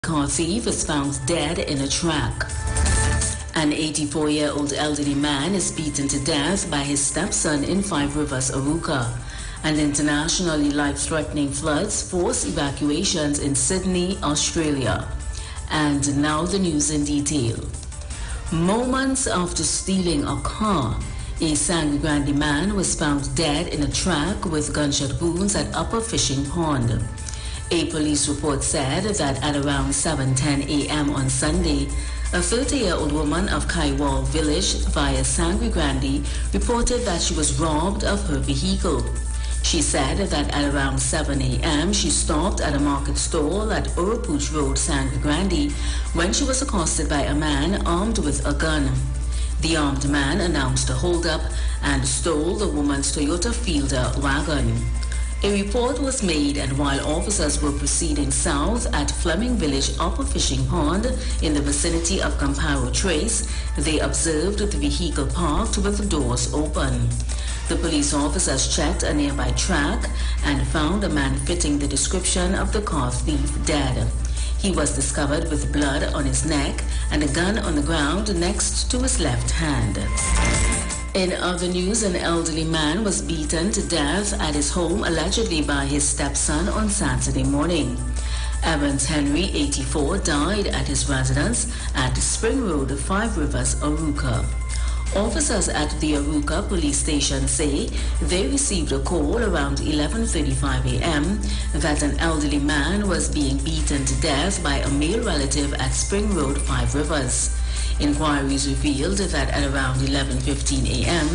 car thief is found dead in a track. An 84-year-old elderly man is beaten to death by his stepson in Five Rivers, Aruka. And internationally life-threatening floods force evacuations in Sydney, Australia. And now the news in detail. Moments after stealing a car, a Sangre Grande man was found dead in a track with gunshot wounds at Upper Fishing Pond. A police report said that at around 7:10 a.m. on Sunday, a 30-year-old woman of Kaiwal village via Sangre Grande reported that she was robbed of her vehicle. She said that at around 7 a.m. she stopped at a market stall at Urupuch Road, Sangre Grande, when she was accosted by a man armed with a gun. The armed man announced a holdup and stole the woman's Toyota Fielder wagon. A report was made, and while officers were proceeding south at Fleming Village Upper Fishing Pond in the vicinity of Camparo Trace, they observed the vehicle parked with the doors open. The police officers checked a nearby track and found a man fitting the description of the car thief dead. He was discovered with blood on his neck and a gun on the ground next to his left hand. In other news, an elderly man was beaten to death at his home allegedly by his stepson on Saturday morning. Evans Henry, 84, died at his residence at Spring Road, Five Rivers, Aruka. Officers at the Aruka police station say they received a call around 11:35 a.m. that an elderly man was being beaten to death by a male relative at Spring Road, Five Rivers. Inquiries revealed that at around 11:15 a.m.,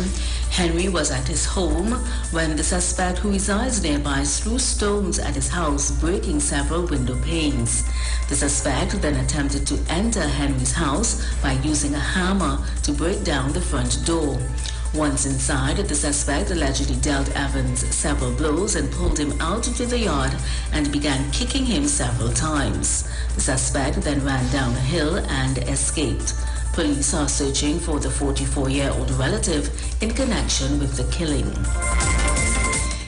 Henry was at his home when the suspect, who resides nearby, threw stones at his house, breaking several window panes. The suspect then attempted to enter Henry's house by using a hammer to break down the front door. Once inside, the suspect allegedly dealt Evans several blows and pulled him out into the yard and began kicking him several times. The suspect then ran down a hill and escaped. Police are searching for the 44-year-old relative in connection with the killing.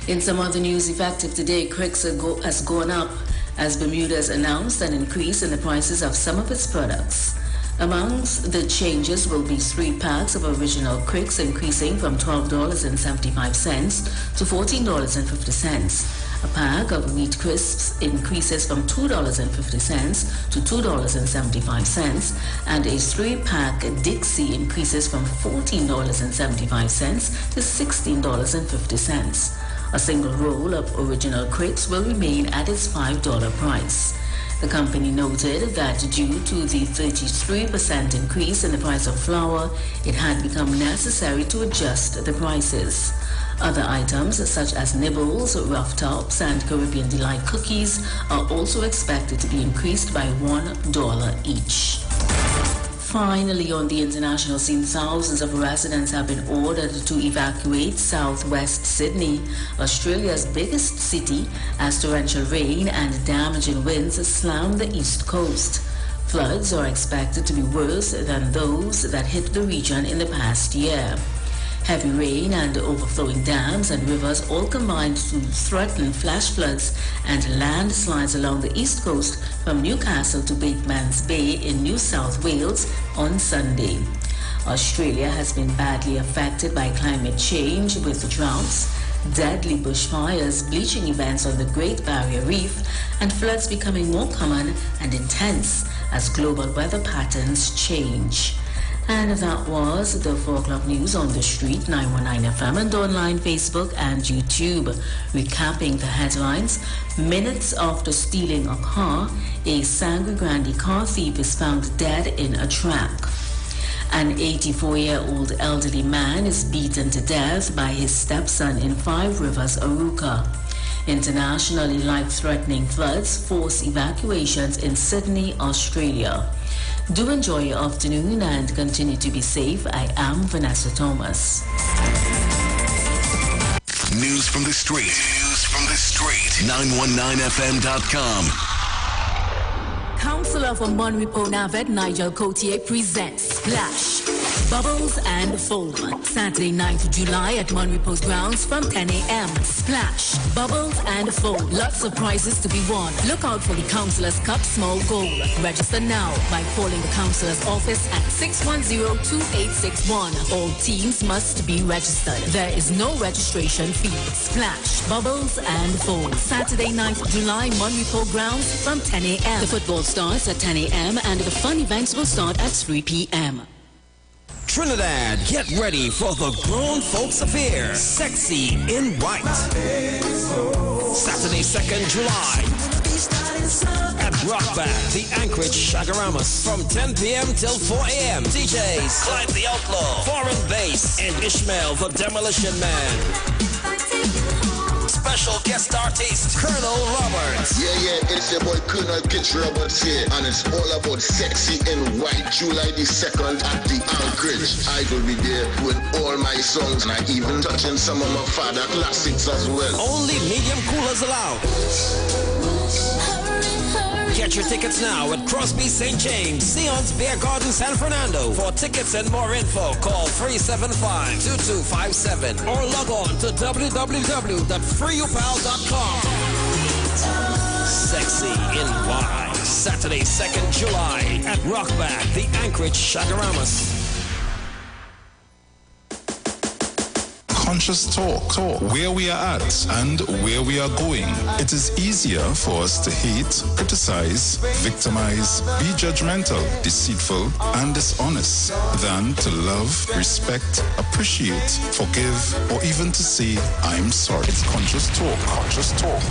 In some other news, effective today, Cricks has gone up as Bermuda has announced an increase in the prices of some of its products. Amongst the changes will be 3 packs of original Cricks increasing from $12.75 to $14.50. A pack of Wheat Crisps increases from $2.50 to $2.75, and a 3-pack Dixie increases from $14.75 to $16.50. A single roll of original Cricks will remain at its $5 price. The company noted that due to the 33% increase in the price of flour, it had become necessary to adjust the prices. Other items such as nibbles, rough tops, and Caribbean Delight cookies are also expected to be increased by $1 each. Finally, on the international scene, thousands of residents have been ordered to evacuate southwest Sydney, Australia's biggest city, as torrential rain and damaging winds slam the east coast. Floods are expected to be worse than those that hit the region in the past year. Heavy rain and overflowing dams and rivers all combined to threaten flash floods and landslides along the east coast from Newcastle to Batemans Bay in New South Wales on Sunday. Australia has been badly affected by climate change with droughts, deadly bushfires, bleaching events on the Great Barrier Reef, and floods becoming more common and intense as global weather patterns change. And that was the 4 o'clock news on the street, 919 FM, and online, Facebook, and YouTube. Recapping the headlines: minutes after stealing a car, a Sangre Grande car thief is found dead in a track. An 84-year-old elderly man is beaten to death by his stepson in Five Rivers, Aruka. Internationally life-threatening floods force evacuations in Sydney, Australia. Do enjoy your afternoon and continue to be safe. I am Vanessa Thomas. News from the street. News from the street. 919fm.com. Councillor for Monrepo Navet, Nigel Cotier presents Splash. Bubbles and Foam. Saturday 9th of July at Monterey Post Grounds from 10 a.m. Splash, Bubbles and Foam. Lots of prizes to be won. Look out for the Councillors Cup Small Goal. Register now by calling the Councillor's office at 610-2861. All teams must be registered. There is no registration fee. Splash, Bubbles and Foam. Saturday 9th of July, Monterey Post Grounds from 10 a.m. The football starts at 10 a.m. and the fun events will start at 3 p.m. Trinidad, get ready for the grown folks affair. Sexy in White. Saturday, 2nd July. At Rockback, the Anchorage Shagaramas. From 10 p.m. till 4 a.m. DJs Clyde the Outlaw, Foreign Bass, and Ishmael the Demolition Man. Special guest artist, Colonel Roberts. Yeah, it's your boy Colonel Kitch Roberts here, and it's all about Sexy in White, July the 2nd at the Anchorage. I will be there with all my songs, and I even touching some of my father classics as well. Only medium coolers allowed. Get your tickets now at Crosby St. James, Sion's Beer Garden, San Fernando. For tickets and more info, call 375-2257 or log on to www.freeupal.com. Sexy in White, Saturday, 2nd July at Rockback, the Anchorage Shagaramas. Conscious talk, where we are at and where we are going. It is easier for us to hate, criticize, victimize, be judgmental, deceitful, and dishonest than to love, respect, appreciate, forgive, or even to say, I'm sorry. It's conscious talk. Conscious talk.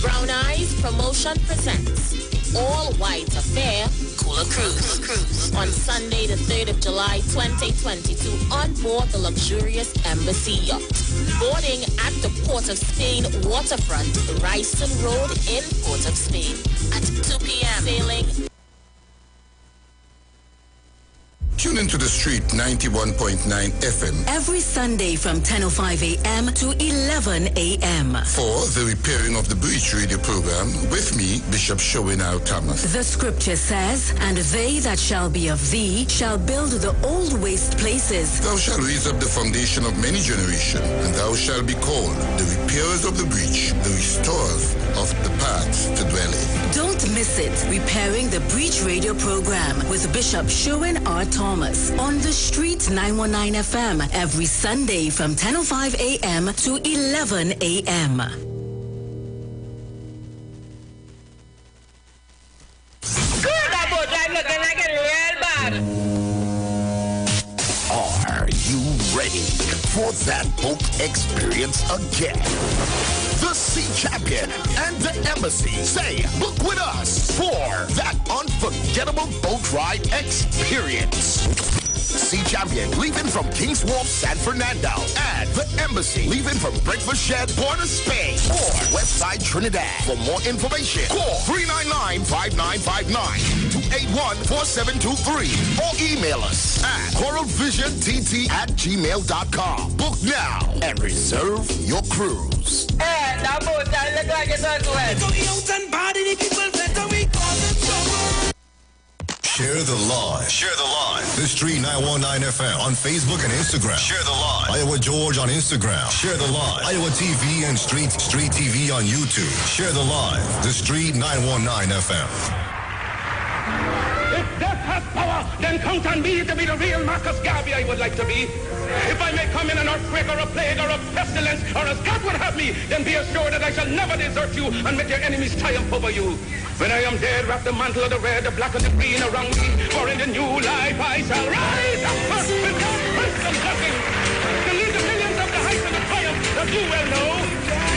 Brown Eyes Promotion presents All White Affair Cooler Cruise on Sunday the 3rd of July 2022 on board the luxurious Embassy Yacht. Boarding at the Port of Spain waterfront, Ryston Road in Port of Spain at 2 p.m. Sailing. Tune into the street 91.9 FM Every Sunday from 10:05 a.m. to 11 a.m. for the Repairing of the Breach radio program with me, Bishop Showinau Thomas. The scripture says, and they that shall be of thee shall build the old waste places. Thou shalt raise up the foundation of many generations, and thou shalt be called the repairers of the breach, the restorers of the paths to dwell in. Don't miss it. Repairing the Breach radio program with Bishop Sherwin R. Thomas on the street 919 FM every Sunday from 10:05 a.m. to 11 a.m. Are you ready for that boat experience again? The Sea Champion and the Embassy say, book with us for that unforgettable boat ride experience. Sea Champion leaving from Kings Wharf, San Fernando, and the Embassy leaving from Breakfast Shed, Port of Spain, or Westside Trinidad. For more information, call 399-5959, 281-4723, or email us at coralvisiontT@gmail.com. Book now and reserve your cruise. Share the live. Share the live. The Street 919 FM on Facebook and Instagram. Share the live. Iowa George on Instagram. Share the live. Iowa TV and Street TV on YouTube. Share the live. The Street 919 FM. If death has power, then count on me to be the real Marcus Garvey I would like to be. If I may come in an earthquake or a plague or a pestilence, or as God would have me, then be assured that I shall never desert you and make your enemies triumph over you. When I am dead, wrap the mantle of the red, the black, and the green around me, for in the new life I shall rise up with God's grace and blessing to lead the millions of the heights of the triumph that you well know.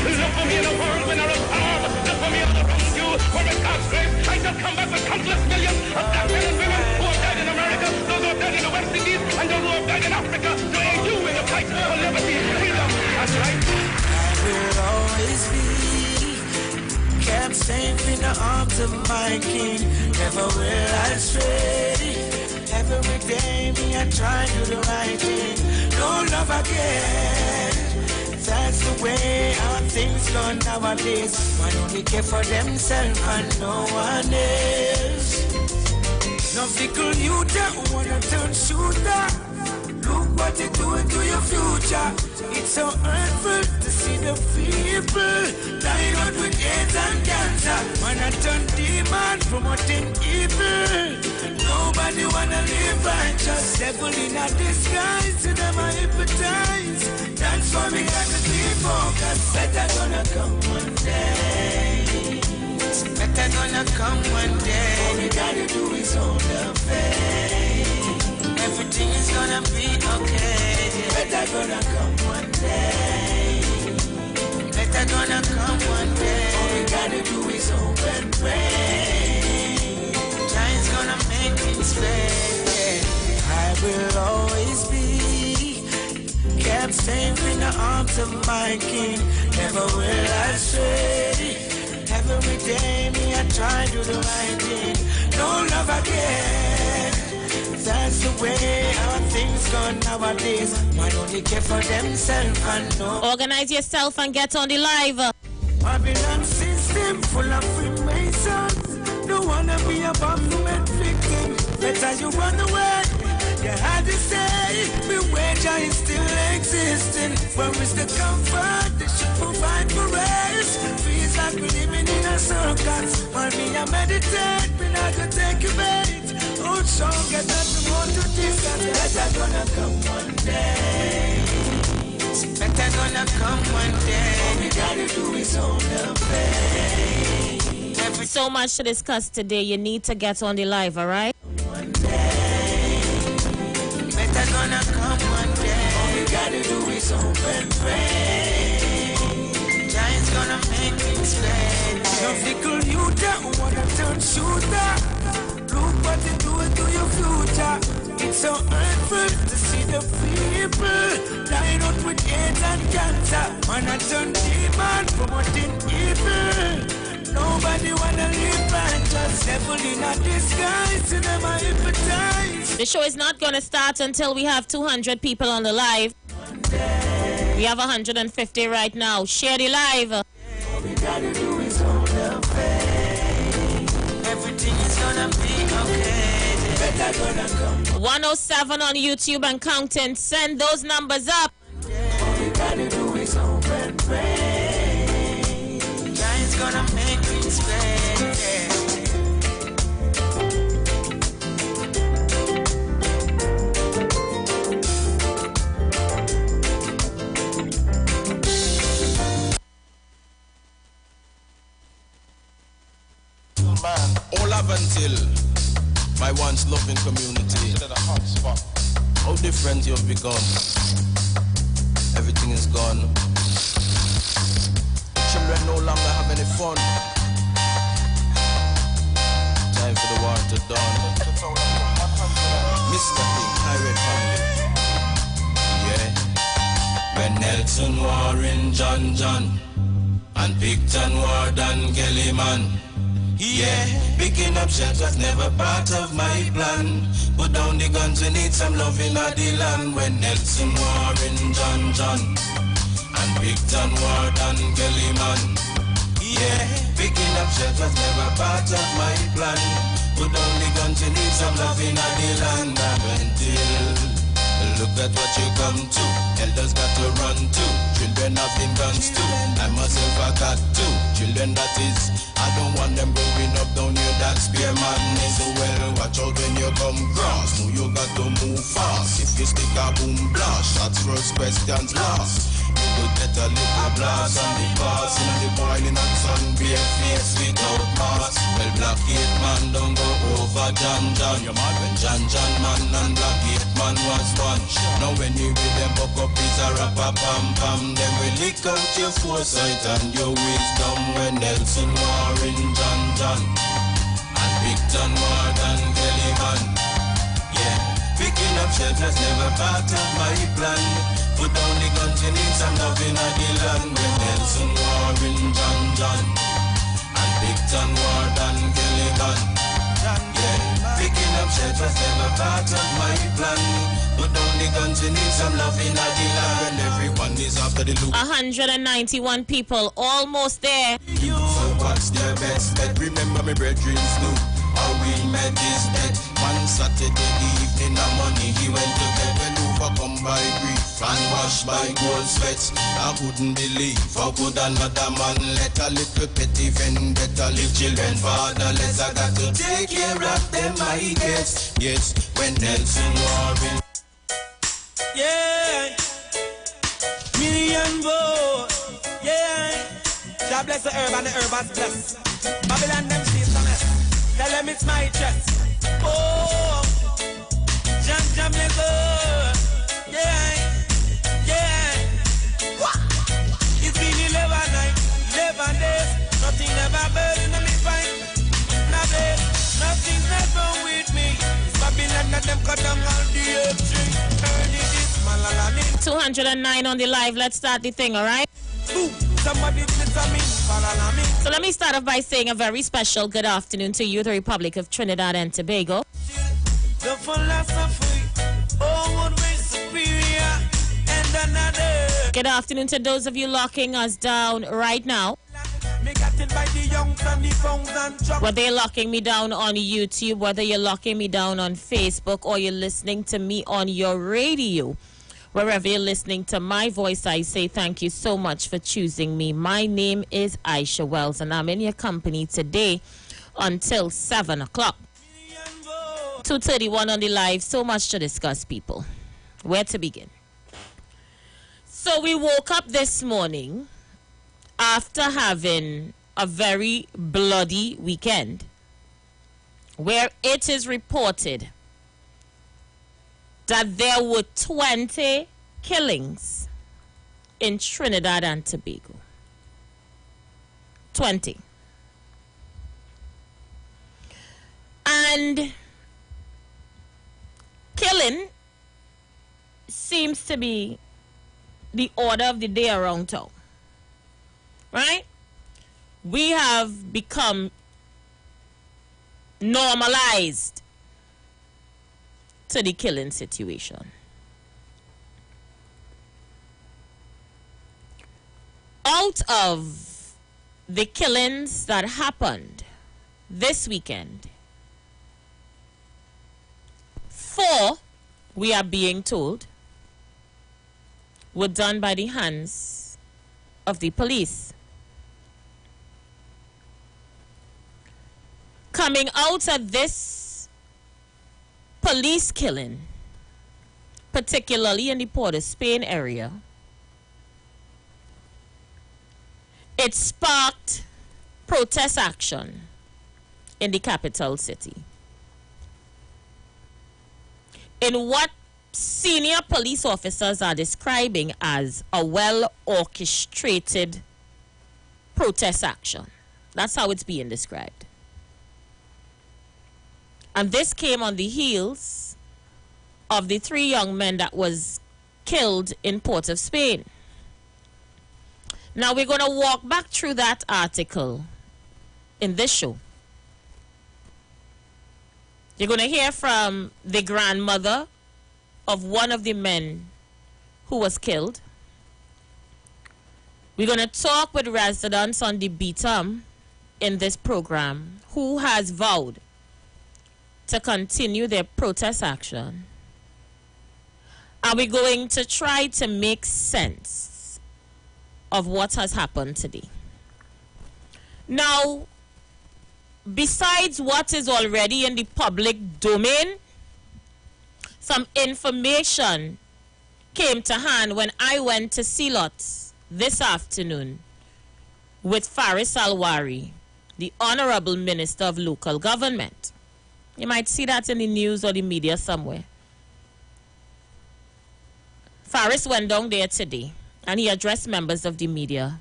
Look for me in a world when there is power, look for me all around you, for with God's grace I shall come back with countless millions of black men and women who have died in America, those who have died in the West Indies, and those who have died in Africa, to aid you in the fight for liberty, freedom, and right. I will always be kept safe in the arms of my King. Never will I stray. Every day me I try to do the right thing. No love again. That's the way our things things gone nowadays. Man only care for themselves and no one else. No fickle youth who wanna turn shooter. Look what you doing to your future. It's so hurtful to see the people dying out with AIDS and cancer. Man I turn demon promoting evil. Nobody wanna live righteous. Devil in a disguise, to them I hypnotize. That's why we gotta be focused. Better gonna come one day. Better gonna come one day. All we gotta do is hold the faith. Everything is gonna be okay. Better gonna come one day. Better gonna come one day. All we gotta do is hope and pray. Time's gonna make things fair. I will always be kept safe in the arms of my King. Never will I stray. Every day me I try to do the right thing. No love again. That's the way how things gone nowadays. Man only care for themselves and no. Organize yourself and get on the live. Babylon system full of Freemasons. Don't wanna be a government victim. Better you run away. You had to say, beware, is still existing. Where is the comfort that should provide for us? Feels like we're living in a circus. While me, I meditate, me not gonna take a bait. Old song, get nothing more to discuss. Better gonna come one day. Better gonna come one day. All we gotta do is hold the faith. So much to discuss today. You need to get on the live, all right? One day. Better gonna come one day. All we gotta do is hope and pray. Giants gonna make things fair. No fickle youth who wanna turn shooter. Look what you doing to your future. It's so hurtful to see the people dying out with AIDS and cancer. Man I turn demon promoting evil. Nobody wanna live righteous. Devil in a disguise, to them I hypnotize. The show is not gonna start until we have 200 people on the live. We have 150 right now. Share the live. All we gotta do is hold the faith. Everything is gonna be okay. Better gonna come. 107 on YouTube and counting. Send those numbers up. All we gotta do is hope and pray. Giants gonna make things fair. Man, all up until my once loving community. How different you've become. Everything is gone. Children no longer have any fun. Time for the war to dawn. Mr. King, Pirate Family. Yeah. When Nelson war in John and Picton war Dan Kellyman. Yeah, picking up shots was never part of my plan. Put down the guns, we need some love in the land. When Nelson war in John and Picton war Dan Kellyman. Yeah, picking up shots was never part of my plan. Put down the guns, we need some love in the land. And until look at what you come to. Elders got to run to. Children have been guns too. I myself I got two children, that is. I don't want them growing up down here that spear madness. So well, watch out when you come cross. Know you got to move fast. If you stick a boom blast, shots first, questions last. You could get a little blast on the pass. In the boiling hot sun, bare face without mask. Well, blockade man don't go over John. You're mad when John man and blockade man was one. Now when you with them buck up is a rapper pam pam. Then we lick out your foresight and your wisdom. When Nelson war in John and Picton war Dan Kellyman. Yeah, picking up shelters never part of my plan. Put down the guns, you need some love in the land. When Nelson war in John and Picton war Dan Kellyman. Yeah, picking up shelters never part of my plan. Put down the the guns, you need some loving at the land. When everyone is after the loot. 191 people, almost there. So what's their best bet? Remember me brethren's too. How we met this dead. One Saturday evening, the money he went to bed. When overcome by grief and washed by gold sweats, I couldn't believe how could another man let a little petty vendetta leave children fatherless. I got to take care of them, I guess. Yes, when Nelson Warren. Yeah, million votes. Yeah, God bless the herb and the herb bless. Babylon them sees the mess. Tell them it's my chest. Oh, jam me good. Yeah, yeah. It's been 11 nights, 11 days. Nothing ever burning me fine. Nothing's never with me. It's Babylon that them cut down all the earth tree. 209 on the live. Let's start the thing, all right? So let me start off by saying a very special good afternoon to you, the Republic of Trinidad and Tobago. The philosophy, one way superior and another. Good afternoon to those of you locking us down right now. Whether you're locking me down on YouTube, whether you're locking me down on Facebook, or you're listening to me on your radio, wherever you're listening to my voice, I say thank you so much for choosing me. My name is Aisha Wells, and I'm in your company today until 7 o'clock. 2:31 on the live. So much to discuss, people. Where to begin? So we woke up this morning after having a very bloody weekend, where it is reported that there were 20 killings in Trinidad and Tobago. 20. And killing seems to be the order of the day around town. Right? We have become normalized to the killing situation. Out of the killings that happened this weekend, 4, we are being told, were done by the hands of the police. Coming out of this police killing, particularly in the Port of Spain area, it sparked protest action in the capital city. In what senior police officers are describing as a well-orchestrated protest action. That's how it's being described. And this came on the heels of the 3 young men that was killed in Port of Spain. Now we're going to walk back through that article in this show. You're going to hear from the grandmother of one of the men who was killed. We're going to talk with residents on the Beatum in this program who has vowed to continue their protest action. Are we going to try to make sense of what has happened today? Now, besides what is already in the public domain, some information came to hand when I went to Silot this afternoon with Faris Alwari, the Honorable Minister of Local Government. You might see that in the news or the media somewhere. Faris went down there today and he addressed members of the media.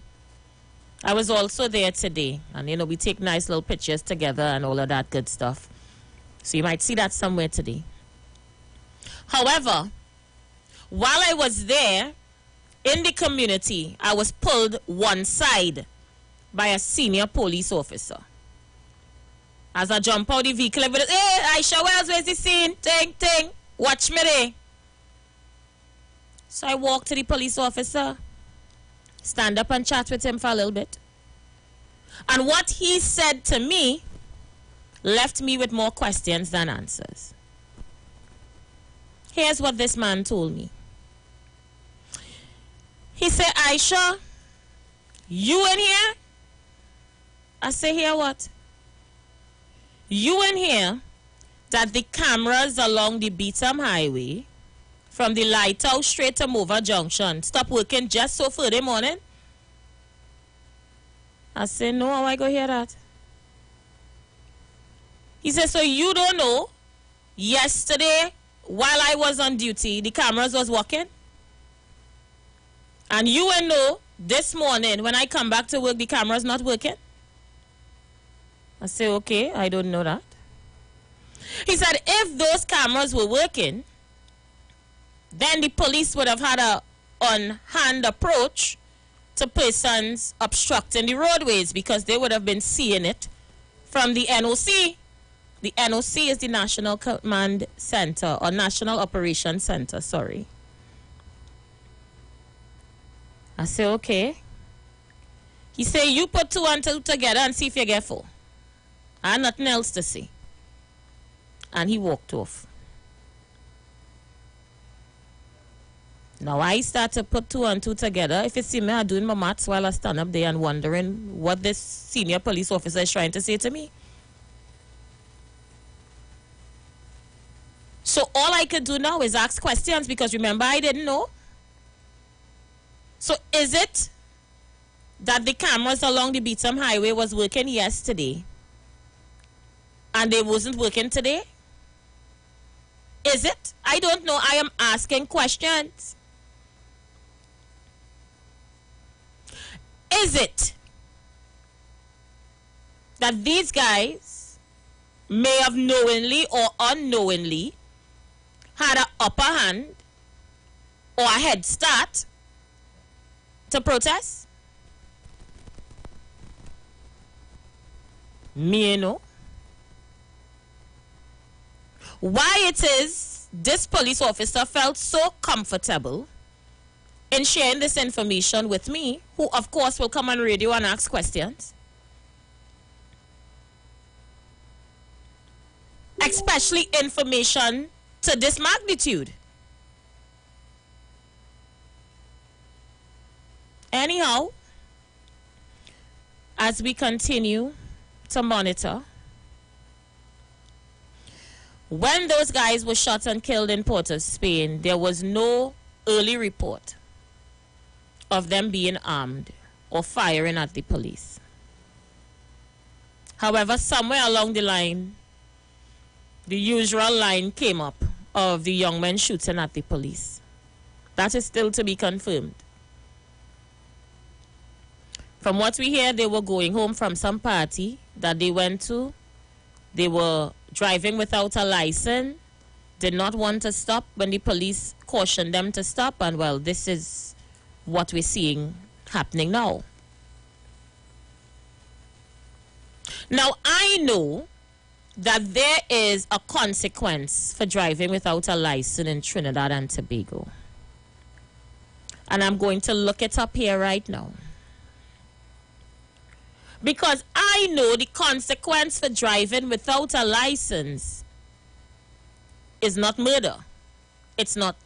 I was also there today, and you know, we take nice little pictures together and all of that good stuff. So you might see that somewhere today. However, while I was there in the community, I was pulled one side by a senior police officer. As I jump out the vehicle, everybody, hey, Aisha Wells, where's the scene? Ting, ting, watch me there. So I walked to the police officer, stand up and chat with him for a little bit. And what he said to me left me with more questions than answers. Here's what this man told me. He said, Aisha, you in here? I say, here what? You in here that the cameras along the Beetham Highway from the lighthouse straight to Mova Junction stop working just so Friday morning? I say, no, how I go hear that? He said, so you don't know, yesterday while I was on duty, the cameras was working? And you will know this morning when I come back to work, the camera's not working? I say, okay, I don't know that. He said, if those cameras were working, then the police would have had a on-hand approach to persons obstructing the roadways because they would have been seeing it from the NOC. The NOC is the National Command Center or National Operations Center, sorry. I say, okay. He say, you put 2 and 2 together and see if you get 4. I have nothing else to say. And he walked off. Now I start to put 2 and 2 together. If you see me, I'm doing my maths while I stand up there and wondering what this senior police officer is trying to say to me. So all I could do now is ask questions because remember I didn't know. So is it that the cameras along the Beetham Highway was working yesterday and they wasn't working today? Is it? I don't know. I am asking questions. Is it that these guys may have knowingly or unknowingly had an upper hand or a head start to protest? Me, you know. Why it is this police officer felt so comfortable in sharing this information with me, who of course will come on radio and ask questions, especially information to this magnitude. Anyhow, as we continue to monitor, when those guys were shot and killed in Port of Spain, there was no early report of them being armed or firing at the police. However, somewhere along the line, the usual line came up of the young men shooting at the police. That is still to be confirmed. From what we hear, they were going home from some party that they went to. They were driving without a license, did not want to stop when the police cautioned them to stop, and well, this is what we're seeing happening now. Now, I know that there is a consequence for driving without a license in Trinidad and Tobago. And I'm going to look it up here right now. Because I know the consequence for driving without a license is not murder. It's not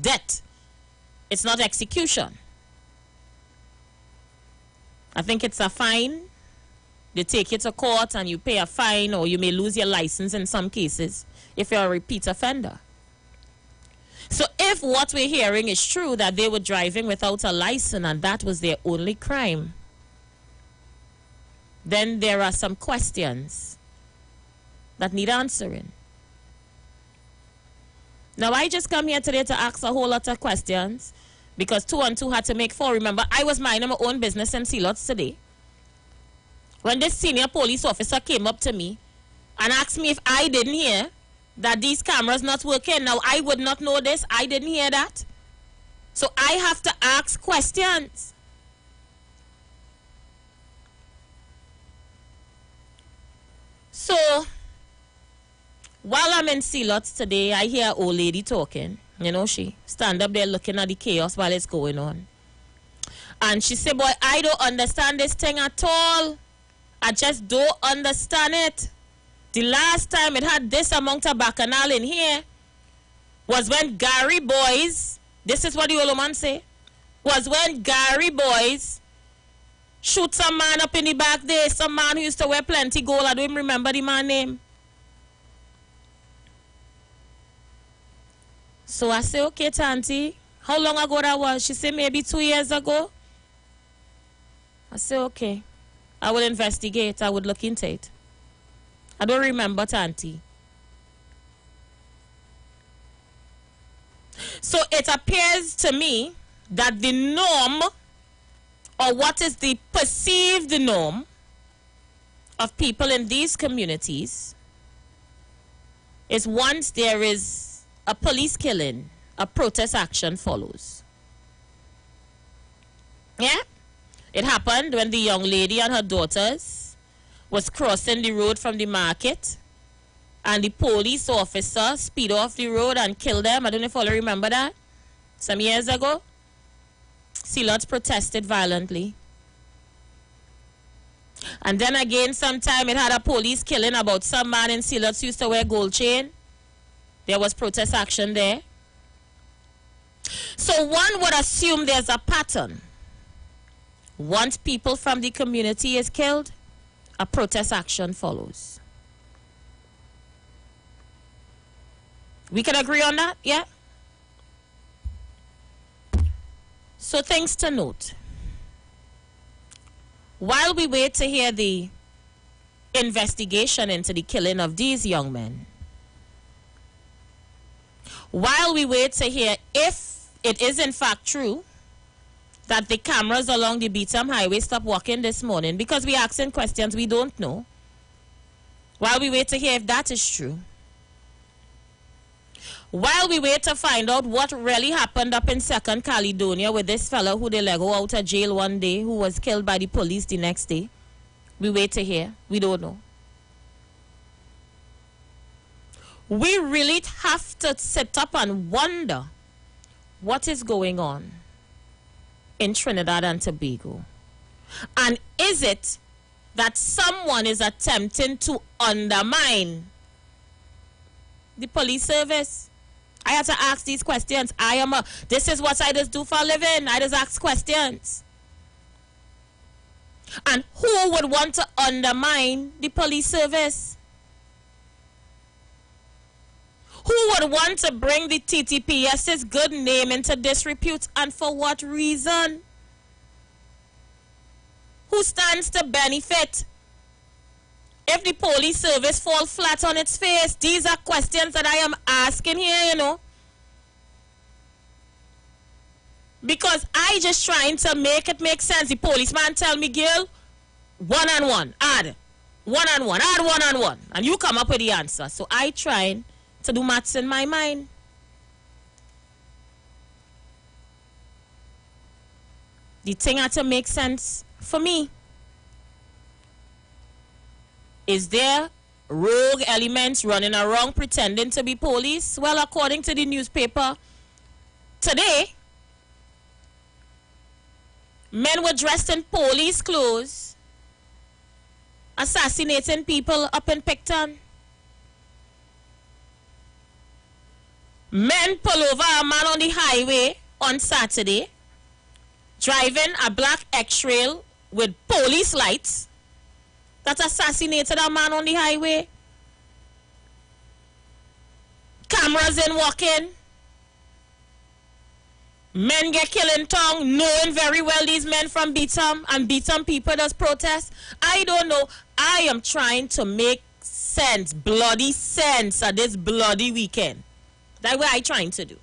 death. It's not execution. I think it's a fine. They take you to court and you pay a fine, or you may lose your license in some cases if you're a repeat offender. So if what we're hearing is true, that they were driving without a license and that was their only crime, then there are some questions that need answering. Now, I just come here today to ask a whole lot of questions because 2 and 2 had to make 4. Remember, I was minding my own business in Sealots today when this senior police officer came up to me and asked me if I didn't hear that these cameras not working. Now, I would not know this. I didn't hear that. So I have to ask questions. So, while I'm in Sealots today, I hear an old lady talking. You know, she stand up there looking at the chaos while it's going on. And she said, boy, I don't understand this thing at all. I just don't understand it. The last time it had this amount of bacchanal in here was when Gary boys, this is what the old man say, was when Gary boys shoot some man up in the back there, some man who used to wear plenty gold. I don't even remember the man's name. So I say, okay, Tanti, how long ago that was? She said, maybe 2 years ago. I said, okay, I will investigate. I would look into it. I don't remember, Tanti. So it appears to me that the norm, or what is the perceived norm of people in these communities, is once there is a police killing, a protest action follows. Yeah? It happened when the young lady and her daughters was crossing the road from the market, and the police officer speed off the road and killed them. I don't know if you all remember that. Some years ago, Sealots protested violently. And then again, sometime it had a police killing about some man in Sealots used to wear gold chain. There was protest action there. So one would assume there's a pattern. Once people from the community is killed, a protest action follows. We can agree on that, yeah? So things to note. While we wait to hear the investigation into the killing of these young men, while we wait to hear if it is in fact true that the cameras along the Beetham Highway stopped working this morning, because we asking questions we don't know, while we wait to hear if that is true, while we wait to find out what really happened up in Second Caledonia with this fellow who they let go out of jail one day, who was killed by the police the next day, we wait to hear. We don't know. We really have to sit up and wonder what is going on in Trinidad and Tobago. And is it that someone is attempting to undermine the police service? I have to ask these questions. This is what I just do for a living. I just ask questions. And who would want to undermine the police service? Who would want to bring the TTPS's good name into disrepute, and for what reason? Who stands to benefit if the police service falls flat on its face? These are questions that I am asking here, you know. Because I just trying to make it make sense. The policeman tell me, girl, 1 and 1, add 1 and 1, add 1 and 1. And you come up with the answer. So I trying to do maths in my mind. The thing had to make sense for me. Is there rogue elements running around pretending to be police? Well, according to the newspaper today, men were dressed in police clothes assassinating people up in Picton. Men pull over a man on the highway on Saturday, driving a black X-Trail with police lights, that assassinated a man on the highway. Cameras in walking. Men get killed in town, knowing very well these men from Beetham, and Beetham people does protest. I don't know. I am trying to make sense, bloody sense of this bloody weekend. That's what I'm trying to do.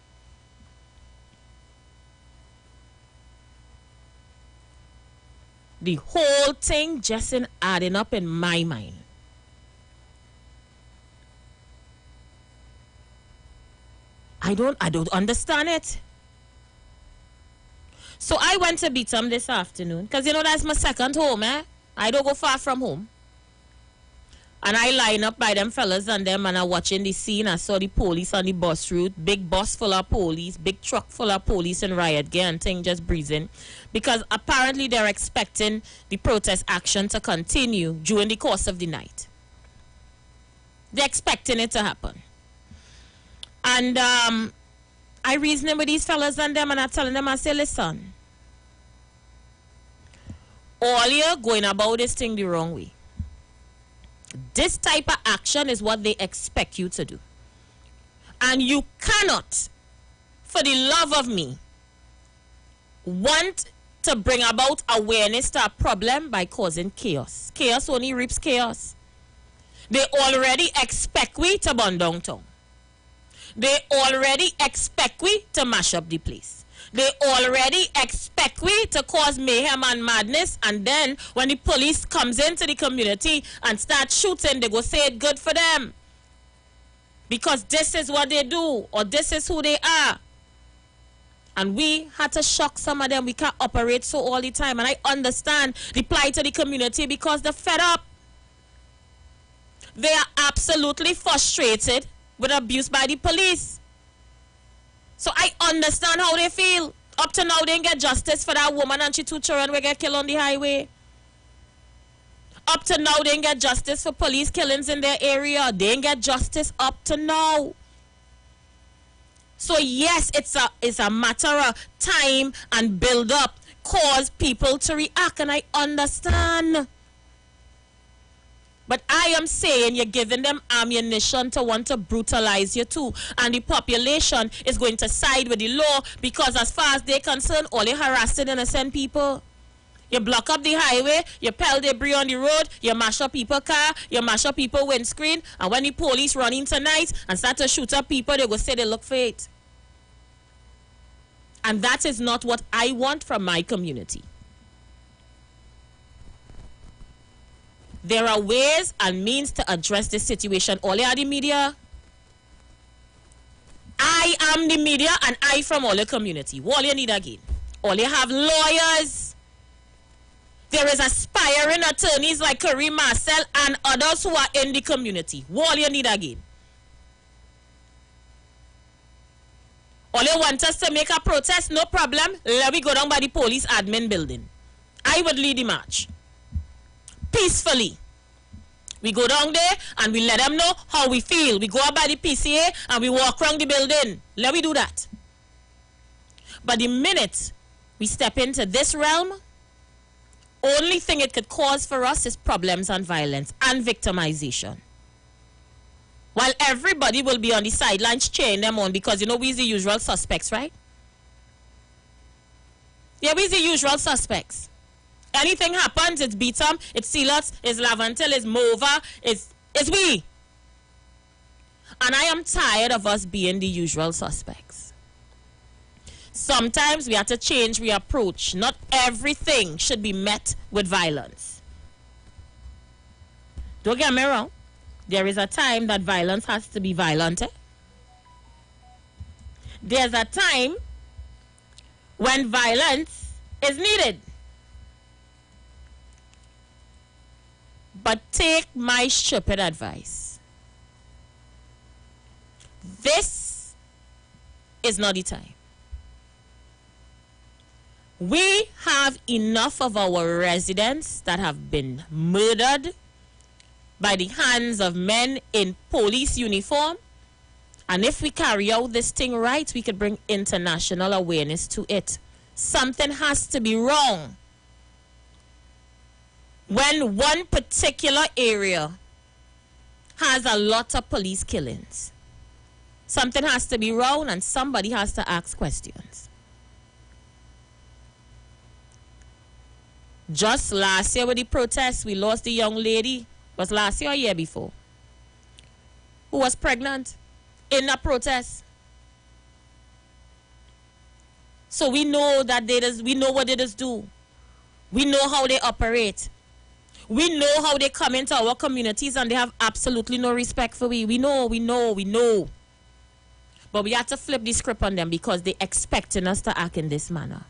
The whole thing just ain't adding up in my mind. I don't understand it. So I went to Beetham this afternoon, because you know that's my second home, eh? I don't go far from home. And I line up by them fellas and them and I watching the scene. I saw the police on the bus route. Big bus full of police. Big truck full of police and riot gear and thing just breezing. Because apparently they're expecting the protest action to continue during the course of the night. They're expecting it to happen. And I reasoning with these fellas and them and I telling them, I say, listen. All you're going about this thing the wrong way. This type of action is what they expect you to do. And you cannot, for the love of me, want to bring about awareness to a problem by causing chaos. Chaos only reaps chaos. They already expect we to burn downtown. They already expect we to mash up the place. They already expect we to cause mayhem and madness, and then when the police comes into the community and start shooting, they go say it good for them. Because this is what they do, or this is who they are. And we had to shock some of them. We can't operate so all the time. And I understand the plight of the community because they're fed up. They are absolutely frustrated with abuse by the police. So I understand how they feel. Up to now, they didn't get justice for that woman and she 2 children will get killed on the highway. Up to now, they didn't get justice for police killings in their area. They didn't get justice up to now. So yes, it's a matter of time and build up, cause people to react, and I understand. But I am saying you're giving them ammunition to want to brutalize you too. And the population is going to side with the law because as far as they're concerned, all they're harassing innocent people. You block up the highway, you pile debris on the road, you mash up people's car, you mash up people's windscreen, and when the police run in tonight and start to shoot up people, they go say they look for it. And that is not what I want from my community. There are ways and means to address this situation. All you are the media. I am the media and I from all the community. What you need again? All you have lawyers. There is aspiring attorneys like Kareem Marcel and others who are in the community. What you need again? All you want us to make a protest? No problem. Let me go down by the police admin building. I would lead the march. Peacefully. We go down there and we let them know how we feel. We go up by the PCA and we walk around the building. Let me do that. But the minute we step into this realm, only thing it could cause for us is problems and violence and victimization. While everybody will be on the sidelines cheering them on because, you know, we're the usual suspects, right? Yeah, we're the usual suspects. Anything happens, it's Beatum, it's Silas, it's Lavantil, it's Mova, it's we. And I am tired of us being the usual suspects. Sometimes we have to change our approach. Not everything should be met with violence. Don't get me wrong. There is a time that violence has to be violent. There's a time when violence is needed. But take my stupid advice. This is not the time. We have enough of our residents that have been murdered by the hands of men in police uniform. And if we carry out this thing right, we could bring international awareness to it. Something has to be wrong. When one particular area has a lot of police killings, something has to be wrong and somebody has to ask questions. Just last year with the protests, we lost the young lady, was last year or year before, who was pregnant in a protest. So we know that we know what they just do. We know how they operate. We know how they come into our communities and they have absolutely no respect for we. We know. But we have to flip the script on them because they're expecting us to act in this manner.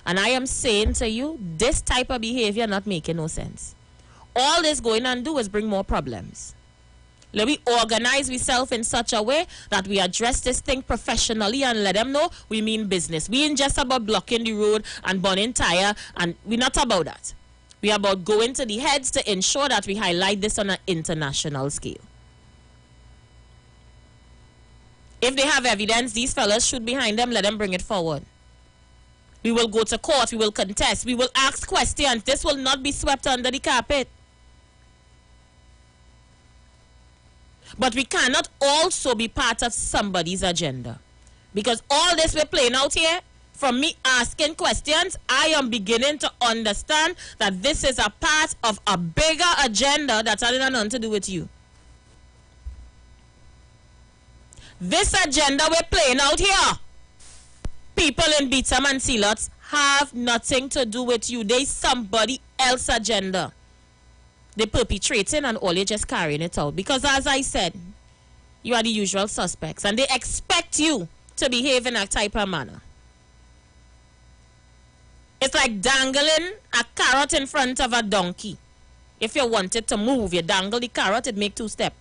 And I am saying to you, this type of behavior not making no sense. All this going on do is bring more problems. Let we organize ourselves in such a way that we address this thing professionally and let them know we mean business. We ain't just about blocking the road and burning tire, and we're not about that. We are about going to the heads to ensure that we highlight this on an international scale. If they have evidence, these fellas shoot behind them, let them bring it forward. We will go to court, we will contest, we will ask questions. This will not be swept under the carpet. But we cannot also be part of somebody's agenda. Because all this we're playing out here, from me asking questions, I am beginning to understand that this is a part of a bigger agenda that has nothing to do with you. This agenda we're playing out here, people in Beetham and Sealots, have nothing to do with you. They somebody else's agenda. They perpetrating and all you're just carrying it out. Because as I said, you are the usual suspects and they expect you to behave in a type of manner. It's like dangling a carrot in front of a donkey. If you want it to move, you dangle the carrot, it make 2 steps.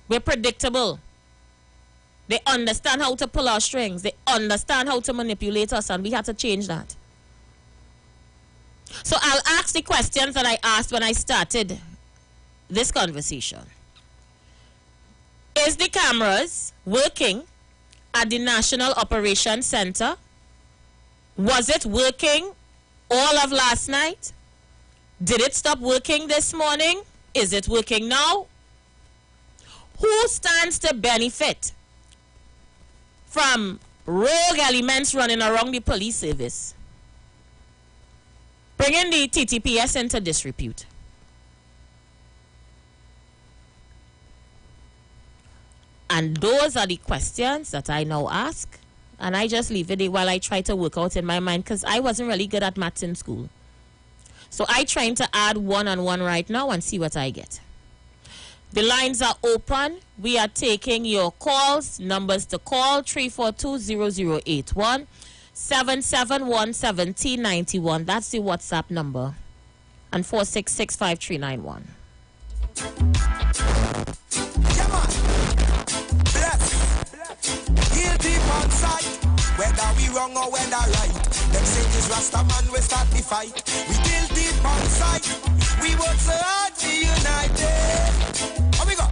We're predictable. They understand how to pull our strings. They understand how to manipulate us, and we have to change that. So I'll ask the questions that I asked when I started this conversation. Is the cameras working at the National Operations Center? Was it working all of last night? Did it stop working this morning? Is it working now? Who stands to benefit from rogue elements running around the police service, bringing the TTPS into disrepute? And those are the questions that I now ask, and I just leave it there while I try to work out in my mind, because I wasn't really good at maths in school. So I trying to add 1 and 1 right now and see what I get. The lines are open. We are taking your calls. Numbers to call: 342-0081, 771-1791. That's the WhatsApp number. And 466-5391. Guilty on sight, whether we wrong or whether right. Them say this Rasta man we start the fight. We guilty on sight, we work so hard to united. How we go?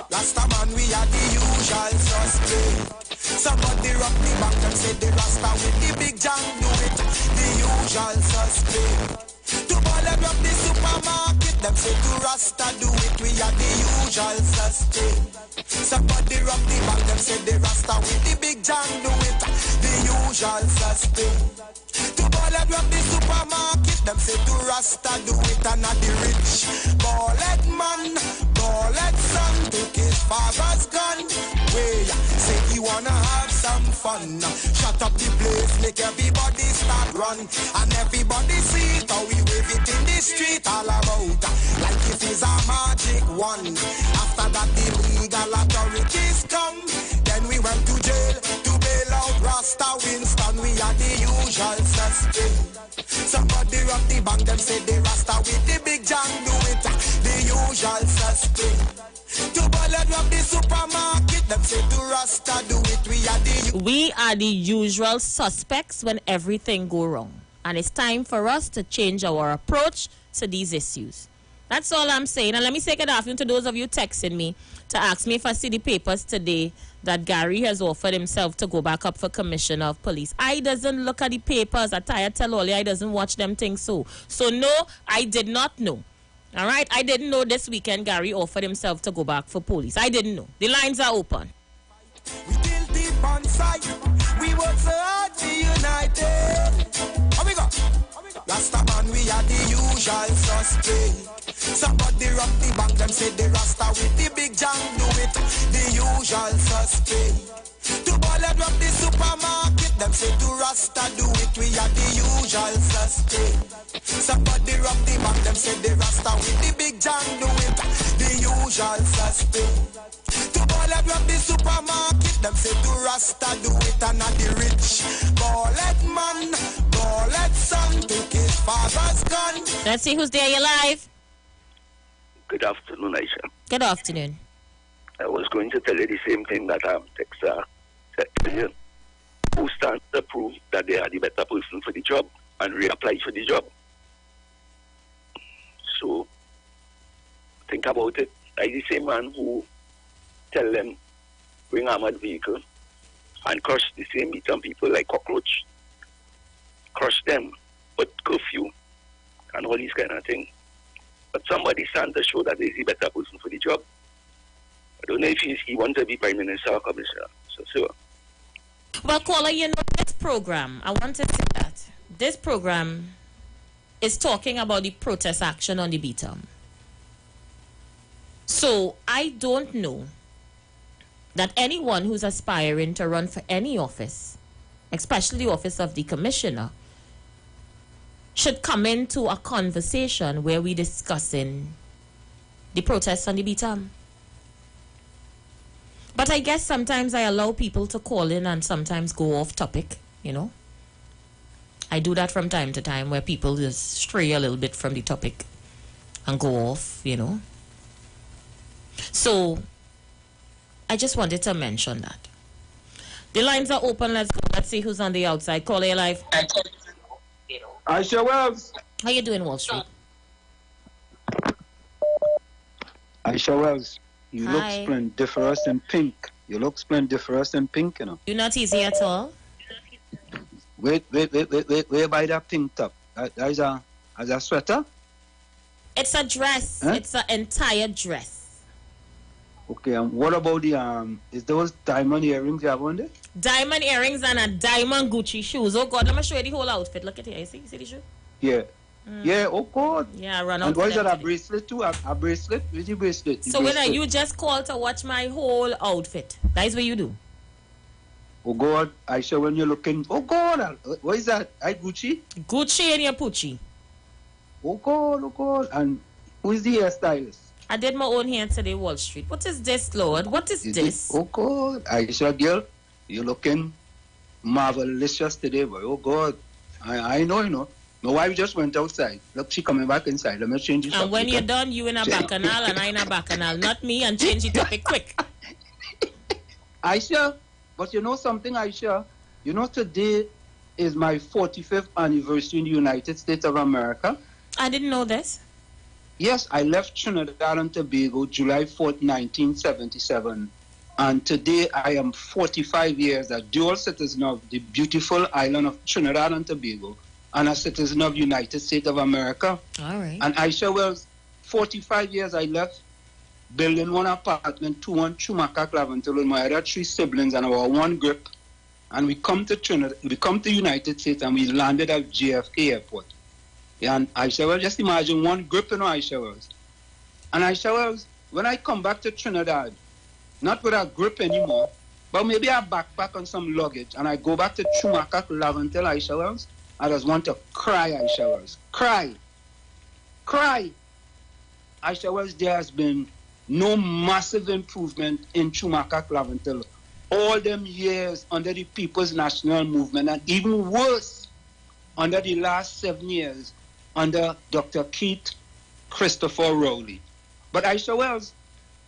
Rasta man, we are the usual suspect. Somebody rock the bank, them say the Rasta with the big jam do it. The usual suspect. To bother up the supermarket, them say to Rasta do it. We are the usual suspect. Somebody rock the bank, them say the Rasta with the big jam do it. The usual suspect. To bother up the supermarket, them say to Rasta do it. And not the rich ballad man, ballad son took his father's gun. Way say he wanna have some fun. Shut up the place, make everybody start run. And everybody see it how we wave it in the street all about. Like if it's a magic one. After that the legal authorities come. Then we went to jail to bail out Rasta Winston. We are the usual suspect. Somebody rock the bank, them say the Rasta with the big jam do it. The usual suspect. To ballad up the supermarket, them say to Rasta do it. We are the usual suspects when everything go wrong. And it's time for us to change our approach to these issues. That's all I'm saying. And let me say good afternoon to those of you texting me to ask me if I see the papers today that Gary has offered himself to go back up for commissioner of police. I doesn't look at the papers. I tell all you, I doesn't watch them things so. So no, I did not know. All right, I didn't know this weekend Gary offered himself to go back for police. I didn't know. The lines are open. We build deep on sight. We work so hard to united. How we go? Rasta man, we are the usual suspect. Somebody rock the bank, them say the Rasta with the big jam do it. The usual suspect. To ballad up the supermarket, them say to Rasta do it. We are the usual suspect. Somebody rock the bank, them say the Rasta with the big jam do it. The usual suspect. To ballad up the supermarket, them say to Rasta do it. And not the rich ballad man, ballad son took his father's gun. Let's see who's there. You live. Good afternoon, Aisha. Good afternoon. I was going to tell you the same thing that Texas said to you. Who stands to prove that they are the better person for the job and reapply for the job? So, think about it. Like the same man who tell them, bring armored vehicle and crush the same Beaton people like cockroach. Crush them, but curfew and all these kind of things. But somebody stands to show that he's the better person for the job. I don't know if he wants to be Prime Minister or Commissioner. So. Well, caller, you know, this program, I want to say that this program is talking about the protest action on the Beaton. So, I don't know that anyone who's aspiring to run for any office, especially the office of the commissioner, should come into a conversation where we're discussing the protests on the Beaton. But I guess sometimes I allow people to call in and sometimes go off topic, you know. I do that from time to time where people just stray a little bit from the topic and go off, you know. So, I just wanted to mention that. The lines are open. Let's go. Let's see who's on the outside. Call your life. Aisha Wells. How you doing, Wall Street? Aisha Wells, you Hi. look splendiferous in pink. You look splendiferous in pink, you know. You're not easy at all. Wait, by that pink top. That is a sweater? It's a dress. Huh? It's an entire dress. Okay, and what about the, is those diamond earrings you have on there? Diamond earrings and a diamond Gucci shoes. Oh, God, let me show you the whole outfit. Look at it. You see the shoe? Yeah. Yeah, oh God. Yeah, I run out. And what is that, a bracelet too? A bracelet? Where's the bracelet? So when you just call to watch my whole outfit. That is what you do. Oh God, Aisha, when you're looking, oh God, what is that? Gucci? Gucci and your Pucci. Oh God. And who is the hairstylist? I did my own hair today, Wall Street. What is this, Lord? What is this? Oh God, Aisha girl, you're looking marvelous today, boy. Oh God, I know, you know. My wife just went outside. Look, she coming back inside. Let me change this. And when you're done, you in a bacchanal and I in a bacchanal. Not me, and change the topic quick. Aisha, but you know something, Aisha? You know today is my 45th anniversary in the United States of America. I didn't know this. Yes, I left Trinidad and Tobago July 4th, 1977. And today I am 45 years a dual citizen of the beautiful island of Trinidad and Tobago and a citizen of the United States of America. All right. And Aisha Wells, 45 years I left building one apartment, 2-1 Chumaka, Claventil, with my other 3 siblings and our one grip. And we come to Trinidad, we come to the United States and we landed at JFK Airport. And Aisha Wells, just imagine one grip in Aisha Wells. And Aisha Wells, when I come back to Trinidad, not with a grip anymore, but maybe a backpack and some luggage, and I go back to Chumaka, Laventel, Aisha Wells, I just want to cry, Aisha Wells. Cry. Aisha Wells, there has been no massive improvement in Chumaka, Laventel. All them years under the People's National Movement, and even worse, under the last 7 years, under Dr. Keith Christopher Rowley. But Aisha Wells,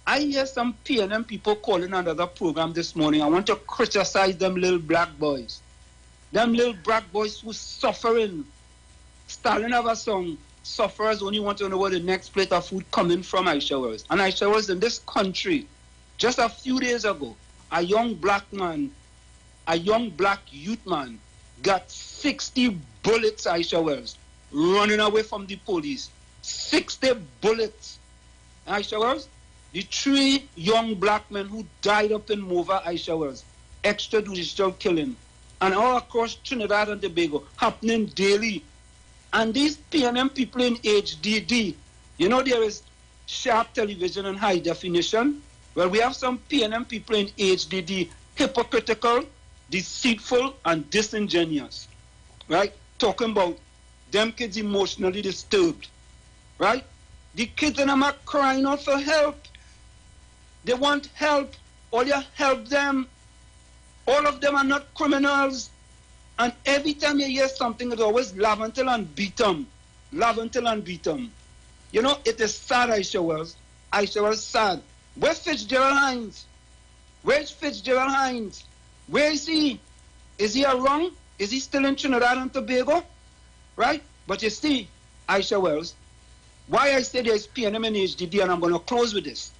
I hear some PNM people calling another program this morning. I want to criticize them little black boys. Them little black boys who suffering. Stalin have a song, sufferers only want to know where the next plate of food coming from, Aisha Wells. And Aisha Wells, in this country, just a few days ago, a young black man, a young black youth man, got 60 bullets, Aisha Wells, running away from the police. 60 bullets. Aisha Wells, the 3 young black men who died up in Mova, Aisha Wells, extrajudicial killing, and all across Trinidad and Tobago, happening daily. And these PNM people in HDD, you know there is sharp television and high definition. Well, we have some PNM people in HDD, hypocritical, deceitful, and disingenuous, right? Talking about them kids emotionally disturbed, right? The kids in them are crying out for help. They want help. All you help them. All of them are not criminals. And every time you hear something, it's always Laventel and beat 'em. Laventel and beat 'em. You know, it is sad, Aisha Wells, Aisha was sad. Where's Fitzgerald Hines? Where's Fitzgerald Hines? Where is he? Is he around? Is he still in Trinidad and Tobago? Right? But you see, Aisha Wells, why I say there's PNM and HDD, and I'm going to close with this.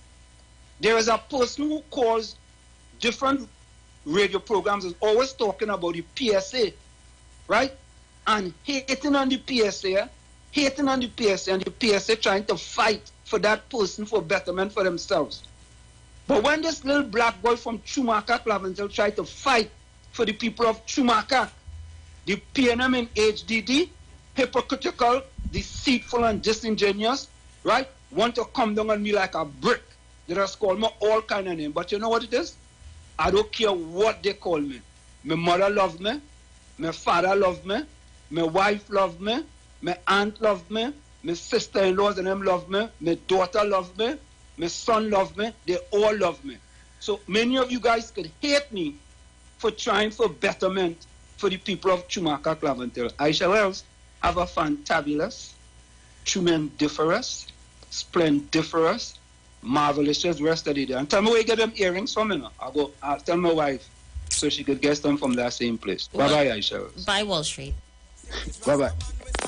There is a person who calls different radio programs is always talking about the PSA, right? And hating on the PSA, and the PSA trying to fight for that person for betterment for themselves. But when this little black boy from Chumaka, Claventel, tried to fight for the people of Chumaka, the PNM and HDD, hypocritical, deceitful, and disingenuous, right, want to come down on me like a brick. They just call me all kind of names. But you know what it is? I don't care what they call me. My mother loved me. My father loved me. My wife loved me. My aunt loved me. My sister-in-laws and them loved me. My daughter loved me. My son loved me. They all love me. So many of you guys could hate me for trying for betterment for the people of Chumaka, Claventel. Aisha Wells, have a fantabulous, tremendous, splendiferous, marvelous rest of the day. And tell me where you get them earrings from, you know. I'll tell my wife so she could get them from that same place. Bye-bye, Aisha Wells. Bye, Wall Street. Bye-bye.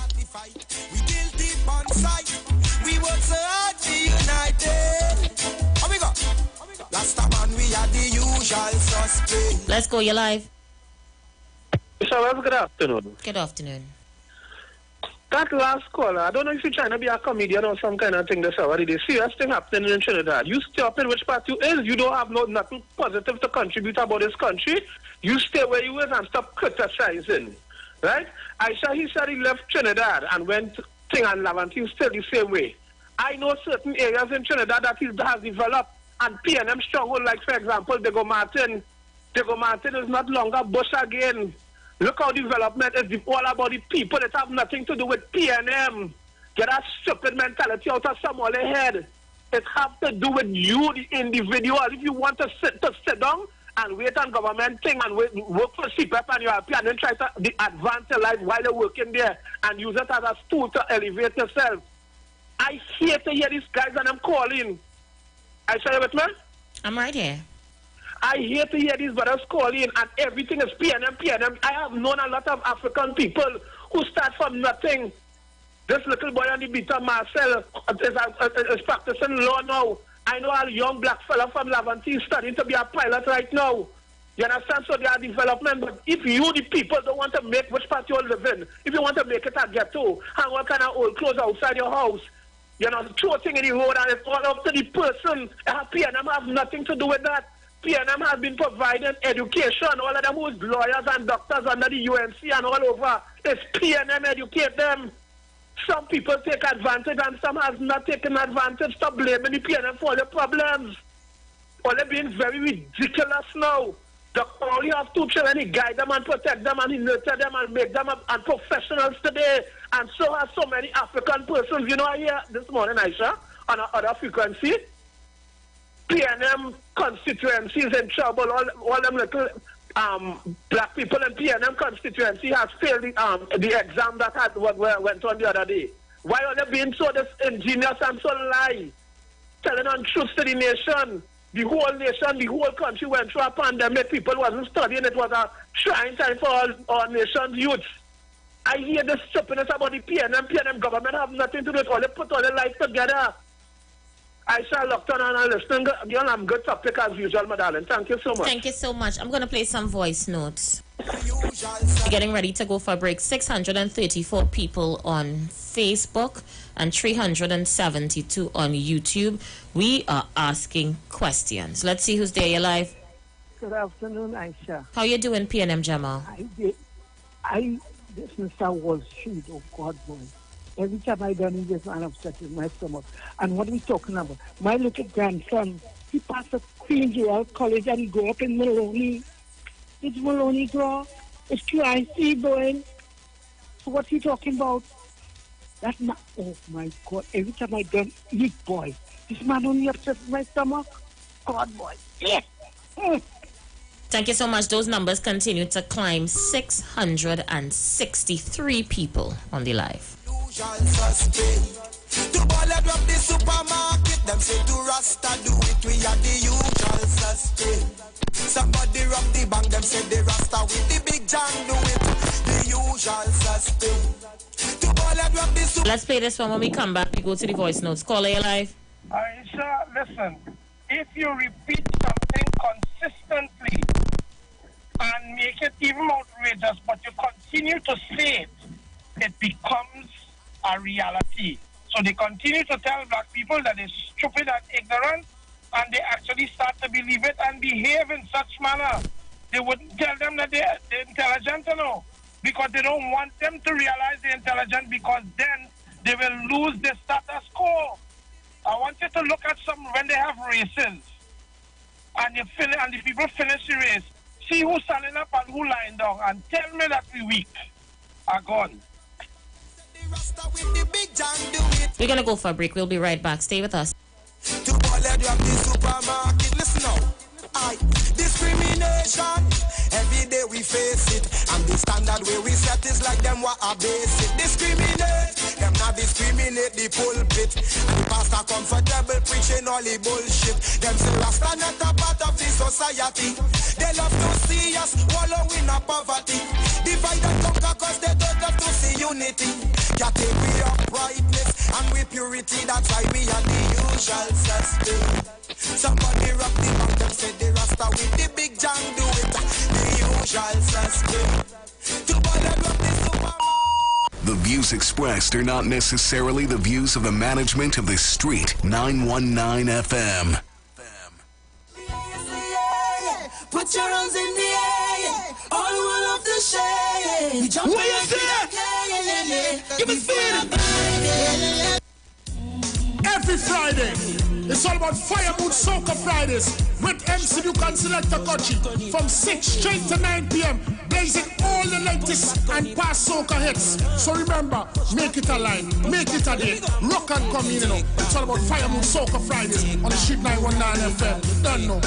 We build deep on sight. We work so hard to united. How we go? Last time on we are the usual suspect. Let's go, you're live. Good afternoon. Good afternoon. That last caller, I don't know if you're trying to be a comedian or some kind of thing this hour. It is serious thing happening in Trinidad. You stay up in which part you is. You don't have nothing positive to contribute about this country. You stay where you is and stop criticizing. Right? Aisha, he said he left Trinidad and went thing and Laventine still the same way. I know certain areas in Trinidad that he has developed and PNM stronghold, like for example, Diego Martin. Diego Martin is not longer Bush again. Look how development is all about the people. It has nothing to do with PNM. Get that stupid mentality out of someone's head. It has to do with you, the individual. If you want to sit down and wait on government thing and work for CPEP and you're happy and then try to advance your life while you're working there and use it as a tool to elevate yourself. I hate to hear these guys and I'm calling. I say with me? I'm right here. I hate to hear these brothers calling and everything is PNM. I have known a lot of African people who start from nothing. This little boy on the beat, Marcel, is practicing law now. I know a young black fella from Laventine studying to be a pilot right now. You understand? So they are development. But if you, the people, don't want to make which part you live in, if you want to make it a ghetto, hang all kind of old clothes outside your house, you know, throw thing in the road and it's all up to the person. PNM has nothing to do with that. PNM has been providing education. All of them who's lawyers and doctors under the UNC and all over. It's PNM educate them. Some people take advantage and some has not taken advantage. Stop blaming the PNM for all the problems. All they're being very ridiculous now. The only have two children, he guide them and protect them and he nurture them and make them and professionals today. And so have so many African persons. You know, I hear this morning, Aisha, on another frequency, PNM constituency is in trouble. All them little black people in PNM constituency has failed the exam that went on the other day. Why are they being so ingenious and so lie? Telling untruths to the nation. The whole nation, the whole country went through a pandemic. People wasn't studying. It was a trying time for all nation's youth. I hear this stupidness about the PNM government have nothing to do with it. All they put all their life together. I shall look on and listen. Girl, I'm good topic as usual, my darling. Thank you so much. Thank you so much. I'm going to play some voice notes. Getting ready to go for a break. 634 people on Facebook and 372 on YouTube. We are asking questions. Let's see who's there. You're live. Good afternoon, Aisha. How you doing, PNM Jamal? This Mr. Wall Street, oh God, boy. Every time I done this, I'm upset with my stomach. And what are we talking about? My little grandson, he passed the Queen Jewel College and he grew up in Maloney. It's Maloney grow. It's QIC going. So what's he talking about? That's not, oh my God. Every time I done eat, boy. This man only upset with my stomach. God, boy. Yes. Thank you so much. Those numbers continue to climb. 663 people on the live. To ball up the supermarket, them say to Rasta do it, we are the usual sustain. Somebody rock the bang, them say the Rasta with the big John do it. The usual sustain. Let's play this one when we come back. We go to the voice notes. Caller, you live. Aisha, listen. If you repeat something consistently and make it even outrageous, but you continue to say it, it becomes a reality. So they continue to tell black people that they're stupid and ignorant, and they actually start to believe it and behave in such manner. They wouldn't tell them that they're intelligent, you know, because they don't want them to realize they're intelligent, because then they will lose their status quo. I want you to look at some when they have races, and the people finish the race. See who's standing up and who lying down, and tell me that we weak are gone. We're gonna go for a break. We'll be right back. Stay with us. Discrimination, every day we face it, and the standard way we set is like them what are basic. Discriminate, them not discriminate the pulpit, and the pastor comfortable preaching all the bullshit. Them say Rasta not a part of the society. They love to see us wallow in a poverty. Divide and conquer cause they don't love to see unity. Can't take we uprightness and we purity, that's why we are the usual sustain. Somebody rock the band, them say the Rasta with the big John do it. The usual sustain. The views expressed are not necessarily the views of the management of the Street 919 FM. Put your hands in the air, all will of the shade. What you say? Give me speed. Every Friday, it's all about Fire Mood Soca Fridays with MC Duke and Selector Kochi from 6 straight to 9 p.m. blazing all the latest and past soca hits. So remember, make it a line, make it a day, rock and come in, you know. It's all about Fire Mood Soca Fridays on the Street 919 FM. Don't know.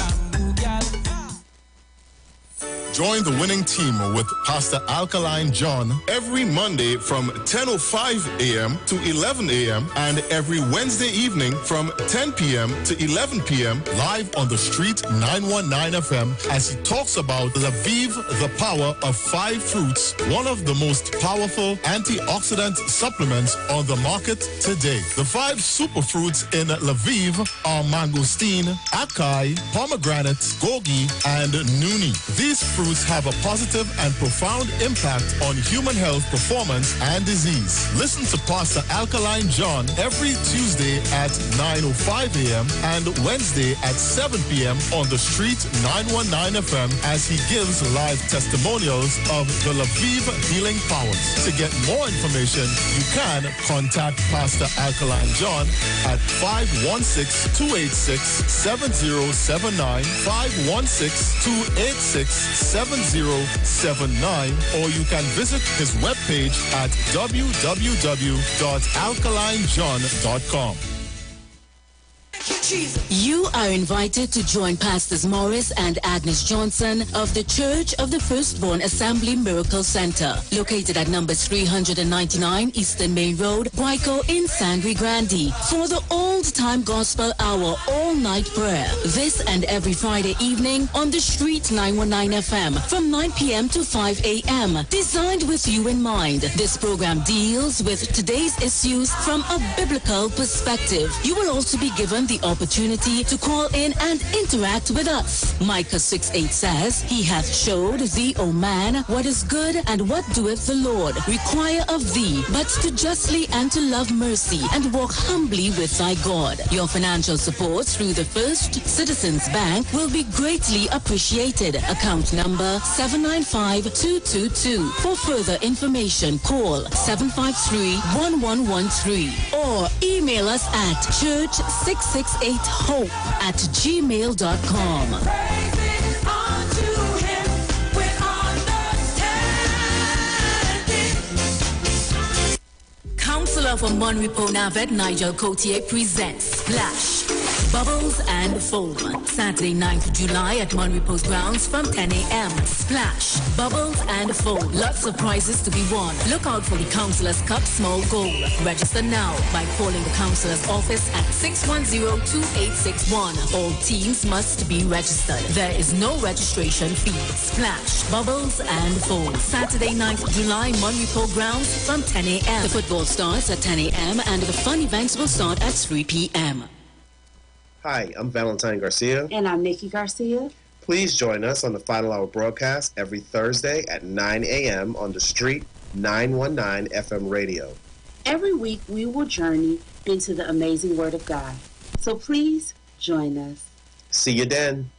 Join the winning team with Pastor Alkaline John every Monday from 10:05 a.m. to 11 a.m. and every Wednesday evening from 10 p.m. to 11 p.m. live on the Street 919 FM as he talks about Lviv, the power of 5 fruits, one of the most powerful antioxidant supplements on the market today. The 5 superfruits in Lviv are mangosteen, acai, pomegranate, gogi, and nuni. These fruits have a positive and profound impact on human health, performance, and disease. Listen to Pastor Alkaline John every Tuesday at 9:05 a.m. and Wednesday at 7 p.m. on the Street 919 FM as he gives live testimonials of the Lviv healing powers. To get more information, you can contact Pastor Alkaline John at 516-286-7079, 516-286-7079, or you can visit his webpage at www.alkalinejohn.com. You are invited to join Pastors Morris and Agnes Johnson of the Church of the Firstborn Assembly Miracle Center, located at number 399 Eastern Main Road, Guayco in Sangre Grande, for the old-time gospel hour all-night prayer. This and every Friday evening on the Street 919 FM from 9 p.m. to 5 a.m. Designed with you in mind, this program deals with today's issues from a biblical perspective. You will also be given the opportunity to call in and interact with us. Micah 6:8 says, He hath showed thee, O man, what is good and what doeth the Lord require of thee, but to justly and to love mercy and walk humbly with thy God. Your financial support through the First Citizens Bank will be greatly appreciated. Account number 795-222. For further information, call 753-1113 or email us at church668hope@gmail.com. Counselor for Monrepo Navet, Nigel Cotier presents Splash. Bubbles and Foam. Saturday, 9th July at Monterey Post Grounds from 10 a.m. Splash, Bubbles and Foam. Lots of prizes to be won. Look out for the Councillors Cup Small Goal. Register now by calling the Councillors Office at 610-2861. All teams must be registered. There is no registration fee. Splash, Bubbles and Foam. Saturday, 9th July, Monterey Post Grounds from 10 a.m. The football starts at 10 a.m. and the fun events will start at 3 p.m. Hi, I'm Valentine Garcia. And I'm Nikki Garcia. Please join us on the Final Hour broadcast every Thursday at 9 a.m. on the Street 919 FM radio. Every week we will journey into the amazing Word of God. So please join us. See you then.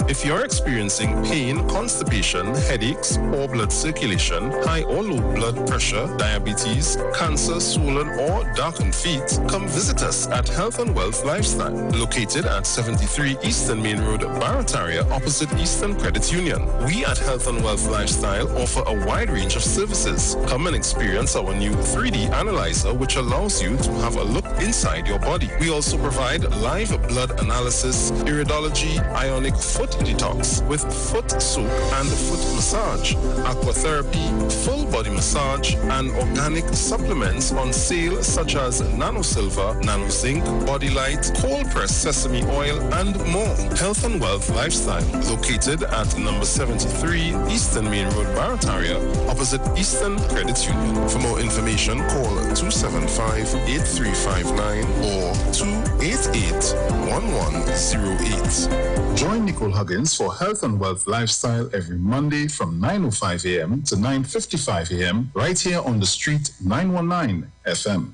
If you're experiencing pain, constipation, headaches, poor blood circulation, high or low blood pressure, diabetes, cancer, swollen or darkened feet, come visit us at Health and Wealth Lifestyle, located at 73 Eastern Main Road, Barataria, opposite Eastern Credit Union. We at Health and Wealth Lifestyle offer a wide range of services. Come and experience our new 3D analyzer, which allows you to have a look inside your body. We also provide live blood analysis, iridology, ionic foot detox with foot soak and foot massage, aquatherapy, full body massage, and organic supplements on sale such as Nano Silver, Nano Zinc, Body Light, cold pressed sesame oil, and more. Health and Wealth Lifestyle, located at number 73 Eastern Main Road, Barataria, opposite Eastern Credit Union. For more information, call 275-8359 or 288-1108. Join Nicole Huggins for Health and Wealth Lifestyle every Monday from 9:05 a.m. to 9:55 a.m. right here on the Street 919 FM.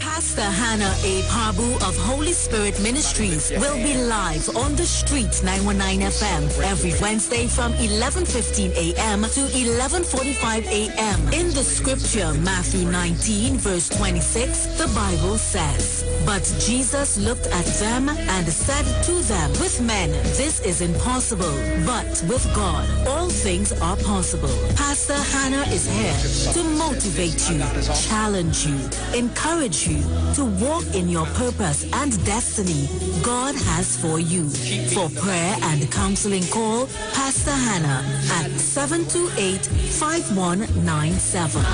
Pastor Hannah A. Pabu of Holy Spirit Ministries will be live on the Street 919 FM every Wednesday from 11:15 a.m. to 11:45 a.m. In the scripture, Matthew 19 verse 26, the Bible says, "But Jesus looked at them and said to them, with men this is impossible, but with God all things are possible." Pastor Hannah is here to motivate you, challenge you, encourage you to walk in your purpose and destiny God has for you. For prayer and counseling, call Pastor Hannah at 728-5197.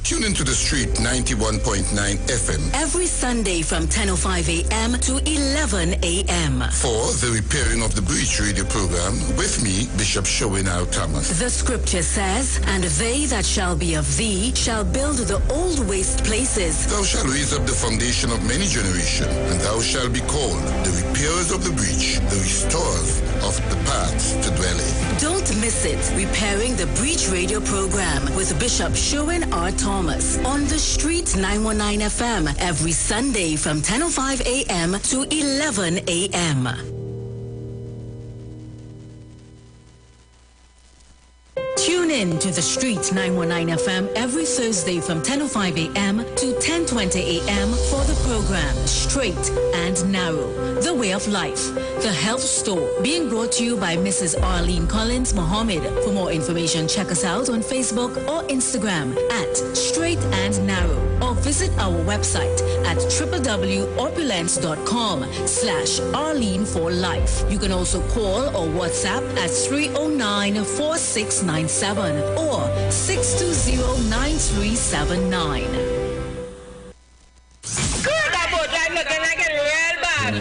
Tune into the Street 91.9 FM every Sunday from 10:05 a.m. to 11 a.m. for the Repairing of the Breach radio program with me, Bishop Showinal Thomas. The scripture says, "And they that shall be of thee shall build the old waste places. Thou shalt raise up the foundation of many generations, and thou shalt be called the repairers of the breach, the restorers of the paths to dwell in." Don't miss it. Repairing the Breach radio program with Bishop Sherwin R. Thomas on the Street 919 FM every Sunday from 10:05 a.m. to 11 a.m. Tune in to the Street 919 FM every Thursday from 10:05 a.m. to 10:20 a.m. for the program Straight and Narrow, The Way of Life, The Health Store, being brought to you by Mrs. Arlene Collins Mohammed. For more information, check us out on Facebook or Instagram at Straight and Narrow, or visit our website at www.opulence.com/Arlene for Life. You can also call or WhatsApp at 309-4697 or 620-9379. Good about that looking like it real bad.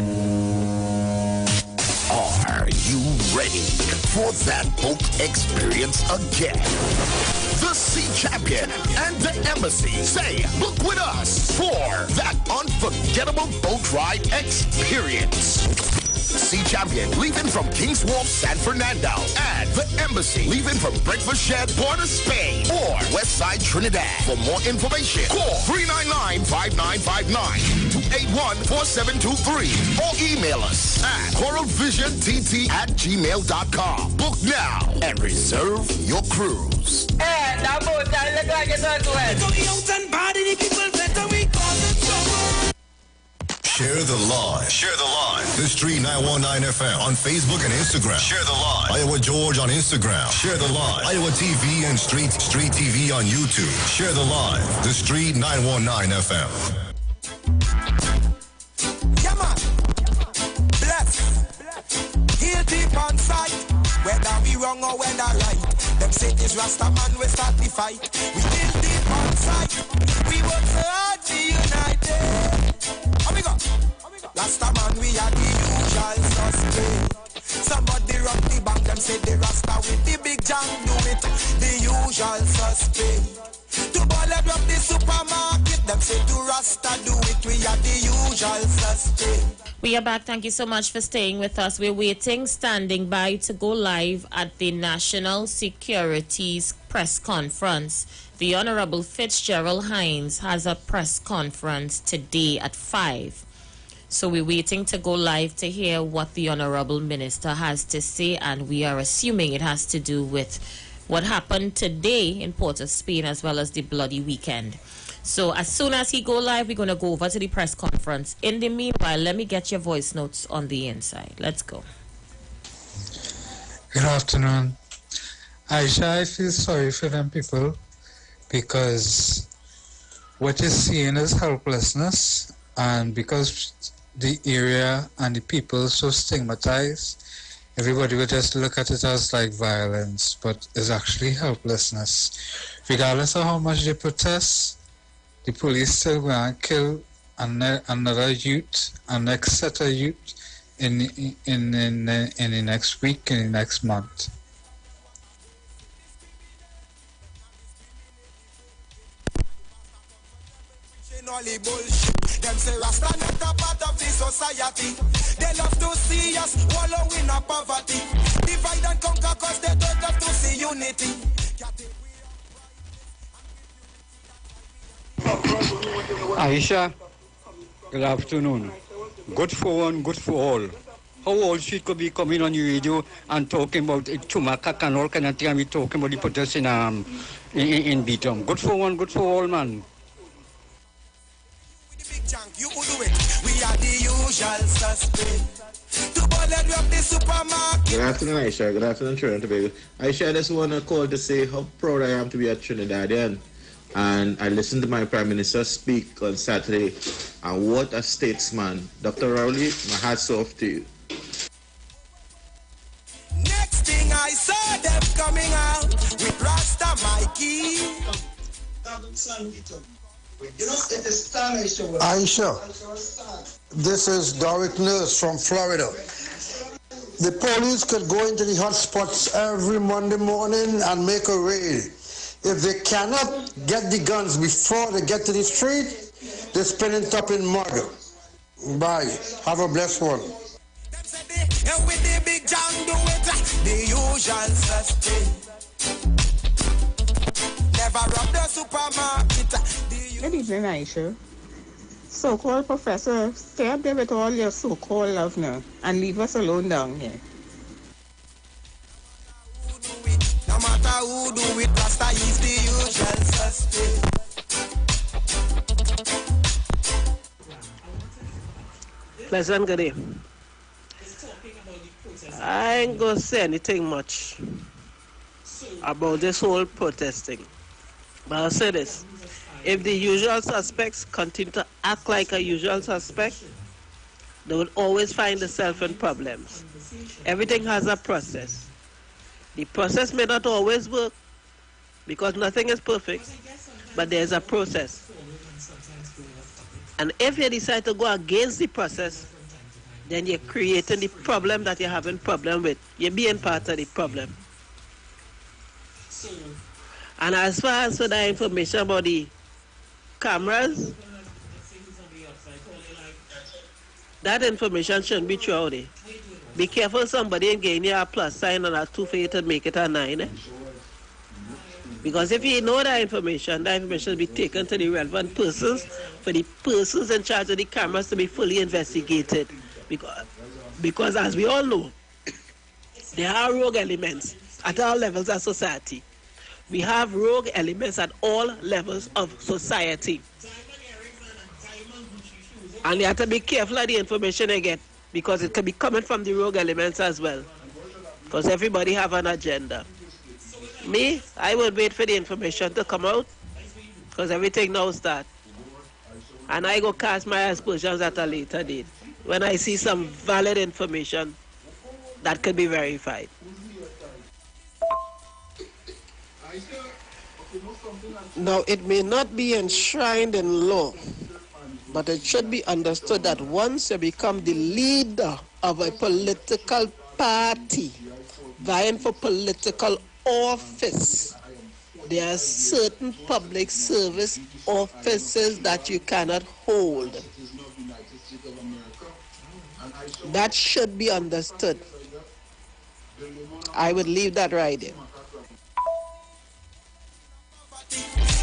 Are you ready for that boat experience again? The Sea Champion and the Embassy say, book with us for that unforgettable boat ride experience. Sea Champion leaving from Kings Wharf, San Fernando, and the Embassy leaving from Breakfast Shed, Port of Spain, or Westside Trinidad. For more information, call 399-5959, 281-4723, or email us at coralvisiontt@gmail.com. Book now and reserve your cruise. Hey, that boat, I look like it's as well. Share the live. Share the live. The Street 919 FM on Facebook and Instagram. Share the live. Iowa George on Instagram. Share the live. Iowa TV and Street TV on YouTube. Share the live. The Street 919 FM. wrong or whether right. Them say this Rasta man will start the fight. We build it on sight. We work so hard to unite it. How we go? Rasta man, we are the usual suspect. Somebody rock the bank, them say the Rasta with the big jam do it. The usual suspect. To bullet up the supermarket, them say to Rasta do it. We are the usual suspect. We are back. Thank you so much for staying with us. We're waiting, standing by to go live at the National Securities Press Conference. The Honorable Fitzgerald Hines has a press conference today at 5. So we're waiting to go live to hear what the Honorable Minister has to say, and we are assuming it has to do with what happened today in Port of Spain as well as the bloody weekend. So as soon as he go live, we're going to go over to the press conference. In the meanwhile, let me get your voice notes on the inside. Let's go. Good afternoon. Aisha, I feel sorry for them people because what you're seeing is helplessness, and because the area and the people are so stigmatized, everybody will just look at it as like violence, but it's actually helplessness. Regardless of how much they protest, the police still going to kill another youth, a next set of youth in the next week, in the next month. Them say Rasta not a part of the society. They love to see us wallow in a poverty. Divide and conquer cause they don't love to see unity. Aisha, good afternoon. Good for one, good for all. How all she could be coming on your radio and talking about Chumakak and all kind of thing, and we talking about the protest in Beatum. Good for one, good for all, man. You will do it. We are the usual suspect. To bullet up the supermarket. Good afternoon, Aisha. Good afternoon, Trinidad and Tobago. Aisha, I just want to call to say how proud I am to be a Trinidadian. And I listened to my Prime Minister speak on Saturday, and what a statesman. Dr. Rowley, my hat's off to you. Next thing I saw them coming out with Rasta Mikey. You know, it is time, Aisha. This is Doric Nurse from Florida. The police could go into the hot spots every Monday morning and make a raid. If they cannot get the guns before they get to the street, they spend it up in murder. Bye. Have a blessed one. And with the big John do it, the usual suspect. Never rob the supermarket. Good evening, Aisha. So-called professor, stay up there with all your so-called love now and leave us alone down here. No matter who do it, Rasta is the usual suspect. Pleasant good day. I ain't gonna say anything much about this whole protesting. But I'll say this. If the usual suspects continue to act like a usual suspect, they will always find themselves in problems. Everything has a process. The process may not always work because nothing is perfect, but there's a process. And if you decide to go against the process, then you're creating the problem that you're having problem with. You're being part of the problem. And as far as for the information about the cameras, that information shouldn't be true out there. Be careful somebody ain't getting you a plus sign and a 2 for you to make it a 9. Eh? Because if you know that information will be taken to the relevant persons for the persons in charge of the cameras to be fully investigated. Because as we all know, there are rogue elements at all levels of society. We have rogue elements at all levels of society. And you have to be careful of the information you get, because it can be coming from the rogue elements as well. Because everybody have an agenda. Me, I will wait for the information to come out, because everything now starts. And I go cast my aspersions at a later date, when I see some valid information that could be verified. Now, it may not be enshrined in law, but it should be understood that once you become the leader of a political party, vying for political office, there are certain public service offices that you cannot hold. That should be understood. I would leave that right there.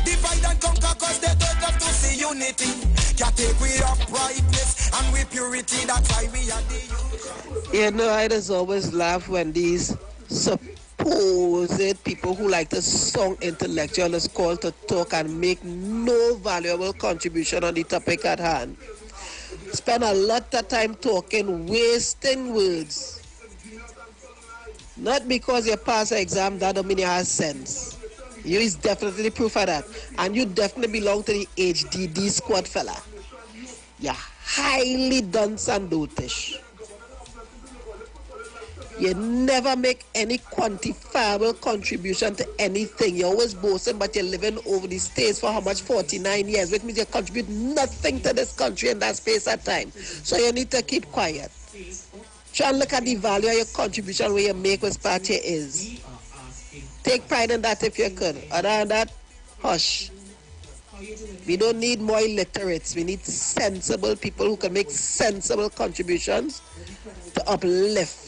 Divide and conquer, cause they don't have to see unity. Can't take we uprightness and we purity. That's why we are the youth. You know, I just always laugh when these supposed people who like to sound intellectual is called to talk and make no valuable contribution on the topic at hand. Spend a lot of time talking, wasting words. Not because you pass an exam, that don't mean you have sense. You is definitely proof of that. And you definitely belong to the HDD squad, fella. You're highly dunce and dotish. You never make any quantifiable contribution to anything. You're always boasting, but you're living over the States for how much? 49 years, which means you contribute nothing to this country in that space of time. So you need to keep quiet. Try and look at the value of your contribution where you make which party is. Take pride in that if you could. Other than that, hush. We don't need more illiterates. We need sensible people who can make sensible contributions to uplift.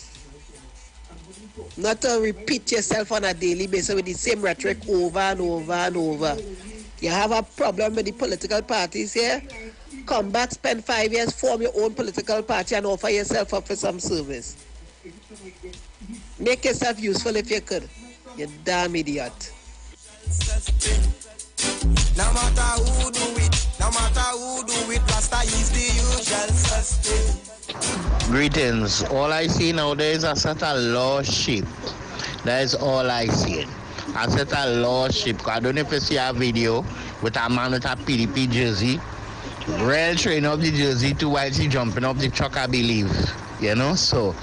Not to repeat yourself on a daily basis with the same rhetoric over and over and over. You have a problem with the political parties here? Come back, spend 5 years, form your own political party and offer yourself up for some service. Make yourself useful if you could. You damn idiot. No matter who do it, Rasta is the usual suspect. Greetings. All I see nowadays is a set of lost sheep. That is all I see. A set of lost sheep. I don't know if you see a video with a man with a PDP jersey. Real train up the jersey to while he jumping up the truck, I believe. You know, so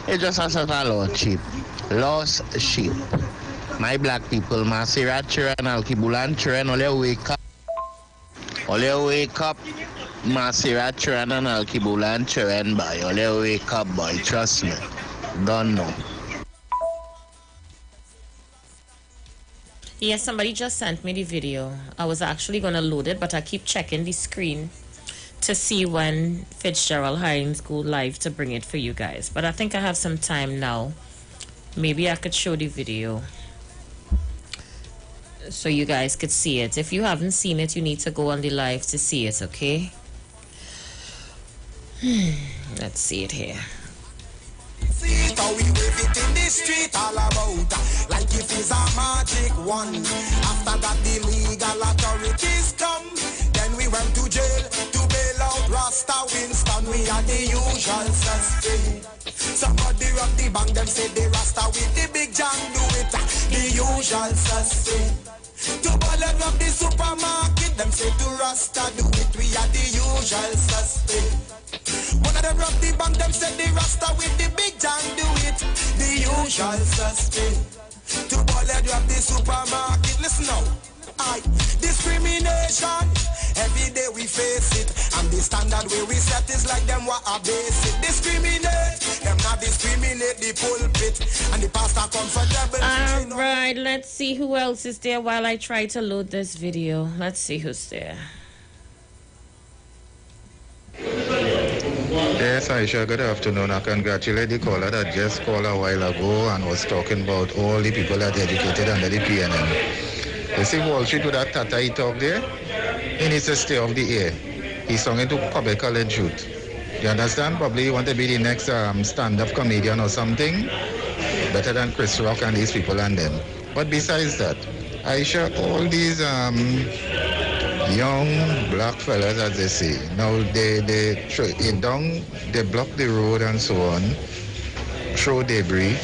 it's just a set of lost sheep. Lost sheep. My black people, Masira children, Alkibulan children, all wake up. All wake up. Masira children and Alkibulan children, boy. All wake up, boy. Trust me. Don't know. Yes, somebody just sent me the video. I was actually going to load it, but I keep checking the screen to see when Fitzgerald Hines go live to bring it for you guys. But I think I have some time now. Maybe I could show the video so you guys could see it. If you haven't seen it, you need to go on the live to see it, okay? Let's see it here. See how we wave it in the street all about, like if it's a magic one. After that the legal authorities come, then we went to jail to bail out Rasta Winston. We are the usual suspect. Somebody rob the bank, them say the Rasta with the big John do it. The usual suspect. To bullet rob the supermarket, them say to Rasta do it. We are the usual suspect. One of them rob the bank, them said the Rasta with the big John do it. The usual suspect. To bullet rob the supermarket. Listen now. Discrimination. Every day we face it. And the standard where we set is like them what are basic. Discriminate. Them not discriminate the pulpit. And the pastor comfortable. Alright, let's see who else is there while I try to load this video. Let's see who's there. Yes, Aisha, good afternoon. I congratulate the caller that just called a while ago and was talking about all the people that are educated under the PNM. You see Wall Street with that tata he talk there? He needs to stay off the air. He's talking to Kobe College youth. You understand? Probably he want to be the next stand-up comedian or something. Better than Chris Rock and these people and them. But besides that, Aisha, all these young black fellas, as they say, now they throw it down, they block the road and so on, throw debris,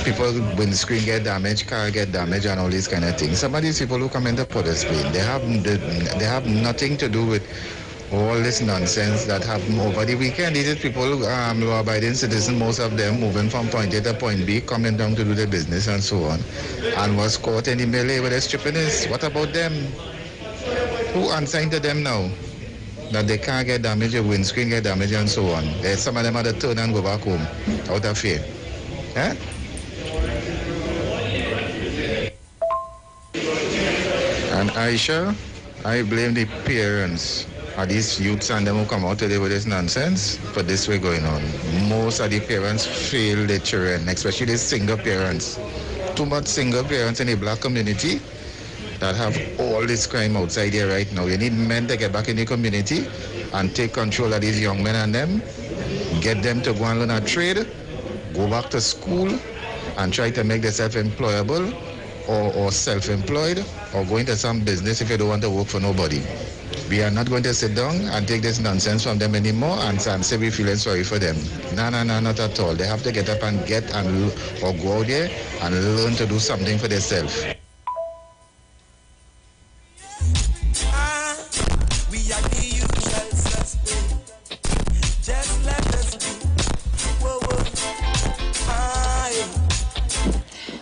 people windscreen get damaged, car get damaged and all these kind of things. Some of these people who come into Potter's Plain, they have nothing to do with all this nonsense that happened over the weekend. These are people, law-abiding citizens, most of them moving from point A to point B, coming down to do their business and so on, and was caught in the melee with the strippiness. What about them? Who answering to them now? That they can't get damaged, your windscreen get damaged and so on. Some of them had to turn and go back home out of fear. Eh? And Aisha, I blame the parents of these youths and them who come out today with this nonsense for this way going on. Most of the parents fail their children, especially the single parents. Too much single parents in the black community that have all this crime outside there right now. You need men to get back in the community and take control of these young men and them, get them to go and learn a trade, go back to school and try to make themselves employable or self-employed or go into some business if you don't want to work for nobody. We are not going to sit down and take this nonsense from them anymore and say we're feeling sorry for them. No, not at all. They have to get up and or go out there and learn to do something for themselves.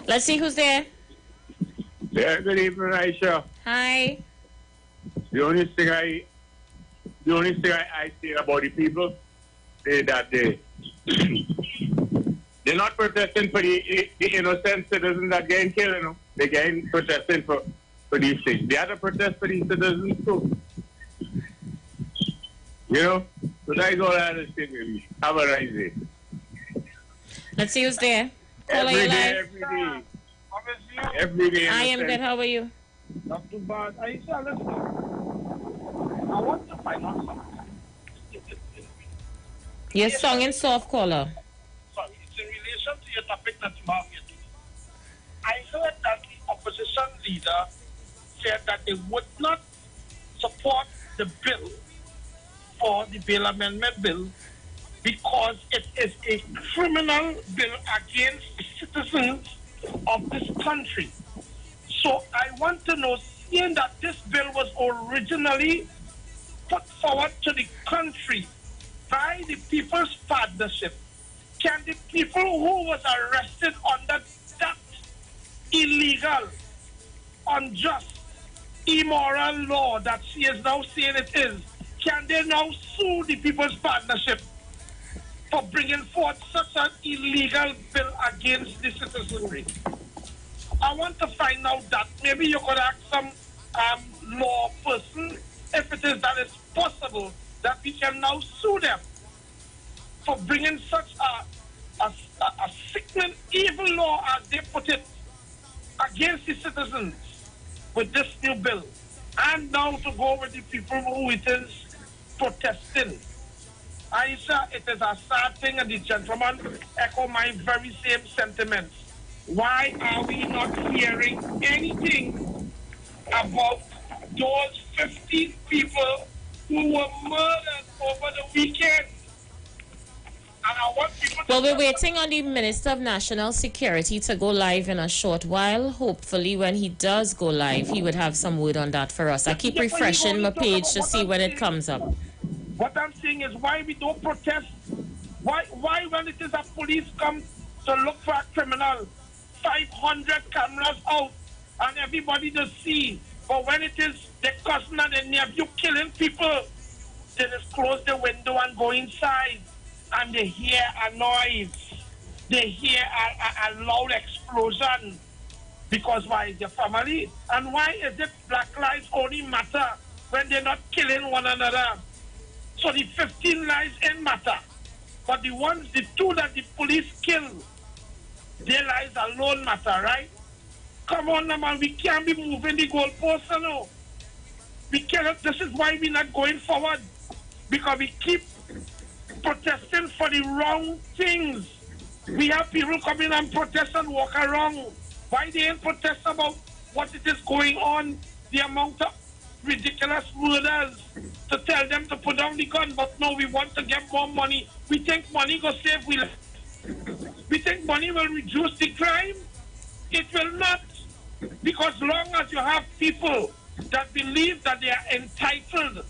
Let's see who's there. Yeah, good evening, Aisha. Hi. The only thing I say about the people is that they're not protesting for the innocent citizens that getting killed, you know. They're getting protesting for these things. They have to protest for these citizens too. You know? So that's all I have to say, really. Have a nice day. Let's see who's there. Every day. I am good. How are you? Not too bad. Aisha, listen. I want to find out something. Your song in soft caller. Sorry, it's in relation to your topic that you have here today. I heard that the opposition leader said that they would not support the bill for the bail amendment bill because it is a criminal bill against citizens of this country. So I want to know, seeing that this bill was originally put forward to the country by the People's Partnership, can the people who was arrested under that illegal, unjust, immoral law that she is now saying it is, can they now sue the People's Partnership for bringing forth such an illegal bill against the citizenry? I want to find out that. Maybe you could ask some law person if it is that it's possible that we can now sue them for bringing such a sickening, evil law, as they put it, against the citizens with this new bill. And now to go with the people who it is protesting. Aisha, it is a sad thing, and the gentleman echo my very same sentiments. Why are we not hearing anything about those 15 people who were murdered over the weekend? And I want people to... Well, we're waiting on the Minister of National Security to go live in a short while. Hopefully, when he does go live, he would have some word on that for us. I keep refreshing my page to see when it comes up. What I'm saying is why we don't protest. Why when it is a police come to look for a criminal, 500 cameras out and everybody to see. But when it is the cousin and the nephew killing people, they just close the window and go inside and they hear a noise. They hear a loud explosion. Because why is your family? And why is it Black Lives only matter when they're not killing one another? So the 15 lives ain't matter. But the two that the police kill, their lives alone matter, right? Come on now, man. We can't be moving the goalposts, you know. We cannot. This is why we're not going forward. Because we keep protesting for the wrong things. We have people come in and protest and walk around. Why they ain't protest about what it is going on, the amount of ridiculous murders, to tell them to put down the gun, but no, we want to get more money. We think money will save we life. We think money will reduce the crime. It will not. Because long as you have people that believe that they are entitled,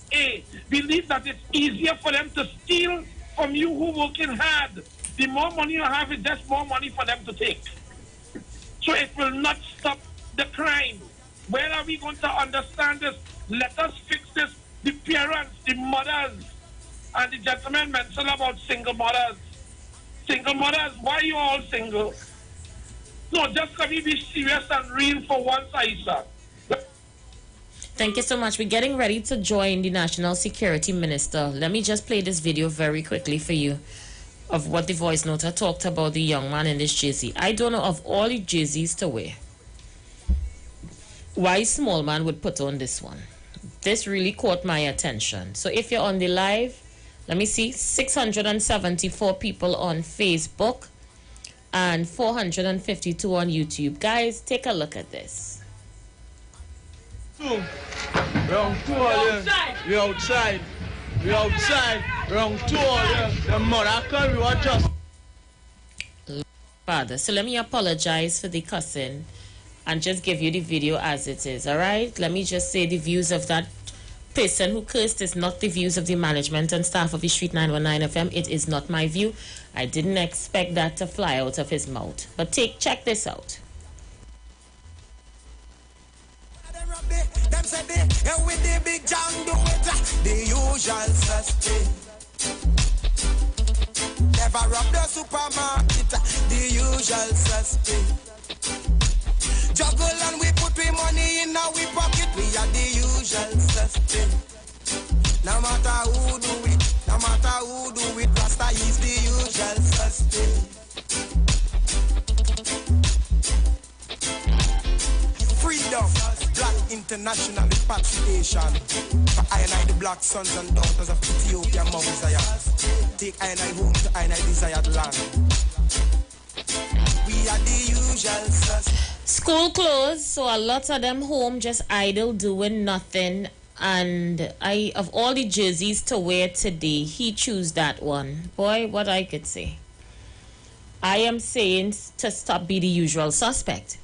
believe that it's easier for them to steal from you who working hard. The more money you have, it's just more money for them to take. So it will not stop the crime. Where are we going to understand this? Let us fix this. The parents, the mothers, and the gentleman mentioned about single mothers. Single mothers, why are you all single? No, just let me be serious and real for once, Aisha. Thank you so much. We're getting ready to join the National Security Minister. Let me just play this video very quickly for you of what the voice noter talked about the young man in this jersey. I don't know of all the jerseys to wear, why small man would put on this one. This really caught my attention. So if you're on the live, let me see, 674 people on Facebook and 452 on YouTube. Guys, take a look at this. Round two, we outside. We outside. Round two, the mother come, we want just. Father, so let me apologize for the cussing and just give you the video as it is, all right? Let me just say the views of that person who cursed is not the views of the management and staff of the Street 919 FM. It is not my view. I didn't expect that to fly out of his mouth. But check this out. Them say they with the big jam do it, the usual suspect. Never rob the supermarket, the usual suspect. Juggle and we put we money in our pocket, we are the usual suspect. No matter who do it, no matter who do it, Rasta is the usual suspect. Freedom, black international repatriation. For I and I, the black sons and daughters of Ethiopia, Mount Zion. Take I and I home to I and I desired land. We are the usual suspects. School closed, so a lot of them home just idle doing nothing. And of all the jerseys to wear today, he chose that one. Boy, what I could say. I am saying to stop be the usual suspect.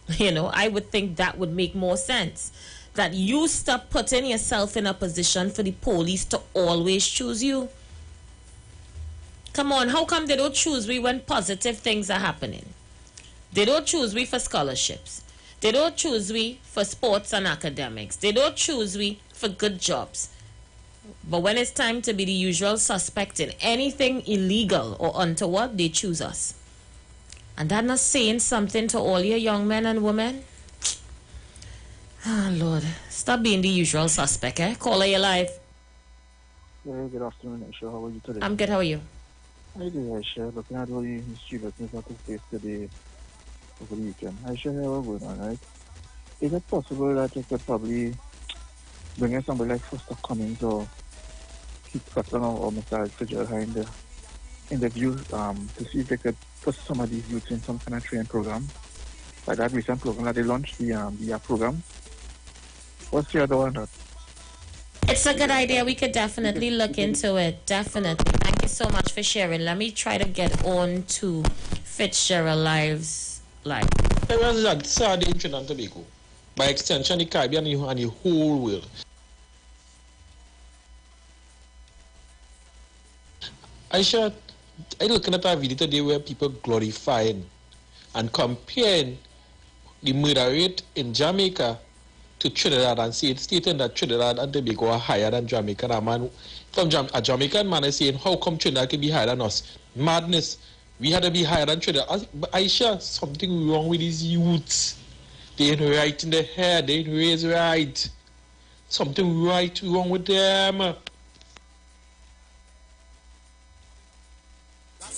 You know, I would think that would make more sense. That you stop putting yourself in a position for the police to always choose you. Come on, how come they don't choose we when positive things are happening? They don't choose we for scholarships. They don't choose we for sports and academics. They don't choose we for good jobs. But when it's time to be the usual suspect in anything illegal or untoward, they choose us. And that not saying something to all your young men and women? Ah, Lord. Stop being the usual suspect, eh? Caller, you live. Yeah, good afternoon, Aisha. How are you today? I'm good. How are you? Hi there, Aisha. Looking at all the students that took place today over the weekend. Aisha, how are you going on, right? Is it possible that you could probably bring in somebody like Foster Cummings or Keith Cutler or Mr. Fitzgerald in the view to see if they could put some of these youths in some kind of training program, like that recent program that they launched, the program. What's the other one? It's a good idea. We could definitely look into it. Definitely. Thank you so much for sharing. Let me try to get on to Fitzgerald Live's live. There was a sad in Trinidad and Tobago. By extension, the Caribbean and the whole world. I looking at a video today where people glorifying and comparing the murder rate in Jamaica to Trinidad and stating that Trinidad and Tobago are higher than Jamaica. A Jamaican man is saying, how come Trinidad can be higher than us? Madness. We had to be higher than Trinidad. But Aisha, something wrong with these youths. They ain't right in the head. They ain't raised right. Something wrong with them.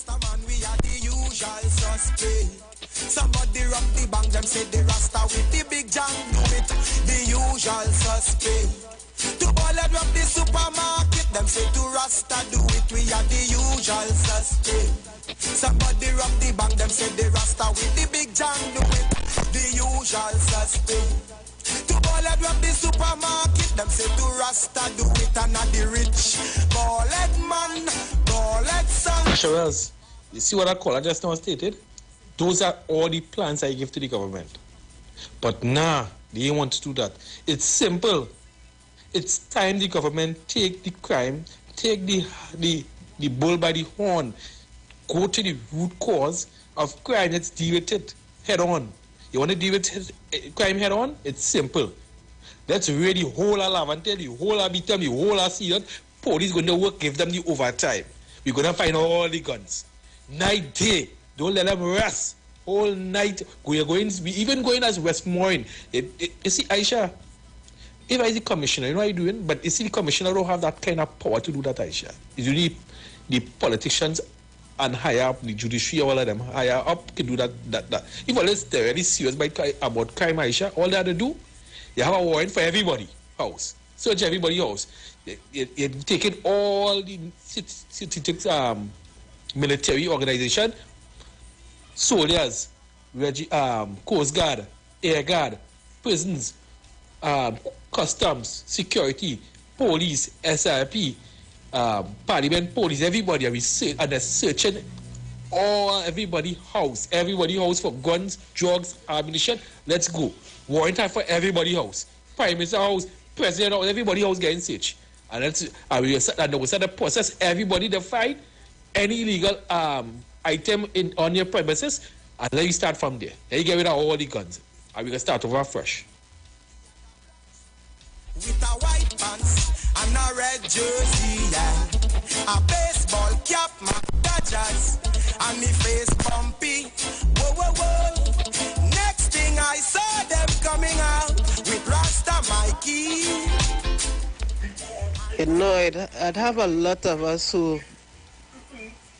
Man, we are the usual suspect. Somebody rob the bank, them say the Rasta with the big jam do it. The usual suspect. To bullet rob the supermarket, them say to Rasta do it. We are the usual suspect. Somebody rob the bank, them say the Rasta with the big jam do it. The usual suspect. To bullet rob the supermarket, them say to Rasta do it. And not the rich bullet man, bullet son. Charles, you see what I call? I just now stated. Those are all the plans I give to the government. But now, They didn't want to do that. It's simple. It's time the government take the crime, take the bull by the horn, go to the root cause of crime. Let's deal with it head on. You want to deal with crime head on? It's simple. Let's really hold our love and tell you, hold our beat them, you hold our season. Police going to work, give them the overtime. We're going to find all the guns. Night, day. Don't let them rest. Whole night. We even going as Westmoreland. You see, Aisha, if I the commissioner, you know what I'm doing? But you see, the commissioner don't have that kind of power to do that, Aisha. It's really the politicians and higher up, the judiciary, all of them higher up can do that. If all is really serious about crime, Aisha, all they have to do, you have a warrant for everybody house. Search everybody house. You're taking all the military organization, soldiers, Coast Guard, Air Guard, prisons, customs, security, police, SRP, parliament, police, everybody are searching everybody house for guns, drugs, ammunition. Let's go. Warrant for everybody house. Prime Minister house, President house, everybody house getting searched. And we'll start the process. Everybody to find any illegal item on your premises, and then you start from there. Then you get rid of all the guns, and we can start over fresh. With a white pants and a red jersey, yeah. A baseball cap, my Dodgers, and me face bumpy. Whoa, whoa, whoa. Next thing I saw them coming out with Rasta Mikey. You know, I'd have a lot of us who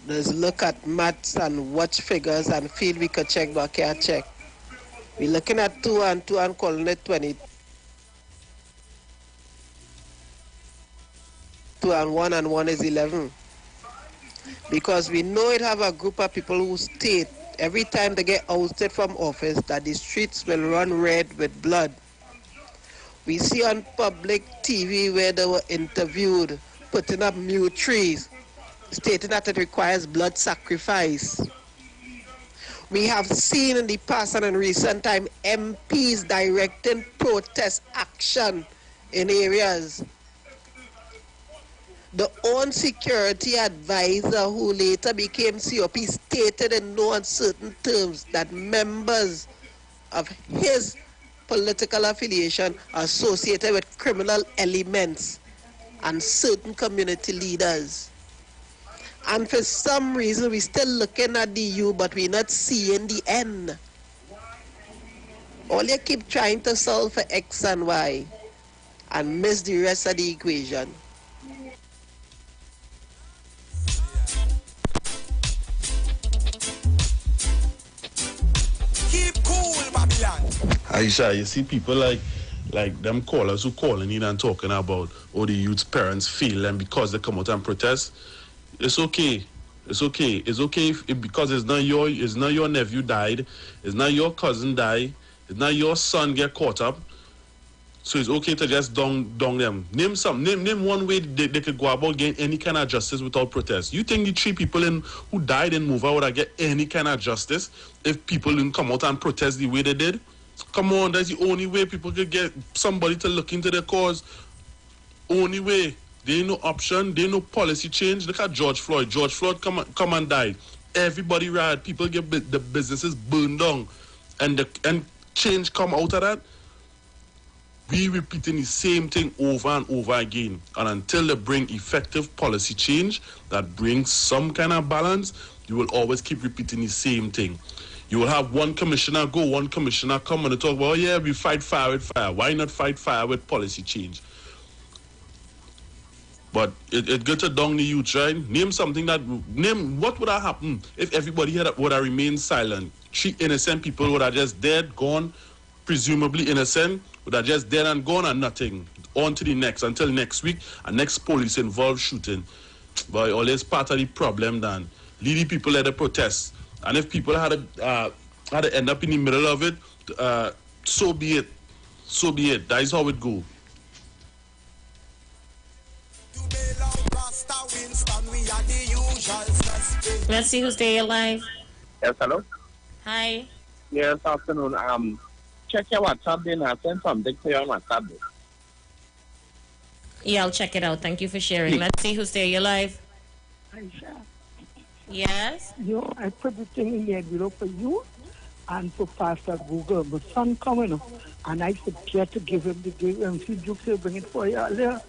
just look at maths and watch figures and feel we could check but can't check. We're looking at 2 and 2 and calling it 20. 2 and 1 is 11. Because we know it have a group of people who state every time they get ousted from office that the streets will run red with blood. We see on public TV where they were interviewed, putting up new trees, stating that it requires blood sacrifice. We have seen in the past and in recent time MPs directing protest action in areas. The own security advisor who later became COP stated in no uncertain terms that members of his political affiliation are associated with criminal elements and certain community leaders. And for some reason, we're still looking at the U, but we're not seeing the N. All you keep trying to solve for X and Y and miss the rest of the equation. Keep cool, Babylon. Aisha, you see people like them callers who calling in and talking about how the youth's parents feel and because they come out and protest. It's okay. It's okay. It's okay if because it's not your nephew died, it's not your cousin died, it's not your son get caught up. So it's okay to just dong them. Name one way they could go about getting any kind of justice without protest. You think the 3 people who died in Mova would get any kind of justice if people didn't come out and protest the way they did? Come on, that's the only way people could get somebody to look into the cause. Only way. There ain't no option. There ain't no policy change. Look at George Floyd. George Floyd come and died. Everybody riot. People get the businesses burned down, and change come out of that. We repeating the same thing over and over again, and until they bring effective policy change that brings some kind of balance, you will always keep repeating the same thing. You will have one commissioner go, one commissioner come and talk about, oh yeah, we fight fire with fire. Why not fight fire with policy change? But it gets a down the youth, right? Name what would have happened if everybody would have remained silent. 3 innocent people would have just dead, gone, presumably innocent, would have just dead and gone and nothing. On to the next, until next week, and next police involved shooting. But always part of the problem then. Leave the people at the protest. And if people had to end up in the middle of it, so be it. So be it. That is how it goes. Let's see who's there live. Yes, hello? Hi. Yes, afternoon. check your WhatsApp then I send something to you on WhatsApp. Yeah, I'll check it out. Thank you for sharing. Let's see who's there. You're live. Aisha. Yes? I put the thing in the envelope for you and for Pastor Google. My son coming and I forget to give him the gift and see Duke will bring it for you earlier.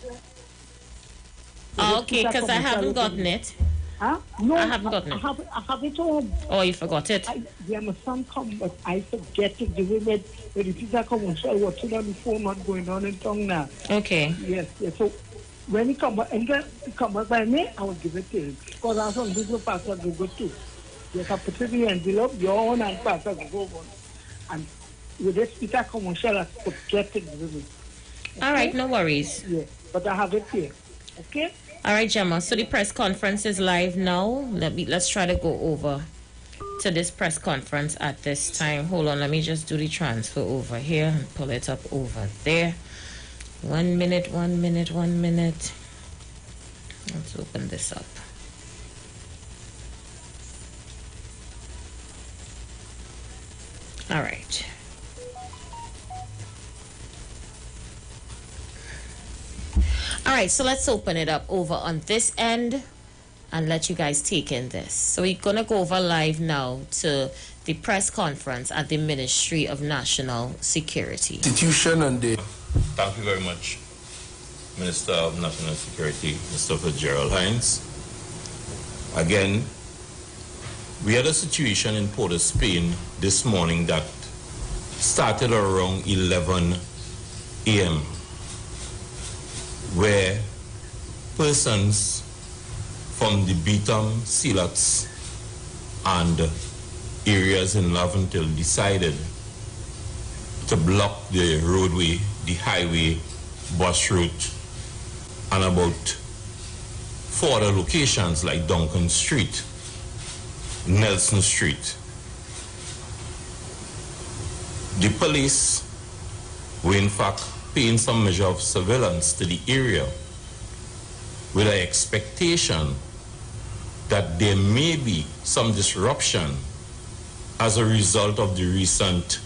Okay, because I haven't gotten it. Huh? No, I haven't gotten it. I have it home. Oh, you forgot it? My son come, but I forget to give him it. When the teacher come and say, what's it on the phone, not going on in tongue now. Okay. Yes. So when he come back, by me, I will give it to him. Because I also do Pastor Google too. You can put it in the envelope, your own and Pastor Google one. And with this teacher come and say, I forget to give him it. All right, no worries. Yeah, but I have it here. Okay? All right, Gemma. So the press conference is live now. Let's try to go over to this press conference at this time. Hold on, let me just do the transfer over here and pull it up over there. 1 minute, 1 minute, 1 minute. Let's open this up. All right. All right, so let's open it up over on this end and let you guys take in this. So we're going to go over live now to the press conference at the Ministry of National Security. Institution and the... Thank you very much, Minister of National Security, Mr. Fitzgerald Hines. Again, we had a situation in Port of Spain this morning that started around 11 a.m. where persons from the Beetham, Silats, and areas in Laventille decided to block the roadway, the highway, bus route, and about 4 other locations like Duncan Street, Nelson Street. The police were in fact paying some measure of surveillance to the area with an expectation that there may be some disruption as a result of the recent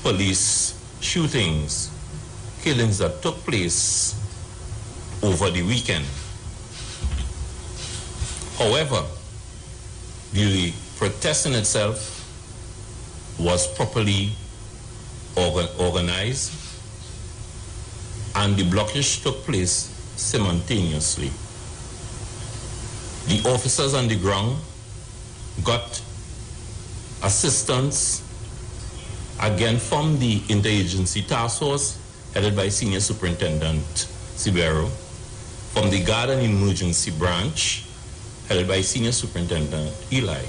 police shootings, killings that took place over the weekend. However, the protest in itself was properly organized, and the blockage took place simultaneously. The officers on the ground got assistance again from the interagency task force headed by Senior Superintendent Sibero, from the Guard and Emergency Branch headed by Senior Superintendent Eli.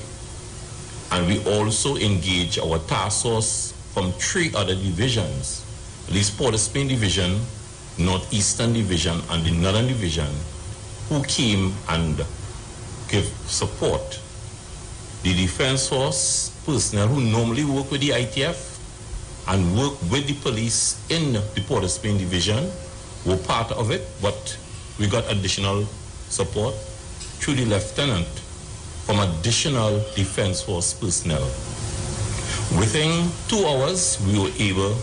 And we also engage our task force from 3 other divisions, the Port of Spain Division, Northeastern Division, and the Northern Division, who came and gave support. The Defense Force personnel who normally work with the ITF and work with the police in the Port of Spain Division were part of it, but we got additional support through the lieutenant from additional Defense Force personnel. Within 2 hours, we were able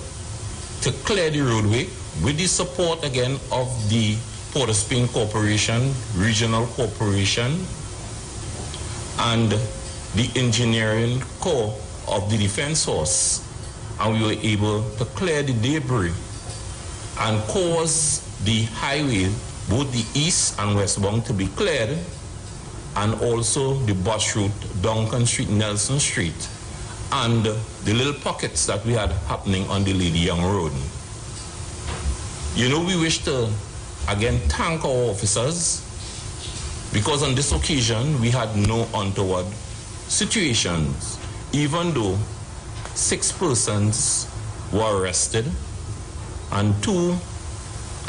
to clear the roadway with the support again of the Port of Spain Corporation, Regional Corporation, and the engineering corps of the Defense Force. And we were able to clear the debris and cause the highway, both the east and westbound, to be cleared, and also the bus route, Duncan Street, Nelson Street, and the little pockets that we had happening on the Lady Young Road. You know, we wish to again thank our officers, because on this occasion we had no untoward situations, even though 6 persons were arrested and 2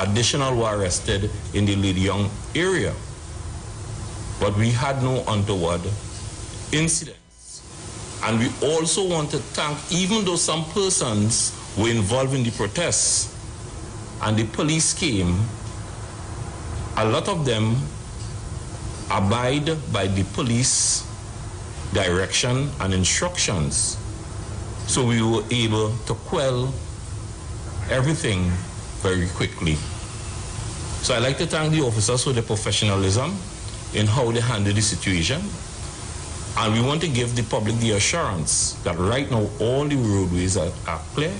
additional were arrested in the Lady Young area. But we had no untoward incidents. And we also want to thank, even though some persons were involved in the protests and the police came, a lot of them abide by the police direction and instructions So we were able to quell everything very quickly. So I'd like to thank the officers for their professionalism in how they handled the situation. And we want to give the public the assurance that right now all the roadways are clear,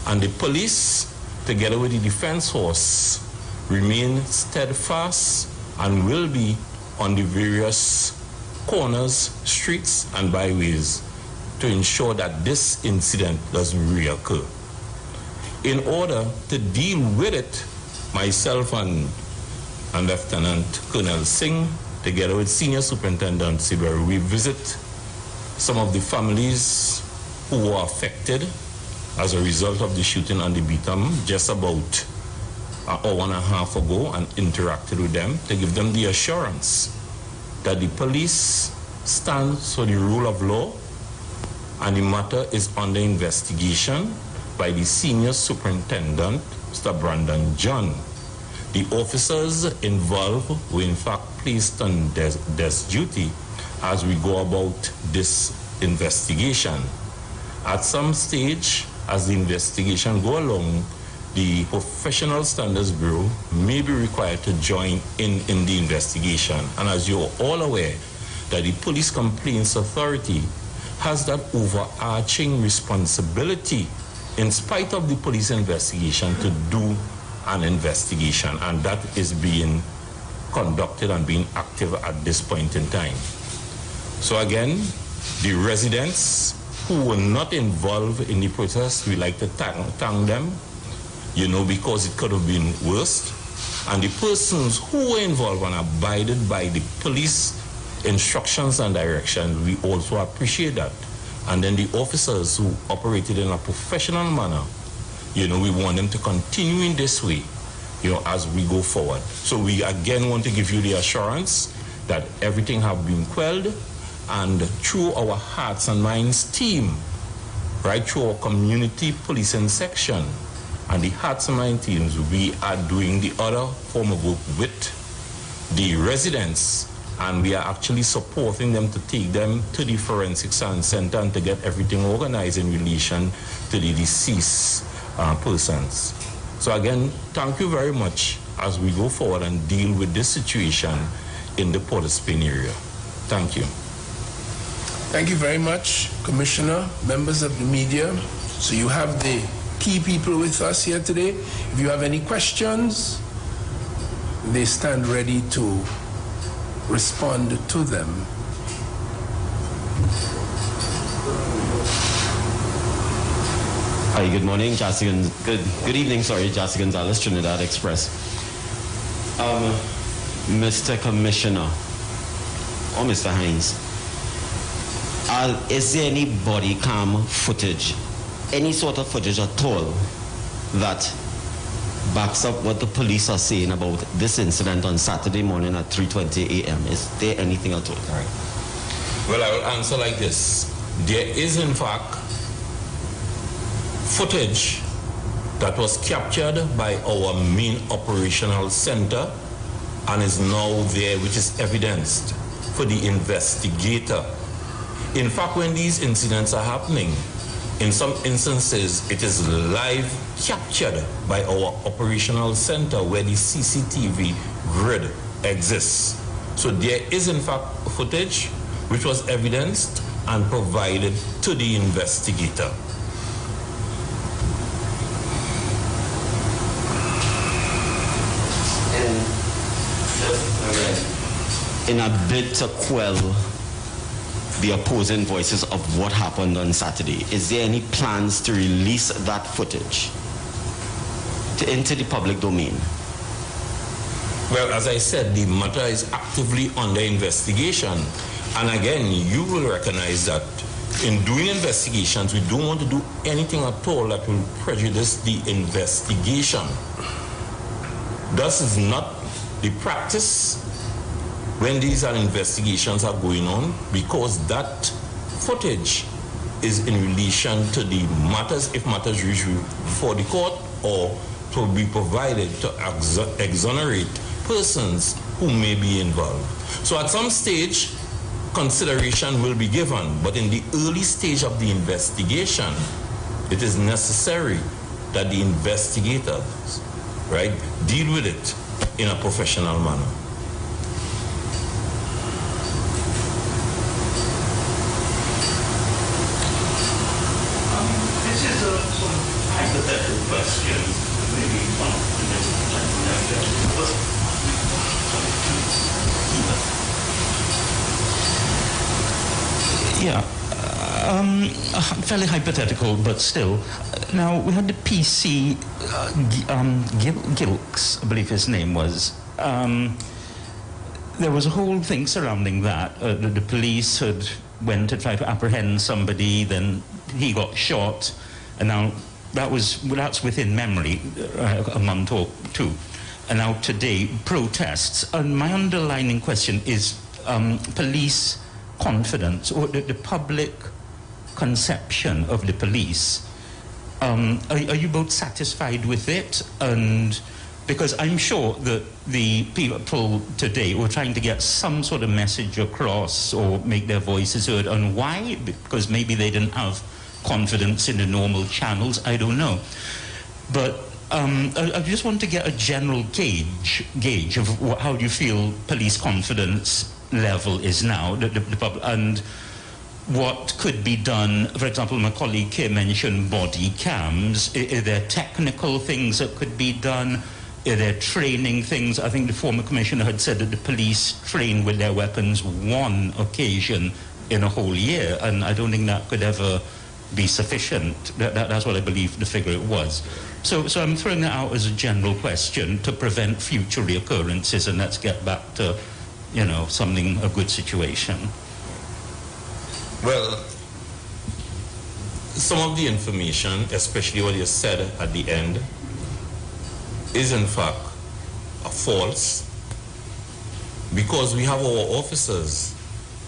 and the police, together with the defense force, remain steadfast and will be on the various corners, streets, and byways to ensure that this incident doesn't reoccur. In order to deal with it, myself and Lieutenant Colonel Singh, together with Senior Superintendent Iwer, we visit some of the families who were affected as a result of the shooting on the Beetham just about an hour and a half ago, and interacted with them to give them the assurance that the police stands for the rule of law and the matter is under investigation by the Senior Superintendent, Mr. Brandon John. The officers involved were in fact placed on desk duty as we go about this investigation. At some stage, as the investigation go along, the Professional Standards Bureau may be required to join in the investigation. And as you're all aware, that the Police Complaints Authority has that overarching responsibility, in spite of the police investigation, to do an investigation, and that is being conducted and being active at this point in time. So again, the residents who were not involved in the protest, we like to thank them, because it could have been worse. And the persons who were involved and abided by the police instructions and directions, we also appreciate that. And then the officers who operated in a professional manner, we want them to continue in this way, as we go forward. So we again want to give you the assurance that everything have been quelled, and through our Hearts and Minds team, right through our community policing section and the Hearts and Minds teams, we are doing the other form of work with the residents, and we are actually supporting them to take them to the Forensic Science Center and to get everything organized in relation to the deceased persons. So again, thank you very much as we go forward and deal with this situation in the Port of Spain area. Thank you. Thank you very much, Commissioner, members of the media. So you have the key people with us here today. If you have any questions, they stand ready to respond to them. Hi, good morning, good evening, Jassy Gonzalez, Trinidad Express. Mr. Commissioner, or Mr. Hines, is there any body cam footage, any sort of footage at all, that backs up what the police are saying about this incident on Saturday morning at 3:20 a.m.? Is there anything at all? Well, I will answer like this. There is, in fact, footage that was captured by our main operational center and is now there, which is evidenced for the investigator. In fact, when these incidents are happening, in some instances, it is live captured by our operational center where the CCTV grid exists. So there is, in fact, footage which was evidenced and provided to the investigator. In a bid to quell the opposing voices of what happened on Saturday, is there any plans to release that footage into the public domain? Well, as I said, the matter is actively under investigation. And again, you will recognize that in doing investigations, we don't want to do anything at all that will prejudice the investigation. Thus is not the practice when these investigations are going on, because that footage is in relation to the matters, if matters reach before the court, or to be provided to exonerate persons who may be involved. So at some stage, consideration will be given, but in the early stage of the investigation, it is necessary that the investigators, right, deal with it in a professional manner. This is a sort of hypothetical question, maybe one of the next Yeah, fairly hypothetical, but still. Now, we had the PC, Gilks, I believe his name was. There was a whole thing surrounding that. The police had went to try to apprehend somebody, then he got shot, and now that's within memory, a month or two. And now today, protests. And my underlining question is police confidence, or the public conception of the police. Are you both satisfied with it? And because I'm sure that the people today were trying to get some sort of message across or make their voices heard. And why? Because maybe they didn't have confidence in the normal channels. I don't know. But I just want to get a general gauge of how do you feel police confidence level is now, and what could be done. For example, my colleague here mentioned body cams. Are there technical things that could be done? Are there training things? I think the former commissioner had said that the police train with their weapons one occasion in a whole year, and I don't think that could ever be sufficient. That's what I believe the figure it was. So I'm throwing that out as a general question to prevent future reoccurrences, and let's get back to, you know, a good situation. Well, some of the information, especially what you said at the end, is in fact false, because we have our officers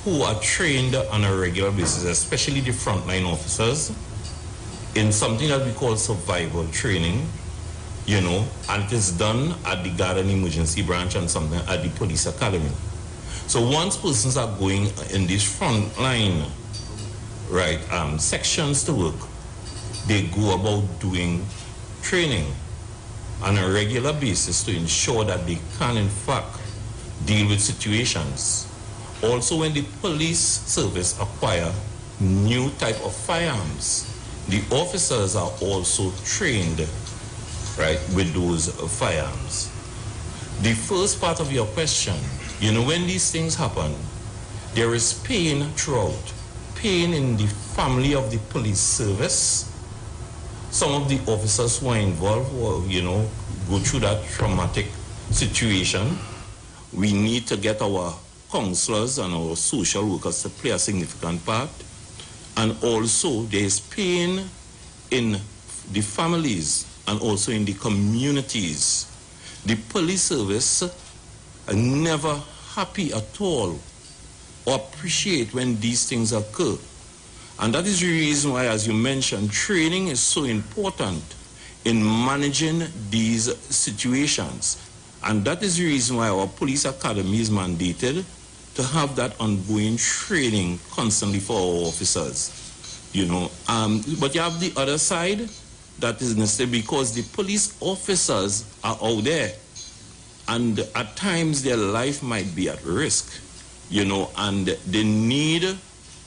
who are trained on a regular basis, especially the frontline officers, in something that we call survival training, you know, and it is done at the Guard and Emergency Branch and something at the Police Academy. So once persons are going in these frontline, right, sections to work, they go about doing training on a regular basis to ensure that they can in fact deal with situations. Also, when the police service acquire new type of firearms, the officers are also trained, right, with those firearms. The first part of your question, you know, when these things happen, there is pain throughout. Pain in the family of the police service. Some of the officers who are involved, who, you know, go through that traumatic situation. We need to get our counselors and our social workers to play a significant part. And also there is pain in the families and also in the communities. The police service are never happy at all or appreciate when these things occur. And that is the reason why, as you mentioned, training is so important in managing these situations. And that is the reason why our police academy is mandated to have that ongoing training constantly for our officers. You know, but you have the other side, that is necessary because the police officers are out there and at times their life might be at risk, you know, and they need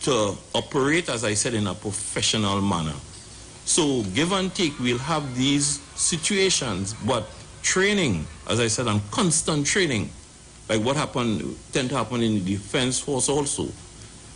to operate, as I said, in a professional manner. So give and take, we'll have these situations, but training, as I said, and constant training, like what tend to happen in the defense force also,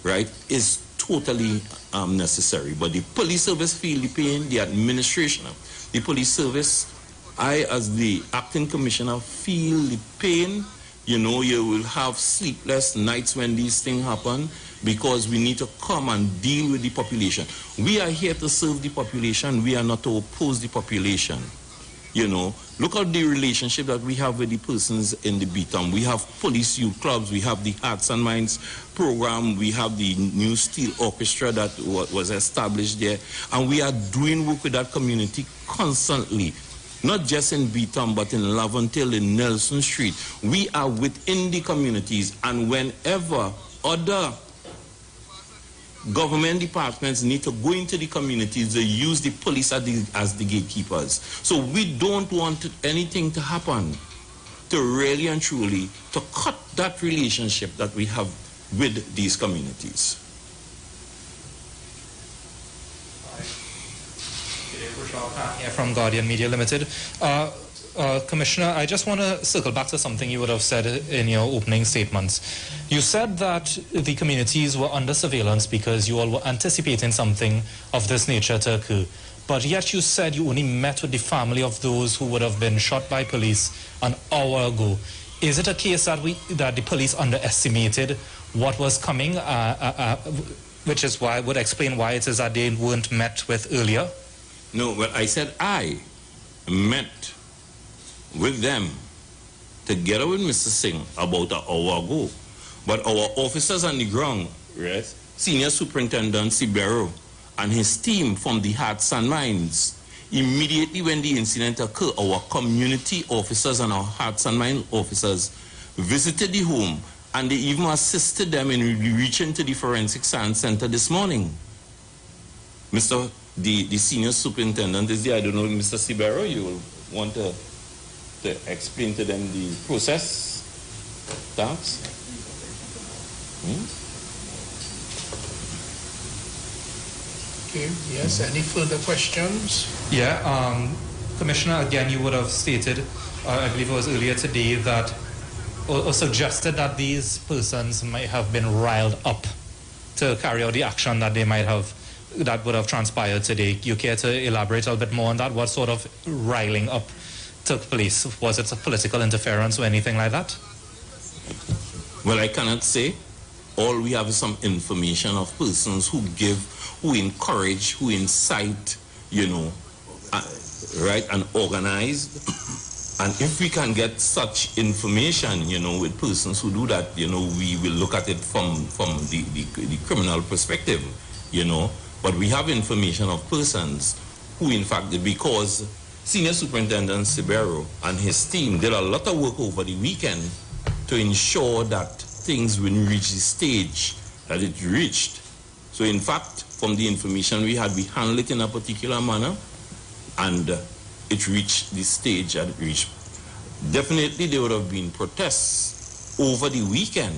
right, is totally necessary. But the police service feel the pain, the administration, the police service, I as the acting commissioner feel the pain. You know, you will have sleepless nights when these things happen because we need to come and deal with the population. We are here to serve the population. We are not to oppose the population. You know, look at the relationship that we have with the persons in the BTOM. We have police youth clubs, we have the Hearts and Minds program, we have the New Steel Orchestra that was established there, and we are doing work with that community constantly. Not just in BTOM, but in Laventille, in Nelson Street. We are within the communities, and whenever other government departments need to go into the communities. They use the police as the gatekeepers. So we don't want anything to happen to really and truly to cut that relationship that we have with these communities. Here from Guardian Media Limited. Commissioner, I just want to circle back to something you would have said in your opening statements. You said that the communities were under surveillance because you all were anticipating something of this nature to occur. But yet you said you only met with the family of those who would have been shot by police an hour ago. Is it a case that the police underestimated what was coming, which is why would explain why it is that they weren't met with earlier? No, well, I said I met with them together with Mr. Singh about an hour ago. But our officers on the ground, right, Senior Superintendent Sibero and his team from the Hearts and Minds, immediately when the incident occurred, our community officers and our Hearts and Minds officers visited the home, and they even assisted them in reaching to the Forensic Science Center this morning. The Senior Superintendent is there. I don't know, Mr. Sibero, you will want to explain to them the process. Thanks. Okay, yes, any further questions? Yeah, Commissioner, again, you would have stated, I believe it was earlier today, that, or suggested that these persons might have been riled up to carry out the action that they might have, that would have transpired today. You care to elaborate a little bit more on that? What sort of riling up took place? Was it a political interference or anything like that? Well, I cannot say. All we have is some information of persons who give, who encourage, who incite, right, and organize. And if we can get such information, with persons who do that, we will look at it from the criminal perspective, But we have information of persons who, in fact, because Senior Superintendent Sibero and his team did a lot of work over the weekend to ensure that things wouldn't reach the stage that it reached. So, in fact, from the information we had, we handled it in a particular manner, and it reached the stage that it reached. Definitely, there would have been protests over the weekend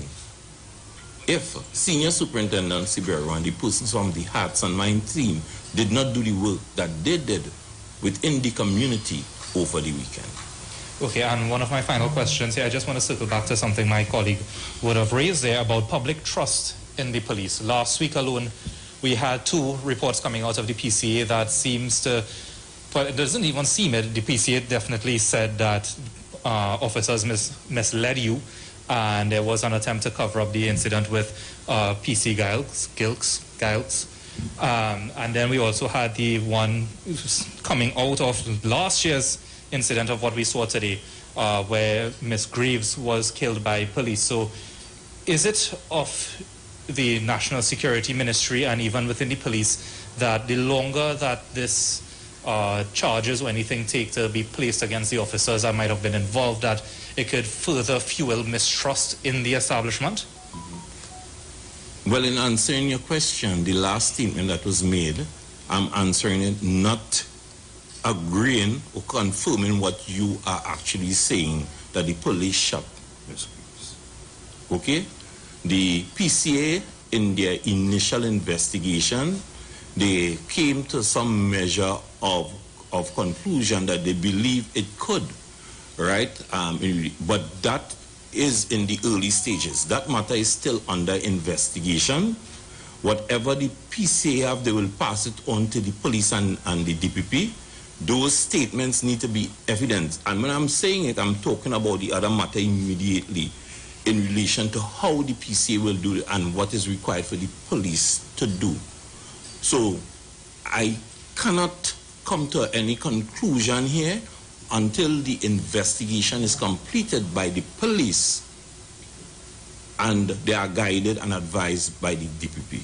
if Senior Superintendent Sibero and the persons from the Hearts and Minds team did not do the work that they did within the community over the weekend. Okay, and one of my final questions here, I just want to circle back to something my colleague would have raised there about public trust in the police. Last week alone, we had 2 reports coming out of the PCA that seems to, well, it doesn't even seem it. The PCA definitely said that officers misled you, and there was an attempt to cover up the incident with PC Giles. And then we also had the one coming out of last year's incident of what we saw today, where Miss Greaves was killed by police. So is it of the National Security Ministry and even within the police that the longer that this charges or anything take to be placed against the officers that might have been involved, that it could further fuel mistrust in the establishment? Well, in answering your question, the last statement that was made, I'm answering it not agreeing or confirming what you are actually saying, that the police shot Ms. Greaves. Okay? The PCA, in their initial investigation, they came to some measure of conclusion that they believe it could, right? But that is in the early stages. That matter is still under investigation. Whatever the PCA have, they will pass it on to the police and the DPP. Those statements need to be evident. And when I'm saying it, I'm talking about the other matter immediately in relation to how the PCA will do it and what is required for the police to do. So I cannot come to any conclusion here until the investigation is completed by the police and they are guided and advised by the DPP.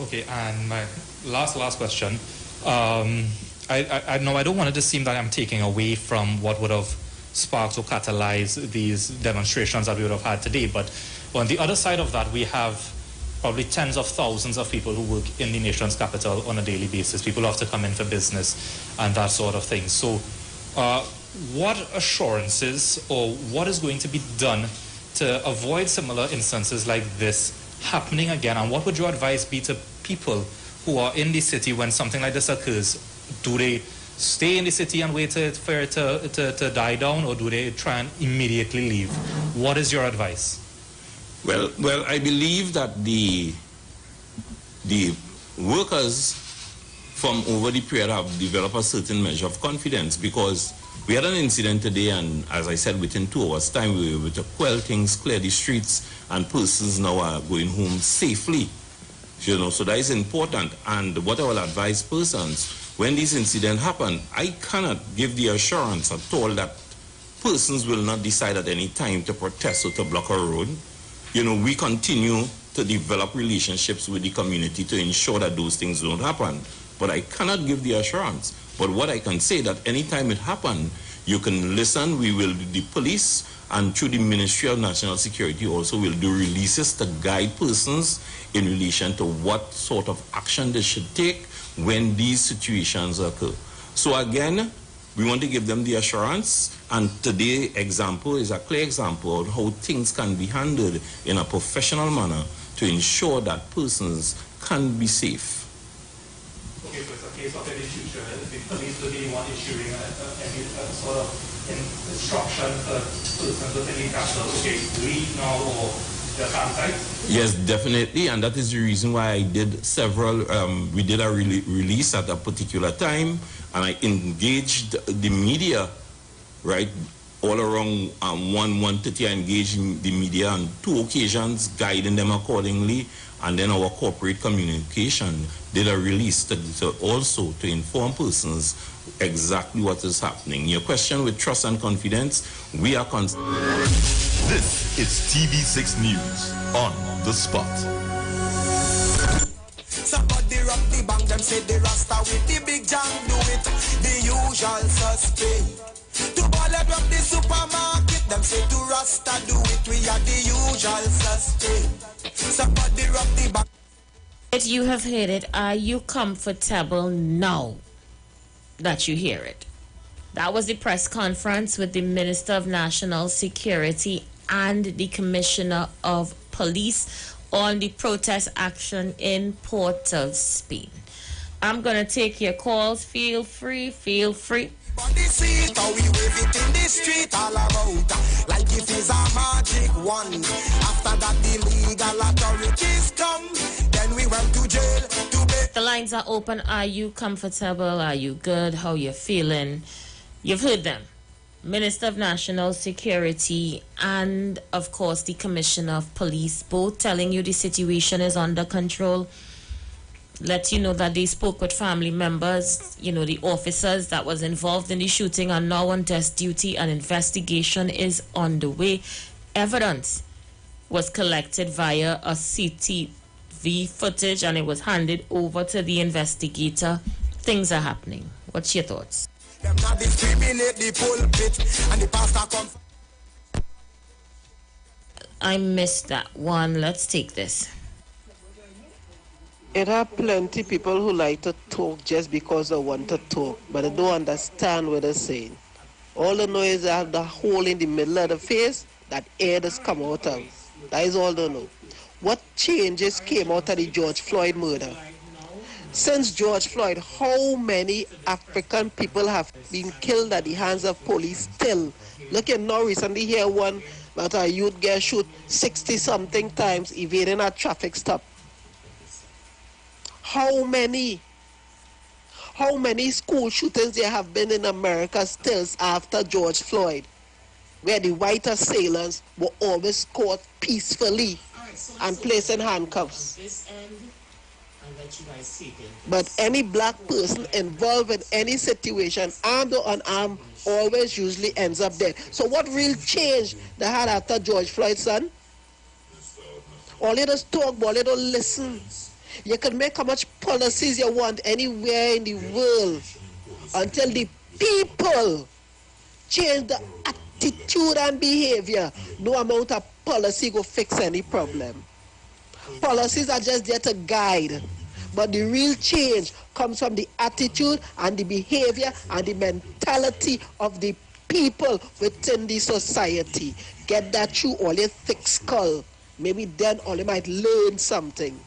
Okay, and my last question. I know I don't want it to seem that I'm taking away from what would have sparked or catalyzed these demonstrations that we would have had today, but on the other side of that, we have probably tens of thousands of people who work in the nation's capital on a daily basis. People have to come in for business and that sort of thing. So what assurances or what is going to be done to avoid similar instances like this happening again? And what would your advice be to people who are in the city when something like this occurs? Do they stay in the city and wait for it to die down, or do they try and immediately leave? What is your advice? Well, I believe that the workers from over the period have developed a certain measure of confidence, because we had an incident today, and as I said, within 2 hours' time, we were able to quell things, clear the streets, and persons now are going home safely. You know, so that is important. And what I will advise persons, when these incidents happen, I cannot give the assurance at all that persons will not decide at any time to protest or to block a road. You know, we continue to develop relationships with the community to ensure that those things don't happen. But I cannot give the assurance. But what I can say that anytime it happens, you can listen. We will, the police and through the Ministry of National Security also will do releases to guide persons in relation to what sort of action they should take when these situations occur. So again, we want to give them the assurance, and today's example is a clear example of how things can be handled in a professional manner to ensure that persons can be safe. Okay, so it's a case of in the future, the police will be the one issuing any sort of instruction for persons within the capital, okay, leave now or just on-site? Yes, definitely, and that is the reason why I did several, we did a release at a particular time, and I engaged the media, right, all around 1:30. I engaged the media on 2 occasions, guiding them accordingly, and then our corporate communication did a release to also to inform persons exactly what is happening. Your question with trust and confidence, we are This is TV6 News on the spot. Somebody rock the bank, them say the Rasta with the big jam do it. The usual suspect. To ballad rock the supermarket, them say to Rasta do it. We are the usual suspect. Somebody rock the bank. You have heard it. Are you comfortable now that you hear it? That was the press conference with the Minister of National Security and the Commissioner of Police on the protest action in Port of Spain. I'm going to take your calls. Feel free, feel free. Body seat, how we wave it in the street all about, like if it's a magic one. After that the legal authorities come, then we went to jail to be. The lines are open. Are you comfortable? Are you good? How you feeling? You've heard them. Minister of National Security and, of course, the Commissioner of Police, both telling you the situation is under control. Let you know that they spoke with family members. You know, the officers that was involved in the shooting are now on desk duty. An investigation is on the way. Evidence was collected via a CCTV footage and it was handed over to the investigator. Things are happening. What's your thoughts? Them not discriminate the pulpit and the pastor come. I missed that one. Let's take this. There are plenty people who like to talk just because they want to talk, but they don't understand what they're saying. All they know is they have the hole in the middle of the face that air has come out of. That is all they know. What changes came out of the George Floyd murder? Since George Floyd, how many African people have been killed at the hands of police still? Look at now recently here one that a youth get shoot 60-something times evading a traffic stop. How many school shootings there have been in America still after George Floyd, where the white assailants were always caught peacefully and placed in handcuffs? But any black person involved in any situation, armed or unarmed, always usually ends up dead. So what real change they had after George Floyd's son? All you just talk, but all you don't listen. You can make how much policies you want anywhere in the world until the people change the attitude and behavior. No amount of policy will fix any problem. Policies are just there to guide. But the real change comes from the attitude and the behavior and the mentality of the people within the society. Get that through all your thick skull. Maybe then all you might learn something.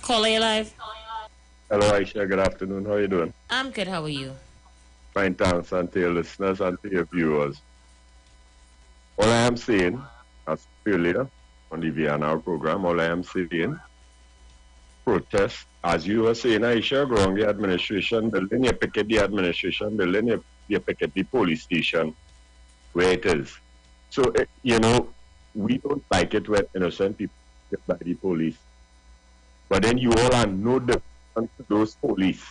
Caller, you live. Hello, Aisha. Good afternoon. How are you doing? I'm good. How are you? Fine, thanks, and to your listeners and to your viewers. All I am saying, as earlier on the VNR program, all I am saying, protest, as you were saying, Aisha, go on the administration building, you picket the administration building, you picket the police station where it is. So, we don't like it when innocent people get by the police. But then you all are no different to those police.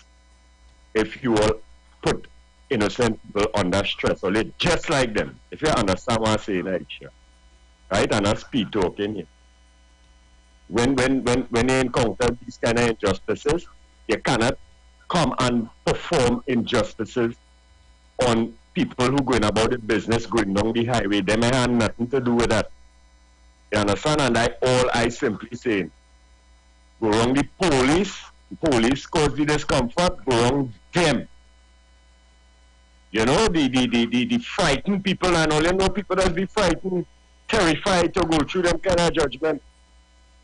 If you all put innocent people under stress, or just like them, if you understand what I'm saying, Aisha, right? And that's speed talking here. When they encounter these kind of injustices, you cannot come and perform injustices on people who going about the business, going down the highway. They may have nothing to do with that. You understand? And I simply saying, go wrong the police cause the discomfort, go wrong them. You know, the frightened people and all, people that be frightened, terrified to go through them kind of judgment.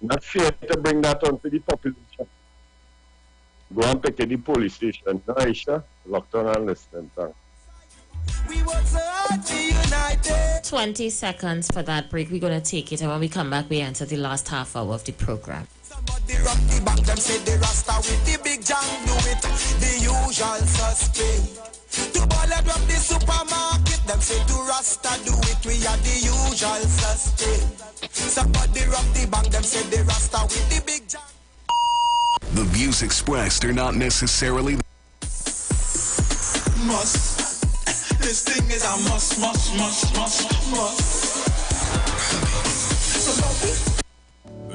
Not fair to bring that on to the population. Go and pick the police station. No, Aisha, locked on and listen. Thanks. 20 seconds for that break. We're going to take it, and when we come back, we enter the last half hour of the program. Somebody rock the bank, them say the Rasta with the big jam do it, the usual suspect. To ball drop the supermarket, them say to Rasta do it, we are the usual suspect. Somebody rock the bank, them say the Rasta with the big jam. The views expressed are not necessarily Must. This thing is a must.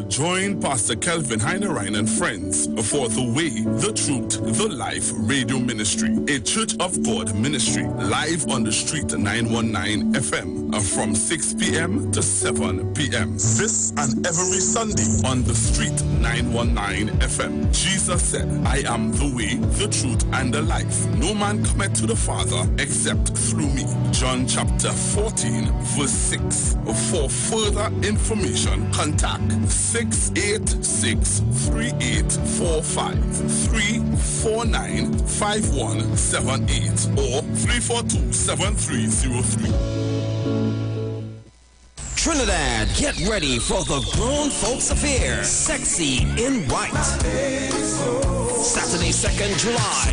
Join Pastor Kelvin Heinerine and friends for The Way, The Truth, The Life Radio Ministry, a Church of God ministry, live on the street 919 FM from 6 p.m. to 7 p.m. This and every Sunday on the street 919 FM. Jesus said, I am the way, the truth, and the life. No man cometh to the Father except through me. John chapter 14, verse 6. For further information, contact 686-3845, 349-5178, or 342-7303. Trinidad, get ready for the Grown Folks Affair, Sexy in White. Saturday, 2nd July.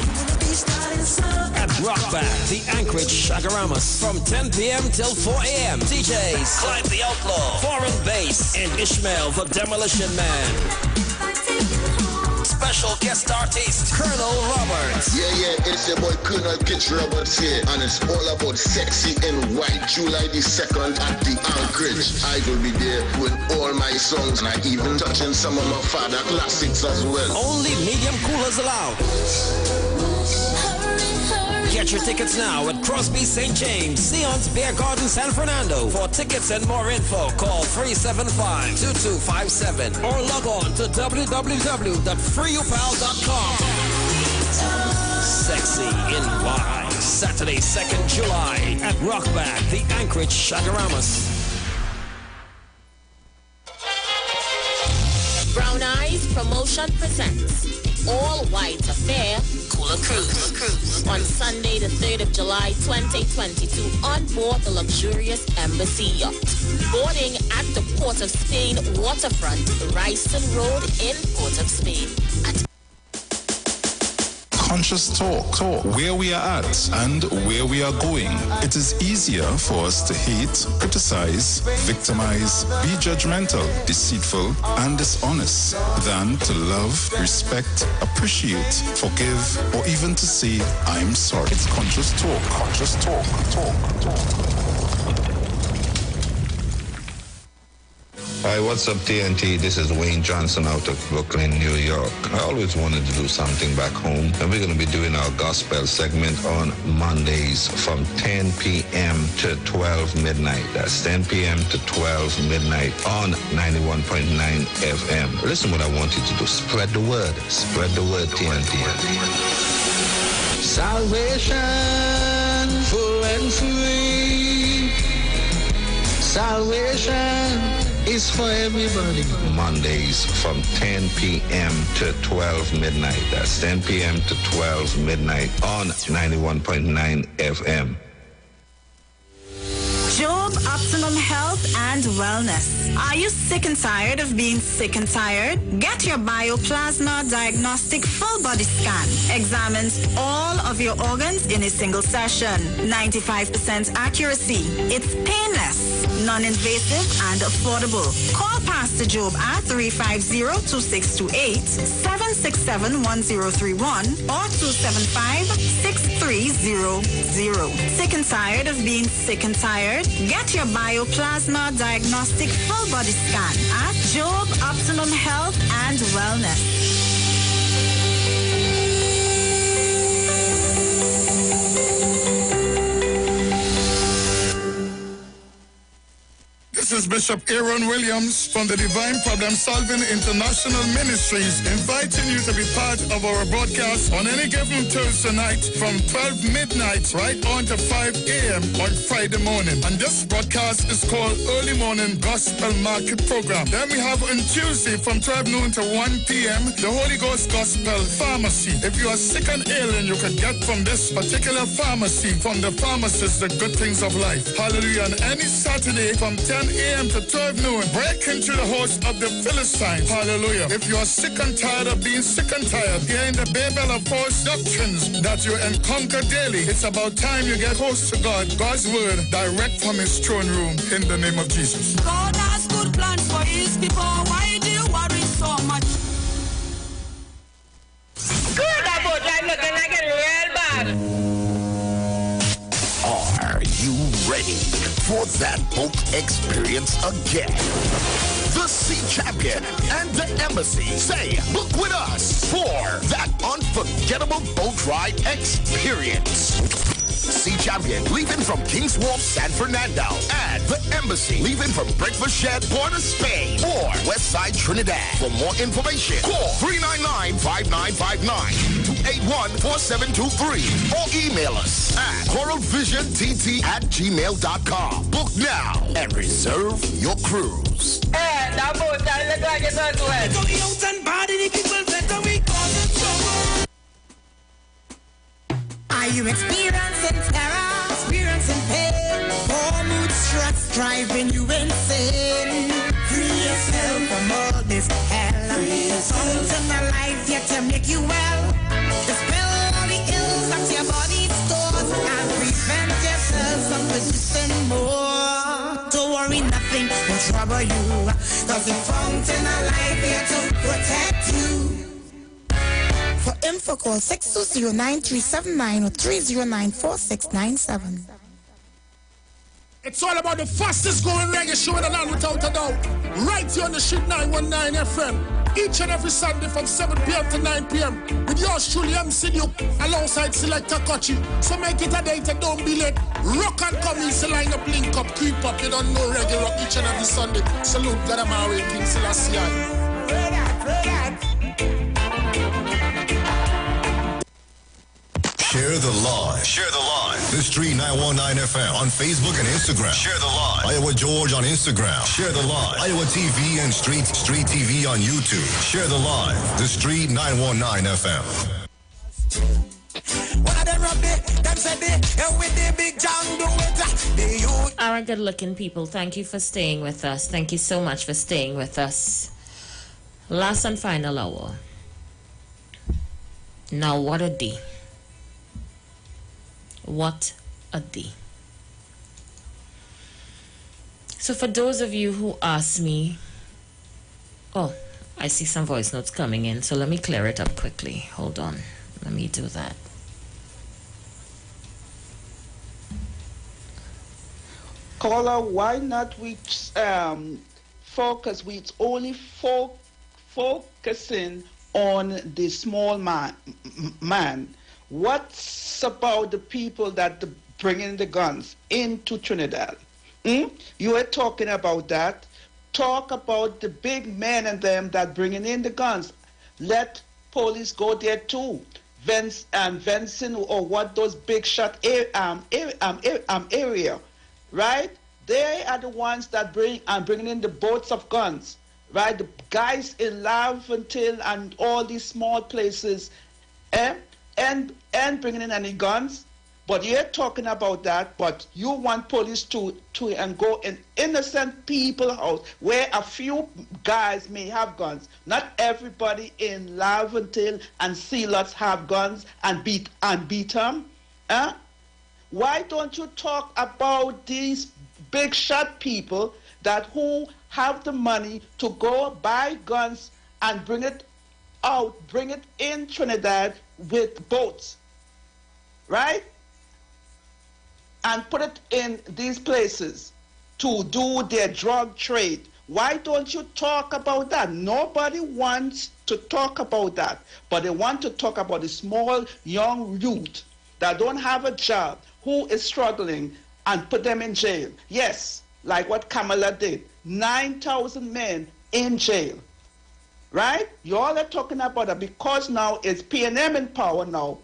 At Rockback, the Anchorage Shagaramas, from 10 p.m. till 4 a.m. DJs Clyde the Outlaw, Foreign Bass, and Ishmael the Demolition Man. Special guest artist, Colonel Roberts. Yeah, it's your boy Colonel Kitch Roberts here, and it's all about Sexy in White, July the 2nd at the Anchorage. I will be there with all my songs, and I even touching some of my father classics as well. Only medium coolers allowed. Get your tickets now at Crosby St. James, Sion's Beer Garden, San Fernando. For tickets and more info, call 375-2257 or log on to www.freeupal.com. Sexy in White, Saturday, 2nd July at Rockback, the Anchorage Shagaramas. Brown Eyes Promotion presents All White Affair, Cooler Cruise. On Sunday, the 3rd of July, 2022, on board the luxurious Embassy Yacht. Boarding at the Port of Spain waterfront, Ryston Road in Port of Spain. Conscious talk, where we are at and where we are going. It is easier for us to hate, criticize, victimize, be judgmental, deceitful, and dishonest than to love, respect, appreciate, forgive, or even to say, I'm sorry. It's conscious talk. Conscious talk. Hi, what's up, TNT? This is Wayne Johnson out of Brooklyn, New York. I always wanted to do something back home, and we're going to be doing our gospel segment on Mondays from 10 p.m. to 12 midnight. That's 10 p.m. to 12 midnight on 91.9 FM. Listen what I want you to do. Spread the word. Spread the word, TNT. Salvation, full and free. Salvation is for everybody. Mondays from 10 p.m. to 12 midnight. That's 10 p.m. to 12 midnight on 91.9 FM. Job Optimum Health and Wellness. Are you sick and tired of being sick and tired? Get your Bioplasma Diagnostic Full Body Scan. Examines all of your organs in a single session. 95% accuracy. It's painless, non-invasive, and affordable. Call Pastor Job at 350-2628, 767-1031, or 275-6300. Sick and tired of being sick and tired? Get your Bioplasma Diagnostic Full Body Scan at Job Optimum Health and Wellness. This is Bishop Aaron Williams from the Divine Problem Solving International Ministries, inviting you to be part of our broadcast on any given Thursday night from 12 midnight right on to 5 a.m. on Friday morning. And this broadcast is called Early Morning Gospel Market Program. Then we have on Tuesday from 12 noon to 1 p.m. the Holy Ghost Gospel Pharmacy. If you are sick and ailing, you can get from this particular pharmacy, from the pharmacist, the good things of life. Hallelujah. And any Saturday from 10 a.m. to 12 noon, break into the host of the Philistines. Hallelujah. If you are sick and tired of being sick and tired, hearing the babel of false doctrines that you encounter daily, it's about time you get close to God, God's word, direct from his throne room, in the name of Jesus. God has good plans for his people. Why do you worry so much? Good about that looking like a real bad. Are you ready for that boat experience again? The Sea Champion and the Embassy say, book with us for that unforgettable boat ride experience. Sea Champion leaving from King's Wharf, San Fernando, and the Embassy leaving from Breakfast Shed, Port of Spain, or Westside Trinidad. For more information, call 399-5959, 281-4723, or email us at coralvisiontT@gmail.com. Book now and reserve your cruise. Hey, that boat, I look like it's on wet. Go out and body the people that we cause trouble. Are you experiencing terror, experiencing pain? Poor mood, stress driving you insane. Free yourself from all this hell. Something alive yet to make you well. Dispel all the ills that your body stores and prevent yourself from resisting more. Don't worry, nothing will trouble you. Cause the fountain alive here to protect you. For info, call 620-9379 or 309-4697. It's all about the fastest growing reggae show in the land without a doubt. Right here on the Street 919 FM. Each and every Sunday from 7 p.m. to 9 p.m. With yours truly, MC Duke, alongside Selector Kochi. So make it a date and don't be late. Rock and come in, so line up, link up, creep up. You don't know reggae rock each and every Sunday. Salute God Amari, King Selassie. Share the live. Share the live. The Street 919 FM on Facebook and Instagram. Share the live. Iowa George on Instagram. Share the live. Iowa TV and Street TV on YouTube. Share the live. The Street 919 FM. All right, good-looking people, thank you for staying with us. Thank you so much for staying with us. Last and final hour. Now, what a day. What a day. So for those of you who ask me, oh, I see some voice notes coming in, so let me clear it up quickly. Hold on. Let me do that. Caller, why not we focus, we're only focusing on the small man. What's about the people that bringing the guns into Trinidad? You were talking about that. Talk about the big men and them that bringing in the guns. Let police go there too. Vincent or what those big shot area, right? They are the ones that bringing in the boats of guns, right? The guys in Laventille and all these small places, and bringing in any guns. But you're talking about that, but you want police to and go in innocent people's house where a few guys may have guns. Not everybody in Laventille and Sealots have guns and beat them. Why don't you talk about these big shot people who have the money to go buy guns and bring it in Trinidad with boats, right? And put it in these places to do their drug trade. Why don't you talk about that? Nobody wants to talk about that, but they want to talk about the small young youth that don't have a job, who is struggling, and put them in jail. Yes, like what Kamala did. 9,000 men in jail, right? You all are talking about that because now it's PNM in power now.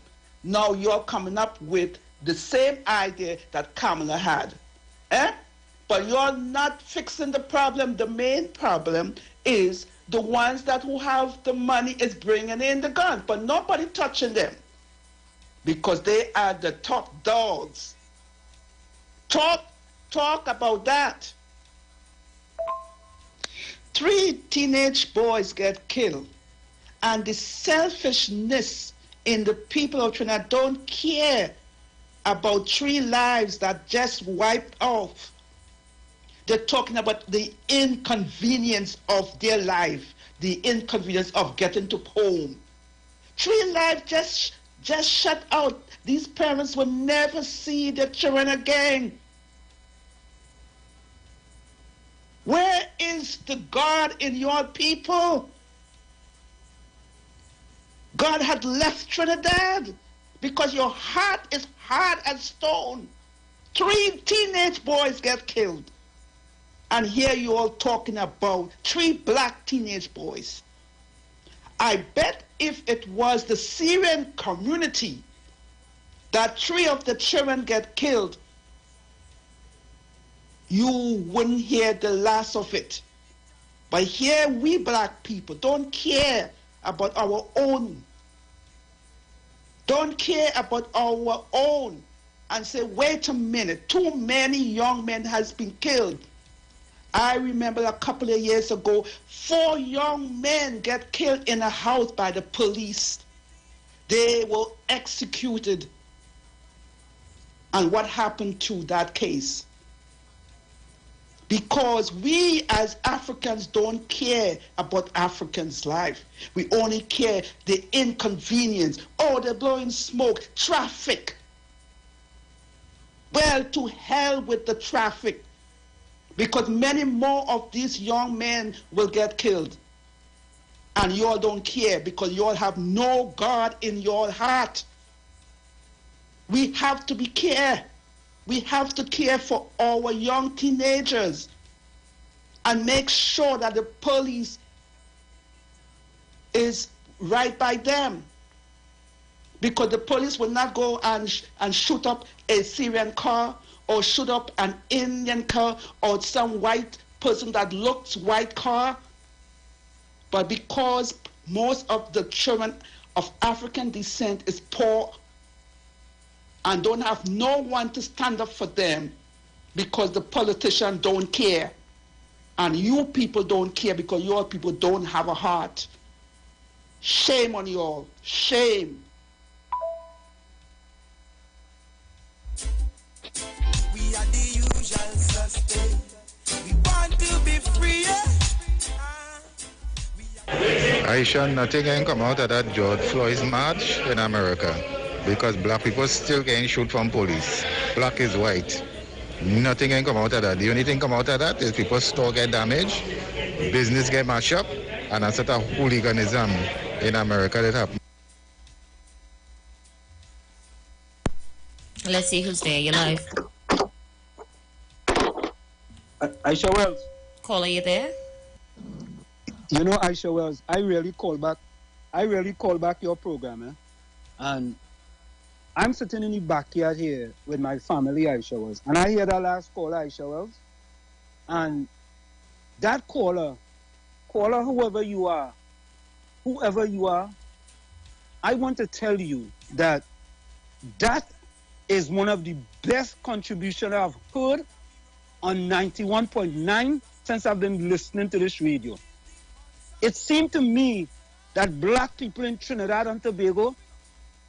Now you're coming up with the same idea that Kamala had. But you're not fixing the problem. The main problem is the ones who have the money is bringing in the guns, but nobody touching them because they are the top dogs. Talk about that. 3 teenage boys get killed, and the selfishness in the people of Trinidad don't care about 3 lives that just wiped off. They're talking about the inconvenience of their life, the inconvenience of getting to home. 3 lives just shut out. These parents will never see their children again. Where is the God in your people? God had left Trinidad because your heart is hard as stone. 3 teenage boys get killed. And here you all talking about 3 black teenage boys. I bet if it was the Syrian community that 3 of the children get killed, you wouldn't hear the last of it. But here we black people don't care about our own. Don't care about our own and say, wait a minute, too many young men has been killed. I remember a couple of years ago, 4 young men get killed in a house by the police. They were executed. And what happened to that case? Because we as Africans don't care about Africans' life. We only care the inconvenience. Oh, they're blowing smoke, traffic. Well, to hell with the traffic. Because many more of these young men will get killed. And you all don't care because you all have no God in your heart. We have to be care. We have to care for our young teenagers and make sure that the police is right by them. Because the police will not go and shoot up a Syrian car or shoot up an Indian car or some white person that looks white car. But because most of the children of African descent is poor and don't have no one to stand up for them because the politicians don't care. And you people don't care because your people don't have a heart. Shame on you all. Shame. We are the usual suspect. We want to be free. Aisha, nothing can come out of that George Floyd's march in America because black people still getting shoot from police. Black is white. Nothing can come out of that. The only thing come out of that is people's store get damaged, business get mashed up, and a sort of hooliganism in America that happen. Let's see who's there. You're live. Aisha Wells. Caller, you there? You know, Aisha Wells, I really call back your program, and I'm sitting in the backyard here with my family, Aisha Wells, and I hear that last caller, Aisha Wells, and that caller, whoever you are, I want to tell you that is one of the best contributions I've heard on 91.9 since I've been listening to this radio. It seemed to me that black people in Trinidad and Tobago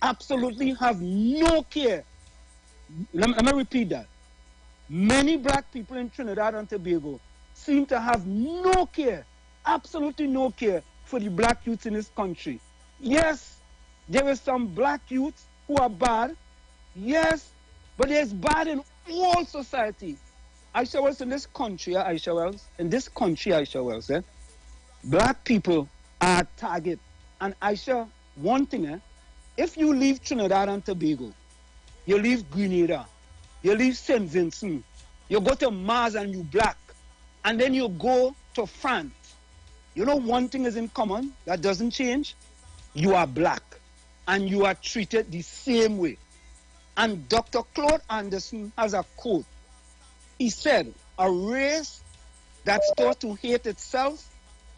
absolutely have no care. Let me repeat that. Many black people in Trinidad and Tobago seem to have no care, absolutely no care for the black youth in this country. Yes, there is some black youths who are bad. Yes, but there's bad in all society. Aisha Wells, in this country, Aisha Wells, black people are a target. And Aisha, one thing, if you leave Trinidad and Tobago, you leave Grenada, you leave St. Vincent, you go to Mars and you black, and then you go to France, you know one thing is in common that doesn't change? You are black, and you are treated the same way. And Dr. Claude Anderson has a quote. He said, a race that's taught to hate itself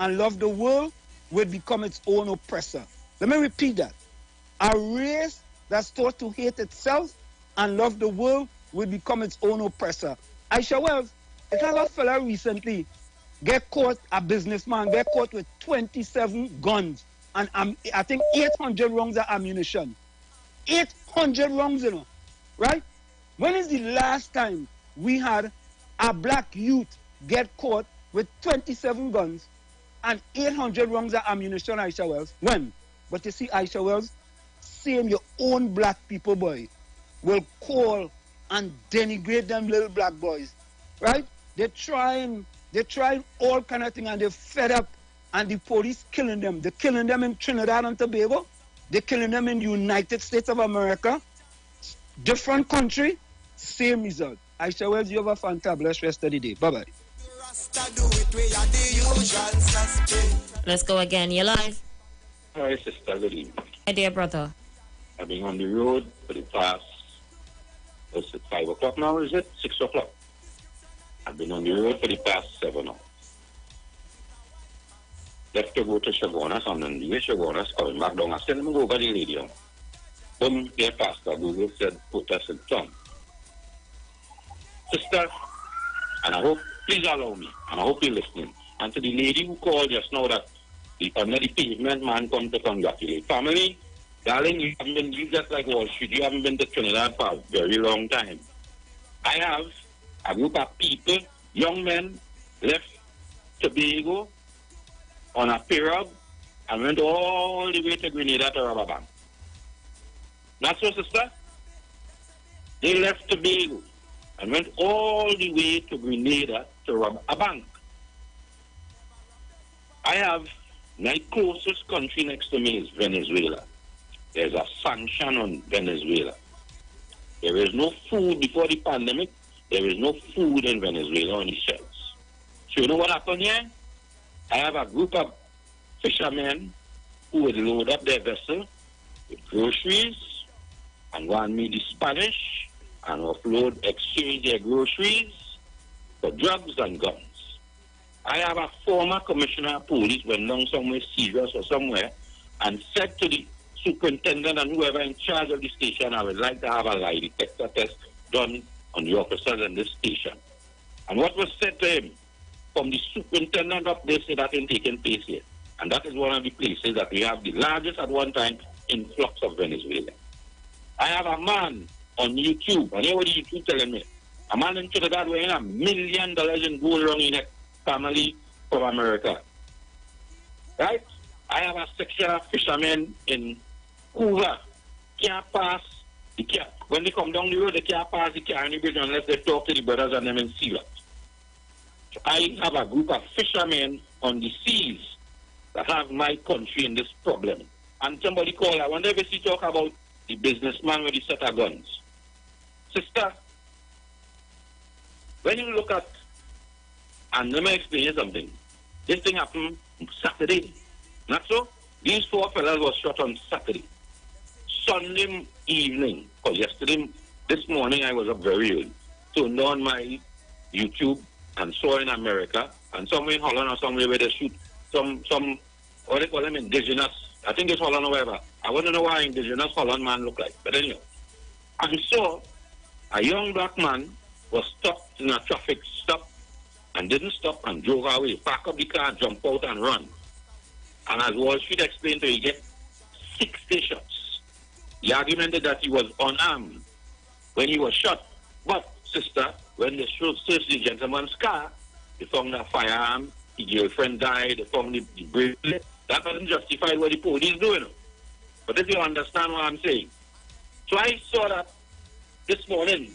and love the world will become its own oppressor. Let me repeat that. A race that's taught to hate itself and love the world will become its own oppressor. Aisha Wells, it had a fella recently get caught, a businessman, get caught with 27 guns and I think 800 rounds of ammunition. 800 rounds, you know, right? When is the last time we had a black youth get caught with 27 guns and 800 rounds of ammunition, Aisha Wells? When? But you see, Aisha Wells, same your own black people, boy, will call and denigrate them little black boys, right? They're trying all kind of thing and they're fed up and the police killing them. They're killing them in Trinidad and Tobago. They're killing them in the United States of America. Different country, same result. Aisha Wells, you have a fantabulous rest of the day. Bye-bye. Let's go again. You're live. Hi, sister. Good evening. My dear brother. I've been on the road for the past, what's it, 5 o'clock now, is it? 6 o'clock. I've been on the road for the past 7 hours. Left to go to Chagonas, and on the way Chagonas coming back down, I said, let me go over the radio. Boom, their pastor, Google said, put us in tongue. Sister, and I hope, please allow me, and I hope you're listening. And to the lady who called just now that under the pavement man come to congratulate. Family, darling, you haven't been, you just like Wall Street, you haven't been to Trinidad for a very long time. I have a group of people, young men, left Tobago on a pirogue and went all the way to Grenada to rob a bank. Not so, sister? They left Tobago and went all the way to Grenada to rob a bank. I have my closest country next to me is Venezuela. There's a sanction on Venezuela. There is no food before the pandemic. There is no food in Venezuela on the shelves. So you know what happened here? I have a group of fishermen who would load up their vessel with groceries and want me the Spanish and offload, exchange their groceries for drugs and guns. I have a former commissioner of police went down somewhere serious or somewhere and said to the superintendent and whoever in charge of the station, I would like to have a lie detector test done on the officers in this station. And what was said to him from the superintendent up there said that ain't taking place here. And that is one of the places that we have the largest at one time influx of Venezuela. I have a man on YouTube, and here what YouTube telling me, a man in Trinidad weighing $1 million in gold around in a family from America. Right? I have a section of fishermen in Cuba, can't pass When they come down the road, they can't pass the Carney Bridge unless they talk to the brothers and them in Sea. So I have a group of fishermen on the seas that have my country in this problem. And somebody called, I wonder if he talk about the businessman with the set of guns. Sister, when you look at, and let me explain you something. This thing happened Saturday. Not so? These 4 fellas were shot on Saturday. Sunday evening, or this morning I was up very early. Turned on my YouTube and saw in America, and somewhere in Holland or somewhere where they shoot some what they call them, indigenous, I think it's Holland or whatever. I want to know why indigenous Holland man look like. But anyway, I saw a young black man was stopped in a traffic stop and didn't stop and drove away, park up the car, jump out and run. And as Wall Street explained to you, he get 60 shots. The argument is that he was unarmed when he was shot. But, sister, when they searched the gentleman's car, they found a firearm, his girlfriend died, they found the bracelet. That doesn't justify what the police doing. But if you understand what I'm saying. So I saw that this morning,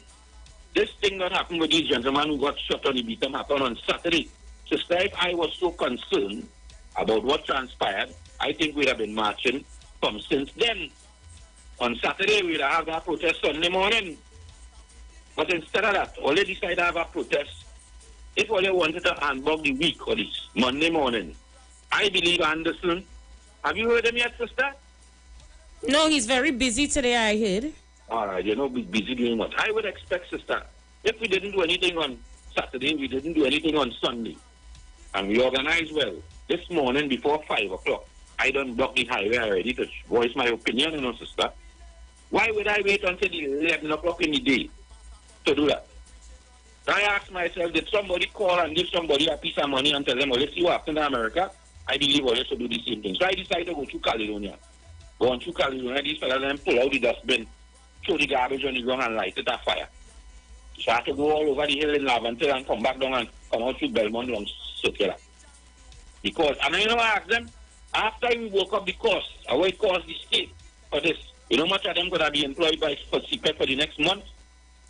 this thing that happened with these gentlemen who got shot on the beatum happened on Saturday. Sister, if I was so concerned about what transpired, I think we'd have been marching from since then. On Saturday, we'd have our protest Sunday morning. But instead of that, all they decided to have a protest. If all they wanted to handbug the week or this Monday morning, I believe Anderson. Have you heard him yet, sister? No, he's very busy today, I heard. All right, you're not busy doing what? I would expect, sister, if we didn't do anything on Saturday, we didn't do anything on Sunday, and we organized well, this morning before 5 o'clock, I done block the highway already to voice my opinion, you know, sister. Why would I wait until 11 o'clock in the day to do that? I asked myself, did somebody call and give somebody a piece of money and tell them, well, let's see what happened in America? I believe all should do the same thing. So I decided to go to Caledonia. Go on to Caledonia, these fellas then pull out the dustbin, throw the garbage on the ground and light it a fire. So I had to go all over the hill in Laventille and come back down and come out to Belmont long circular. Because, and you know what I asked them? After we woke up the cost, what it cost the state for this, you know how much of them could have been employed by for CPEP for the next month?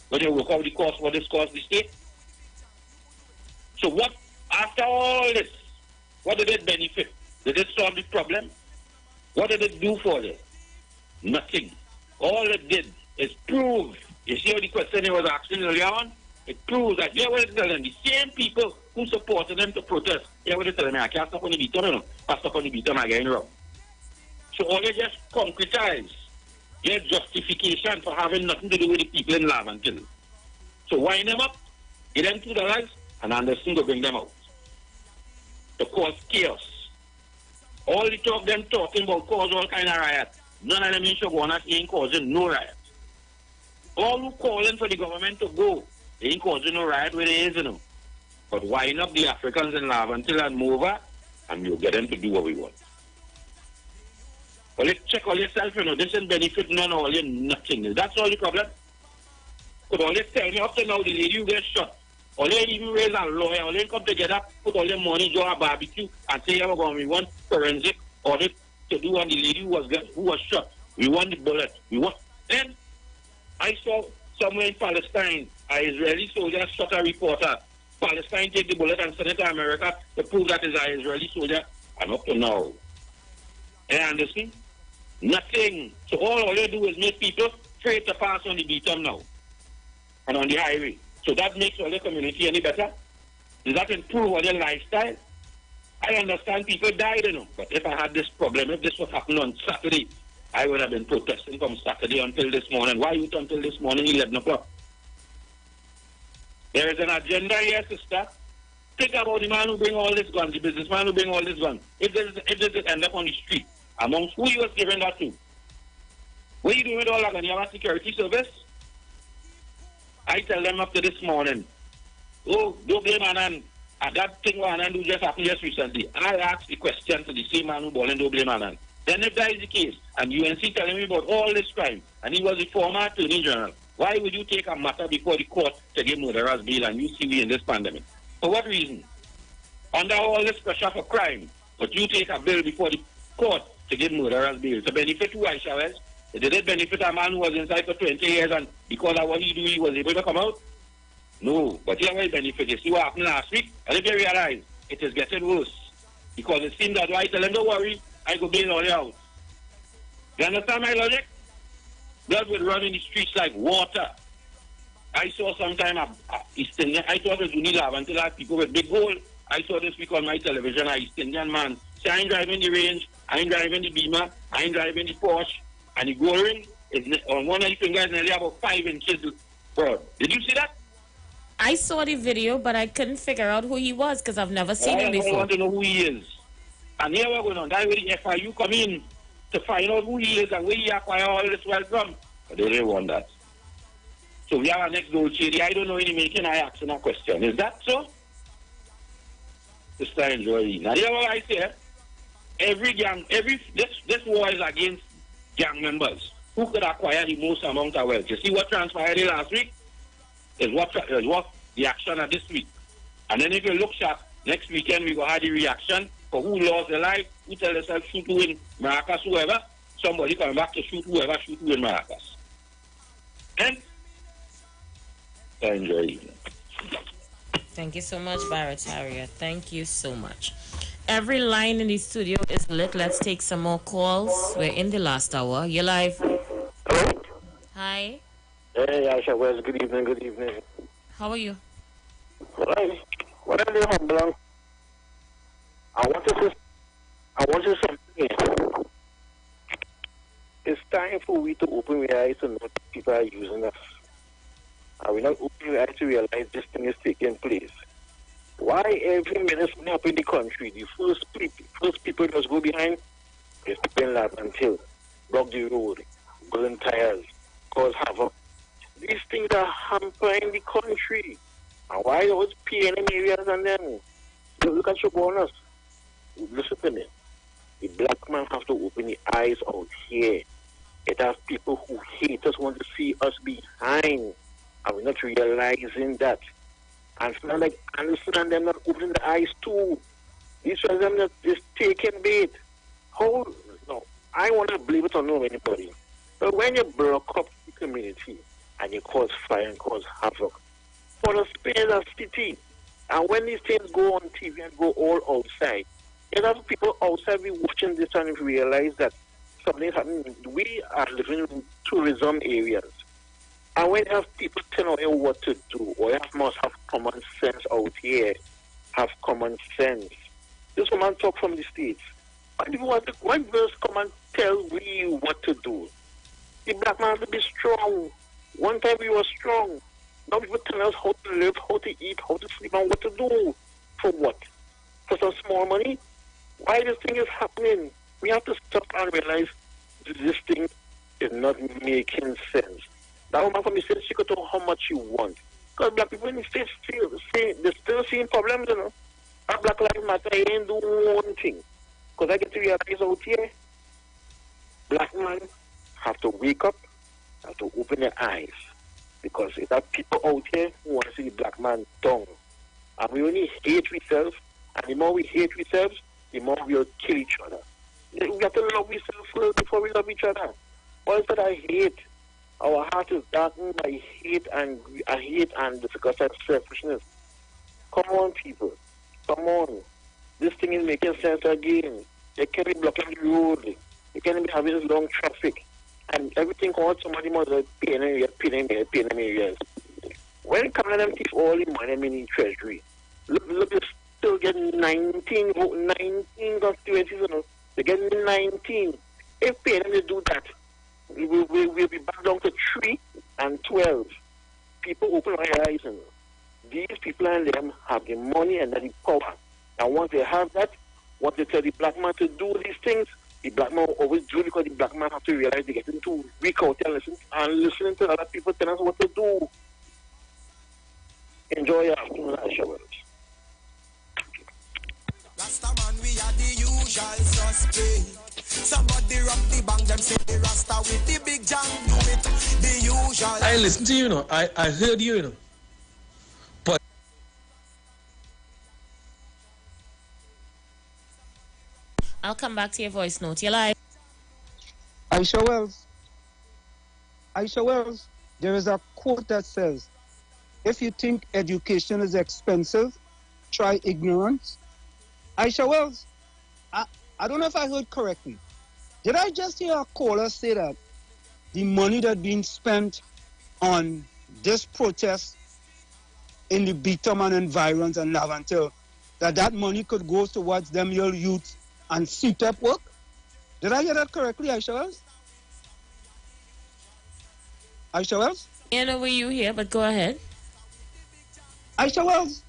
When they work out the cost, what this cost the state? So what, after all this, what did it benefit? Did it solve the problem? What did it do for them? Nothing. All it did is prove, you see how the question he was asking earlier on? It proves that, yeah, what it tell them, the same people who supported them to protest, yeah, what it tell them, I can't stop on the beatum, you know, I stop on the beatum, I get wrong. So all they just concretize their justification for having nothing to do with the people in Laventille. So wind them up, give them $2, and Anderson to bring them out. To cause chaos. All the talk them talking about cause all kind of riots. None of them in Shogunas ain't causing no riot. All who calling for the government to go, they ain't causing no riot where they is, you know. But wind up the Africans in Laventille and Mova, and you'll get them to do what we want. Well, let's check all yourself, you know. This ain't benefit none all you nothing. That's all the problem. Could all they tell me up to now the lady who gets shot. All they even raise a lawyer, all they come together, put all their money, do a barbecue, and say, yeah, we're going, we want forensic audit to do on the lady who was shot. We want the bullet. We want. Then I saw somewhere in Palestine, an Israeli soldier shot a reporter. Palestine take the bullet and send it to America to prove that is an Israeli soldier. And up to now, you understand? Nothing. So all they do is make people afraid to pass on the beatum now and on the highway. So that makes all the community any better? Does that improve all their lifestyle? I understand people died, you know, but if I had this problem, if this was happening on Saturday, I would have been protesting from Saturday until this morning. Why wait until this morning, 11 o'clock? There is an agenda here, sister. Think about the man who bring all this gun, the businessman who bring all this gun. If this end up on the street, amongst who he was giving that to? What are you doing with all that gun? You have a security service? I tell them up to this morning, oh, don't blame Anand. And that thing what Anand do just happened just recently. I asked the question to the same man who bought don't blame Anand. Then if that is the case, and UNC telling me about all this crime, and he was the former Attorney General, why would you take a matter before the court to give murderers bail and you see we in this pandemic? For what reason? Under all this pressure for crime, but you take a bill before the court to give murderers bail. To benefit who, Aisha West? Did it benefit a man who was inside for 20 years and because of what he do, he was able to come out? No. But here what benefit. You see what happened last week? And if you realize, it is getting worse. Because it seems that I tell them, don't worry, I go bail all you out. You understand my logic? Blood would run in the streets like water. I saw sometime East Indian, I thought it was Unilab until I had people with big hole. I saw this week on my television, a East Indian man. See, I ain't driving the Range, I ain't driving the Beamer, I ain't driving the Porsche, and the gold ring is on one of the fingers nearly about 5 inches broad. Did you see that? I saw the video, but I couldn't figure out who he was because I've never seen him before. I want to know who he is. And here we're going on. That's where the FIU come in to find out who he is and where he acquire all this wealth from. But they didn't want that. So we have our next gold shady. I don't know any making I asking a question. Is that so? Just try enjoy. Now hear what I say. Every gang, this war is against gang members. Who could acquire the most amount of wealth? You see what transpired last week? Is what the action of this week. And then if you look sharp, next weekend we go have the reaction for who lost their life, who tell themselves shoot who in Maracas, whoever. Somebody coming back to shoot whoever, shoot who in Maracas. And enjoy evening. Thank you so much, Barrett Harrier. Thank you so much. Every line in the studio is lit. Let's take some more calls. We're in the last hour. You're live. Hello? Hi. Hey, Aisha Wells. Good evening, good evening. How are you? What are you humble? I want to say something. It's time for we to open our eyes to know that people are using us. And we're not opening our eyes to realize this thing is taking place. Why every minute something happen in the country, the first people just go behind is people in Laverne Hill, block the road, burn tires, cause havoc. These things are hampering the country. And why those PNM areas and them? Look at your bonus. Listen to me. The black man have to open the eyes out here. It has people who hate us, want to see us behind. And we're not realizing that. And it's not like Anderson and them not opening the eyes too. These of them that is taking bait. How? No, I want to believe it or know anybody. But when you broke up the community and you cause fire and cause havoc, for the space of city, and when these things go on TV and go all outside, you have people outside be watching this and realize that something is happening. We are living in tourism areas. And when you have people telling you what to do, or you must have common sense out here, have common sense. This woman talk from the States. Why girls come and tell we what to do? The black man has to be strong. One time we were strong. Now people tell us how to live, how to eat, how to sleep, and what to do. For what? For some small money? Why this thing is happening? We have to stop and realize this thing is not making sense. That woman from the States, she could tell how much she wants. Because black people in the States they're still seeing problems, you know. And Black Lives Matter ain't doing one thing. Because I get to realize out here, black men have to wake up, have to open their eyes. Because there are people out here who want to see the black man down. And we only hate ourselves, and the more we hate ourselves, the more we'll kill each other. We have to love ourselves first before we love each other. All that I hate. Our heart is darkened by hate and because of selfishness. Come on, people. Come on. This thing is making sense again. They can't be blocking the road. They can't be having long traffic. And everything called somebody must pay them areas. When come them thief all the money in the treasury, look, they still getting 19 constituencies, you know. They're getting 19. If pay them to do that, we'll be back down to 3 and 12. People open their eyes, and these people and them have the money and the power. And once they have that, once they tell the black man to do these things, the black man will always do, because the black man have to realize they get into weak out and listening to other people telling us what to do. Enjoy your afternoon, Asha. Rastaman, we are the usual suspect. Somebody rock the bang, them say the Rasta with the big jam, do it. The usual. I listened to you, you know. I heard you, you know. But I'll come back to your voice note. You're live. Aisha Wells. Aisha Wells, there is a quote that says, if you think education is expensive, try ignorance. Aisha Wells, I don't know if I heard correctly. Did I just hear a caller say that the money that being spent on this protest in the Beatum and environs and Lavantil, that money could go towards them your youth and CPEP work? Did I hear that correctly, Aisha Wells? Aisha Wells? I know where you here, but go ahead. Aisha Wells?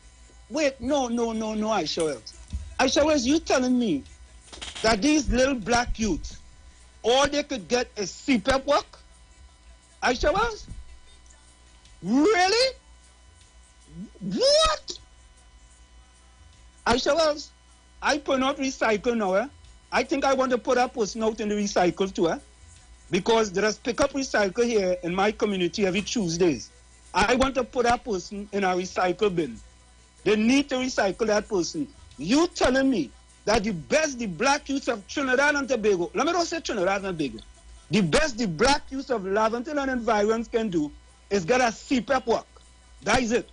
Wait, no, Aisha Wells. Aisha Wells, you telling me that these little black youths, all they could get is CPEP work? Aisha Wells? Really? What? Aisha Wells, I put out recycle now, I think I want to put a person out in the recycle too, because there is pick up recycle here in my community every Tuesdays. I want to put a person in a recycle bin. They need to recycle that person. You telling me that the black youth of Trinidad and Tobago, let me not say Trinidad and Tobago, the best the black youth of Laventon and environs can do is get a CPEP work. That is it.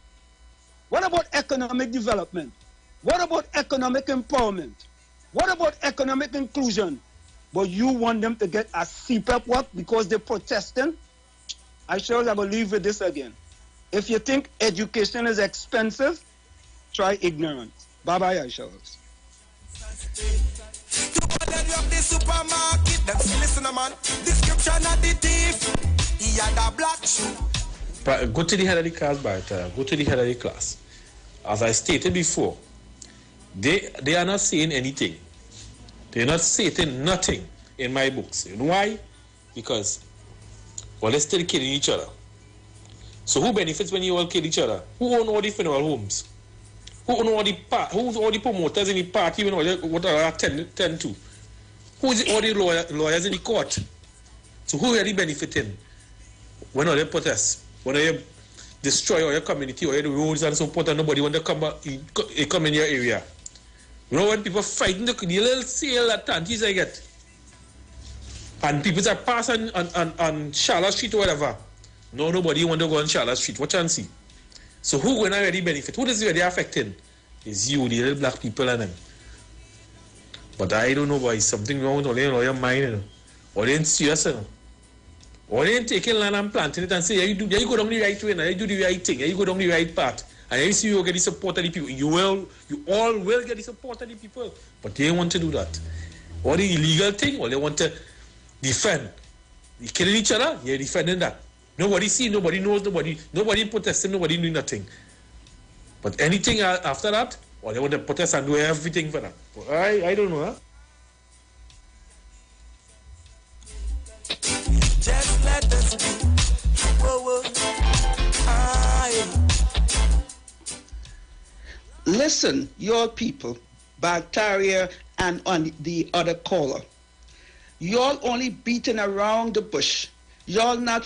What about economic development? What about economic empowerment? What about economic inclusion? But you want them to get a CPEP work because they're protesting? I sure I will leave with this again. If you think education is expensive, try ignorance. Bye-bye, I shall. Go to the head of the class, Barta. Go to the head of the class. As I stated before, they are not saying anything. They're not stating nothing in my books. And why? Because, well, they're still killing each other. So who benefits when you all kill each other? Who own all the funeral homes? Who own all the promoters in the party when what are tend to? Who is all the lawyers in the court? So who are they benefiting when all they protest? When they destroy all your community or your roads and so forth, and nobody want to come in your area? You know when people fighting the little sale that tanties I get, and people that pass on Charlotte Street or whatever. No, nobody want to go on Charlotte Street. Watch and see. So who going to really benefit? Who does it really affecting? Is you, the little black people and them. But I don't know why something wrong with all your mind, you know. Or they ain't serious, you know. Or they ain't taking land and planting it and say, you go down the right way, now you do the right thing, you go down the right path. And you see you get the support of the people. You all will get the support of the people. But they want to do that. Or the illegal thing, or they want to defend. You killing each other, you're defending that. Nobody see, nobody knows, nobody protesting, nobody doing nothing. But anything after that, or they want to protest and do everything for that. But I don't know, huh? Just let us be. Whoa, Listen, your people, Bacteria and on the other caller, y'all only beating around the bush. Y'all not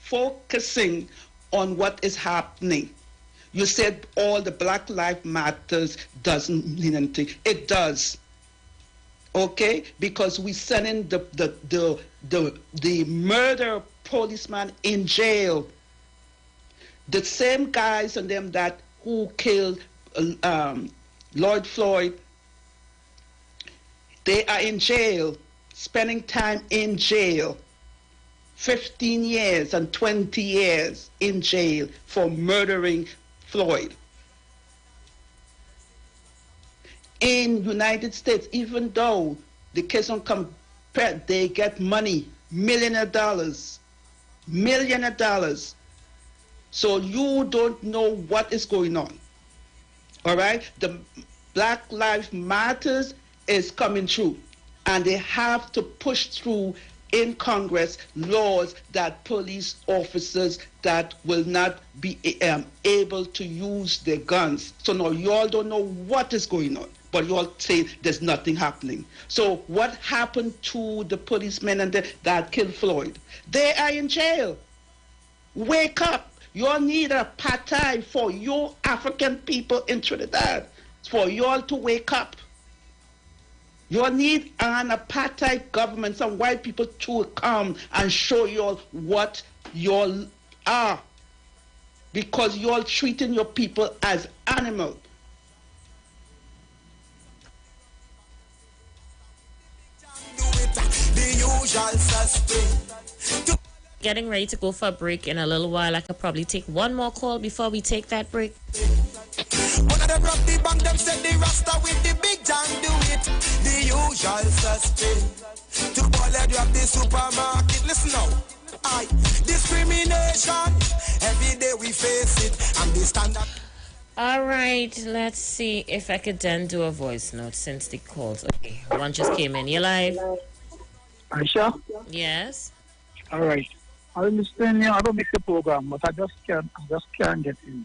focusing on what is happening. You said all the Black Lives Matters doesn't mean anything. It does. Okay? Because we sending the murder policeman in jail. The same guys and them that who killed Lloyd Floyd, they are in jail, spending time in jail. 15 years and 20 years in jail for murdering Floyd. In United States, even though the case don't compare, they get money, $1 million. So you don't know what is going on. All right? The Black Lives Matters is coming through, and they have to push through in Congress laws that police officers that will not be able to use their guns. So now you all don't know what is going on, but you all say there's nothing happening. So what happened to the policemen and that killed Floyd? They are in jail. Wake up. You all need a party for your African people in Trinidad, for you all to wake up. You need an apartheid government, some white people to come and show you all what you all are. Because you all treating your people as animals. Getting ready to go for a break in a little while. I could probably take one more call before we take that break. One of them rock the bank, them said the Rasta with the big jam do it. The usual suspect. To ball you up the supermarket. Listen now. Discrimination. Every day we face it. And the standard. All right, let's see if I could then do a voice note since the calls. Okay, one just came in. You're live. Aisha? Yes. All right. I'm listening. I don't miss the program, but I just can't get in.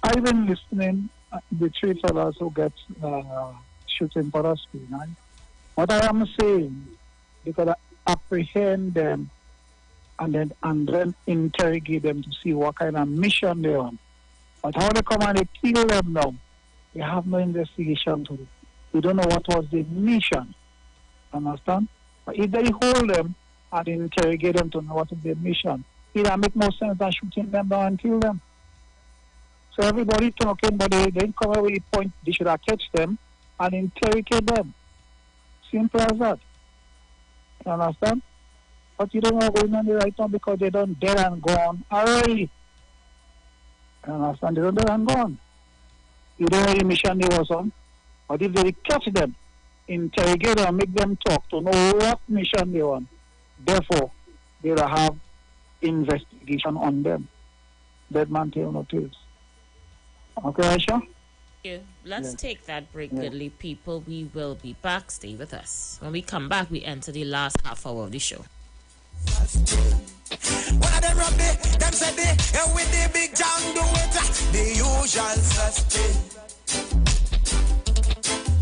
I've been listening the three fellas who get shooting for us, right? What I am saying, because I apprehend them and then interrogate them to see what kind of mission they're on. But how they come and they kill them now, they have no investigation to do. We don't know what was the mission. Understand? But if they hold them and interrogate them to know what is their mission, it will make more sense than shooting them down and kill them. So everybody talking, but they didn't come away with the point they should have catch them and interrogate them. Simple as that. You understand? But you don't know what's going on right now because they done dead and gone already. You understand? They done dead and gone. You don't know the mission they was on. But if they catch them, interrogate them, make them talk to know what mission they on. Therefore, they will have investigation on them. Dead man tell no tales. Okay, Aisha? Let's take that break, goodly people. We will be back. Stay with us. When we come back, we enter the last half hour of the show. One of them rub them said with the big jam do it. The usual suspect.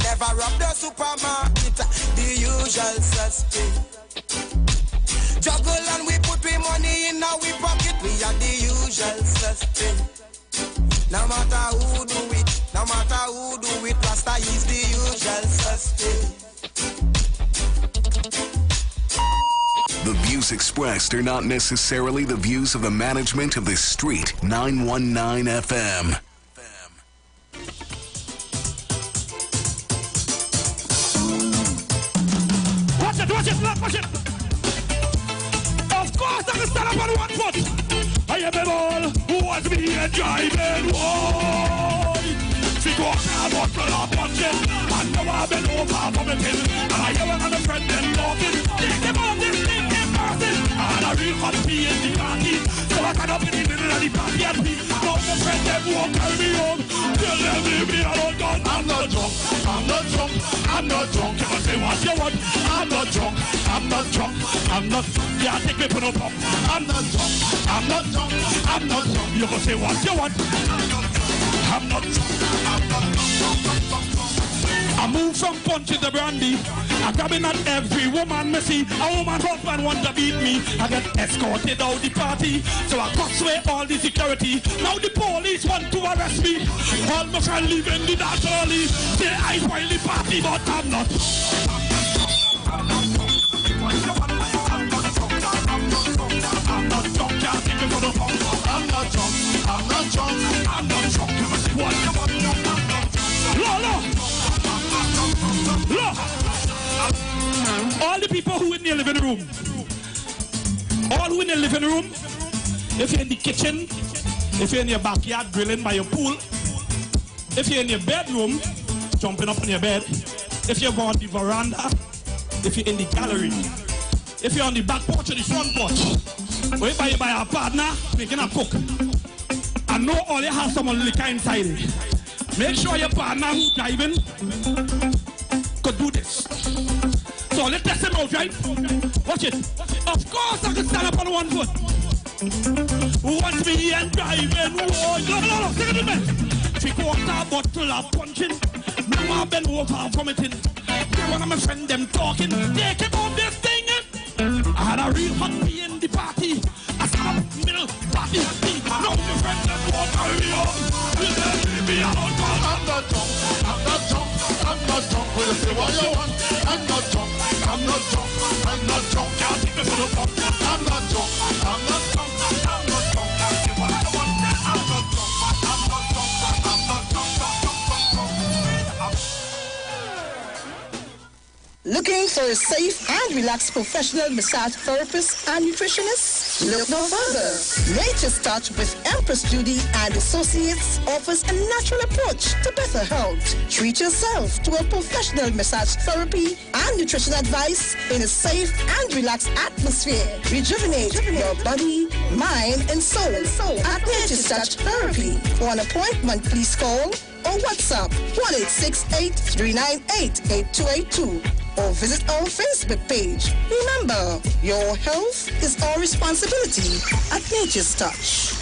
Never rob the supermarket. The usual suspect. Juggle and we put we money in our pocket. We are the usual suspect. No matter who do it, Rasta is the usual suspect. The views expressed are not necessarily the views of the management of the Street 919 FM. Watch it. Of course I can stand up on one foot. I am a ball who was me and driving. Whoa! She got a bottle of punches. And now I've been over vomiting. And I ever had a friend then talking. Think about this thing in person. And a real hot pee in the party. So I got up in the middle of the party and pee. Now my friend them won't carry me home. Tell them leave me alone, God. I'm not drunk. You can say what you want. I'm not drunk. Yeah, take me for no pump. I'm not drunk. You can say what you want. I'm not drunk. I move from punching the brandy. I'm grabbing at every woman me see. A woman husband want to beat me. I get escorted out the party. So I cut away all the security. Now the police want to arrest me. All my friends live in the dance early. Say I spoil the party, but I'm not. I'm not drunk, can't take me for the pump. I'm not drunk. What you want? Look. All the people who in the living room. If you're in the kitchen, if you're in your backyard grilling by your pool, if you're in your bedroom, jumping up on your bed, if you're on the veranda, if you're in the gallery, if you're on the back porch or the front porch, or if you're by a partner making a cook, I know all you have someone liquor inside it. Make sure your partner who's driving could do this. So let's test him out, right? Watch it. Of course I can stand up on one foot. Who wants me and driving? Whoa, no, take it to me. 3/4 bottle of punching. Now I've been over vomiting. One of my friends them talking. They keep on this thing. I had a real hot pee in the party. I stand up middle party. No, my friend them won't carry on. Leave me alone. I'm not drunk. Will you say what what you want. I'm not drunk, I'm not drunk, I'm not drunk. Can't take me for the pump. I'm not drunk, I'm not drunk, I'm not drunk. Can't take what you want. I'm not drunk, I'm not drunk, I'm not drunk, Looking for a safe and relaxed professional massage therapist and nutritionist? Look no further. Nature's Touch with Empress Judy and Associates offers a natural approach to better health. Treat yourself to a professional massage therapy and nutrition advice in a safe and relaxed atmosphere. Rejuvenate your body, mind, and soul at Nature's Touch Therapy. For an appointment, please call or WhatsApp 1-868-398-8282 or visit our Facebook page. Remember, your health is our responsibility at Nature's Touch.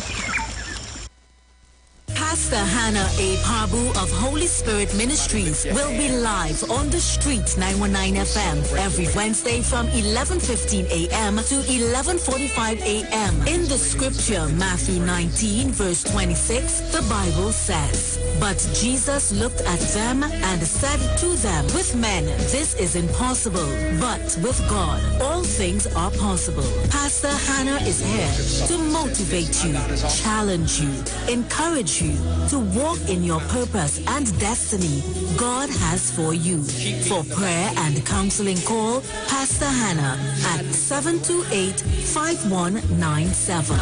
Pastor Hannah A. Pabu of Holy Spirit Ministries will be live on the street 919 FM every Wednesday from 11:15 a.m. to 11:45 a.m. In the scripture, Matthew 19, verse 26, the Bible says, "But Jesus looked at them and said to them, with men this is impossible, but with God all things are possible." Pastor Hannah is here to motivate you, challenge you, encourage you to walk in your purpose and destiny God has for you. For prayer and counseling, call Pastor Hannah at 728-5197.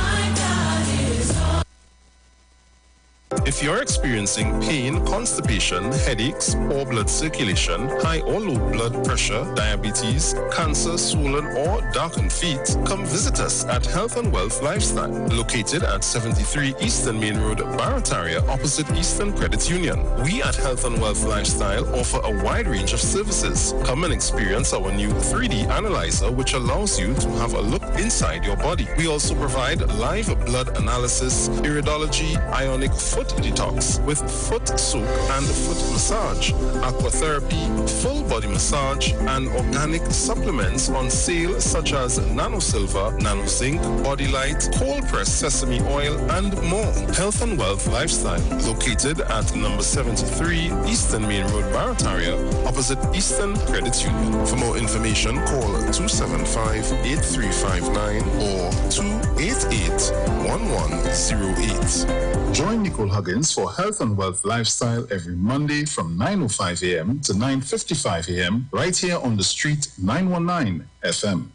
If you're experiencing pain, constipation, headaches, poor blood circulation, high or low blood pressure, diabetes, cancer, swollen or darkened feet, come visit us at Health and Wealth Lifestyle, located at 73 Eastern Main Road, Barataria, opposite Eastern Credit Union. We at Health and Wealth Lifestyle offer a wide range of services. Come and experience our new 3D analyzer, which allows you to have a look inside your body. We also provide live blood analysis, iridology, ionic foot detox with foot soak and foot massage, aquatherapy, full body massage, and organic supplements on sale such as Nano Silver, Nano Zinc, Body Light, cold pressed sesame oil, and more. Health and Wealth Lifestyle, located at number 73 Eastern Main Road, Barataria, opposite Eastern Credit Union. For more information, call 275-8359 or 288-1108. Join Nicole Huggins for Health and Wealth Lifestyle every Monday from 9:05 a.m. to 9:55 a.m. right here on the street 919 FM.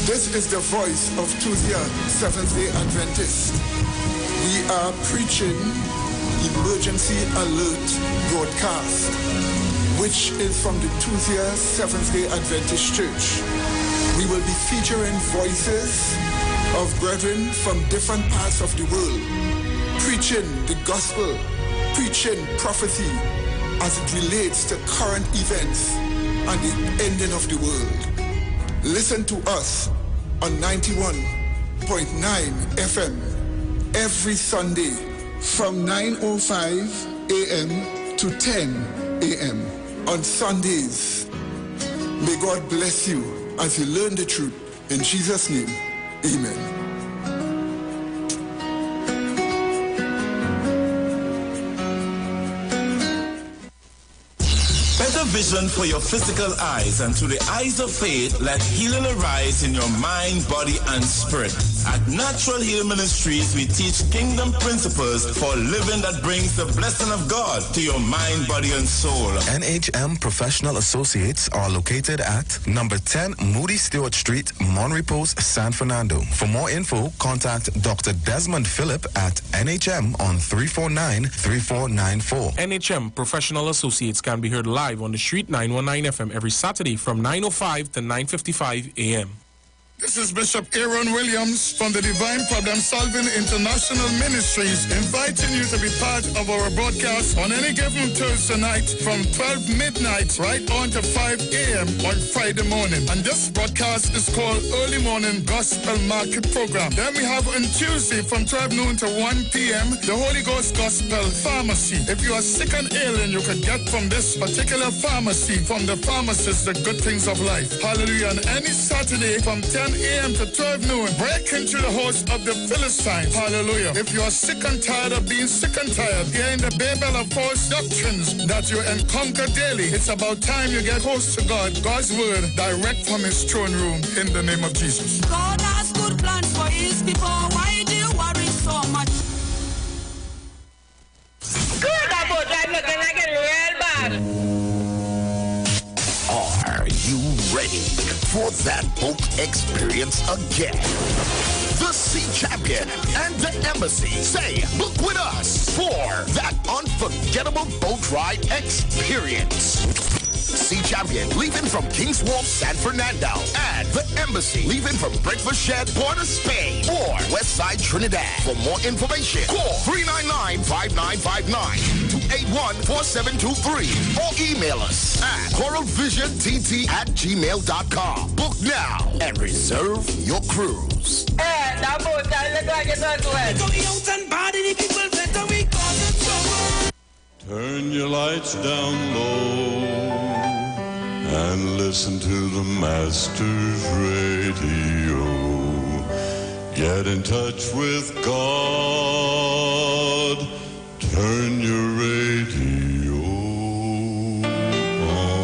This is the voice of Tuesday, Seventh-day Adventist. We are preaching Emergency Alert broadcast, which is from the Tuesday, Seventh-day Adventist Church. We will be featuring voices of brethren from different parts of the world, preaching the gospel, preaching prophecy as it relates to current events and the ending of the world. Listen to us on 91.9 FM every Sunday from 9:05 a.m. to 10 a.m. on Sundays. May God bless you as you learn the truth. In Jesus' name, amen. Better vision for your physical eyes, and through the eyes of faith, let healing arise in your mind, body, and spirit. At Natural Healing Ministries, we teach kingdom principles for living that brings the blessing of God to your mind, body, and soul. NHM Professional Associates are located at number 10 Moody Stewart Street, Monterey Post, San Fernando. For more info, contact Dr. Desmond Phillip at NHM on 349-3494. NHM Professional Associates can be heard live on the street 919 FM every Saturday from 9:05 to 9:55 a.m. This is Bishop Aaron Williams from the Divine Problem Solving International Ministries, inviting you to be part of our broadcast on any given Thursday night from 12 midnight right on to 5 a.m. on Friday morning. And this broadcast is called Early Morning Gospel Market Program. Then we have on Tuesday from 12 noon to 1 p.m. the Holy Ghost Gospel Pharmacy. If you are sick and ill, and you can get from this particular pharmacy, from the pharmacist, the good things of life. Hallelujah. And any Saturday from 10 a.m. to 12 noon. Break into the house of the Philistines. Hallelujah. If you are sick and tired of being sick and tired, you're in the Babel of false doctrines that you encounter daily. It's about time you get close to God. God's word direct from his throne room in the name of Jesus. God has good plans for his people. Why do you worry so much? Good about I'm looking like a real bad. Are you ready for that boat experience again? The Sea Champion and the Embassy say, book with us for that unforgettable boat ride experience. Sea Champion leaving from King's Wharf, San Fernando, and the Embassy leaving from Breakfast Shed, Port of Spain, or Westside Trinidad. For more information, call 399-5959, 281-4723, or email us at coralvisiontt@gmail.com. Book now and reserve your cruise. Hey, that boat, I look like it's not well. Turn your lights down low and listen to the Master's radio. Get in touch with God. Turn your radio on.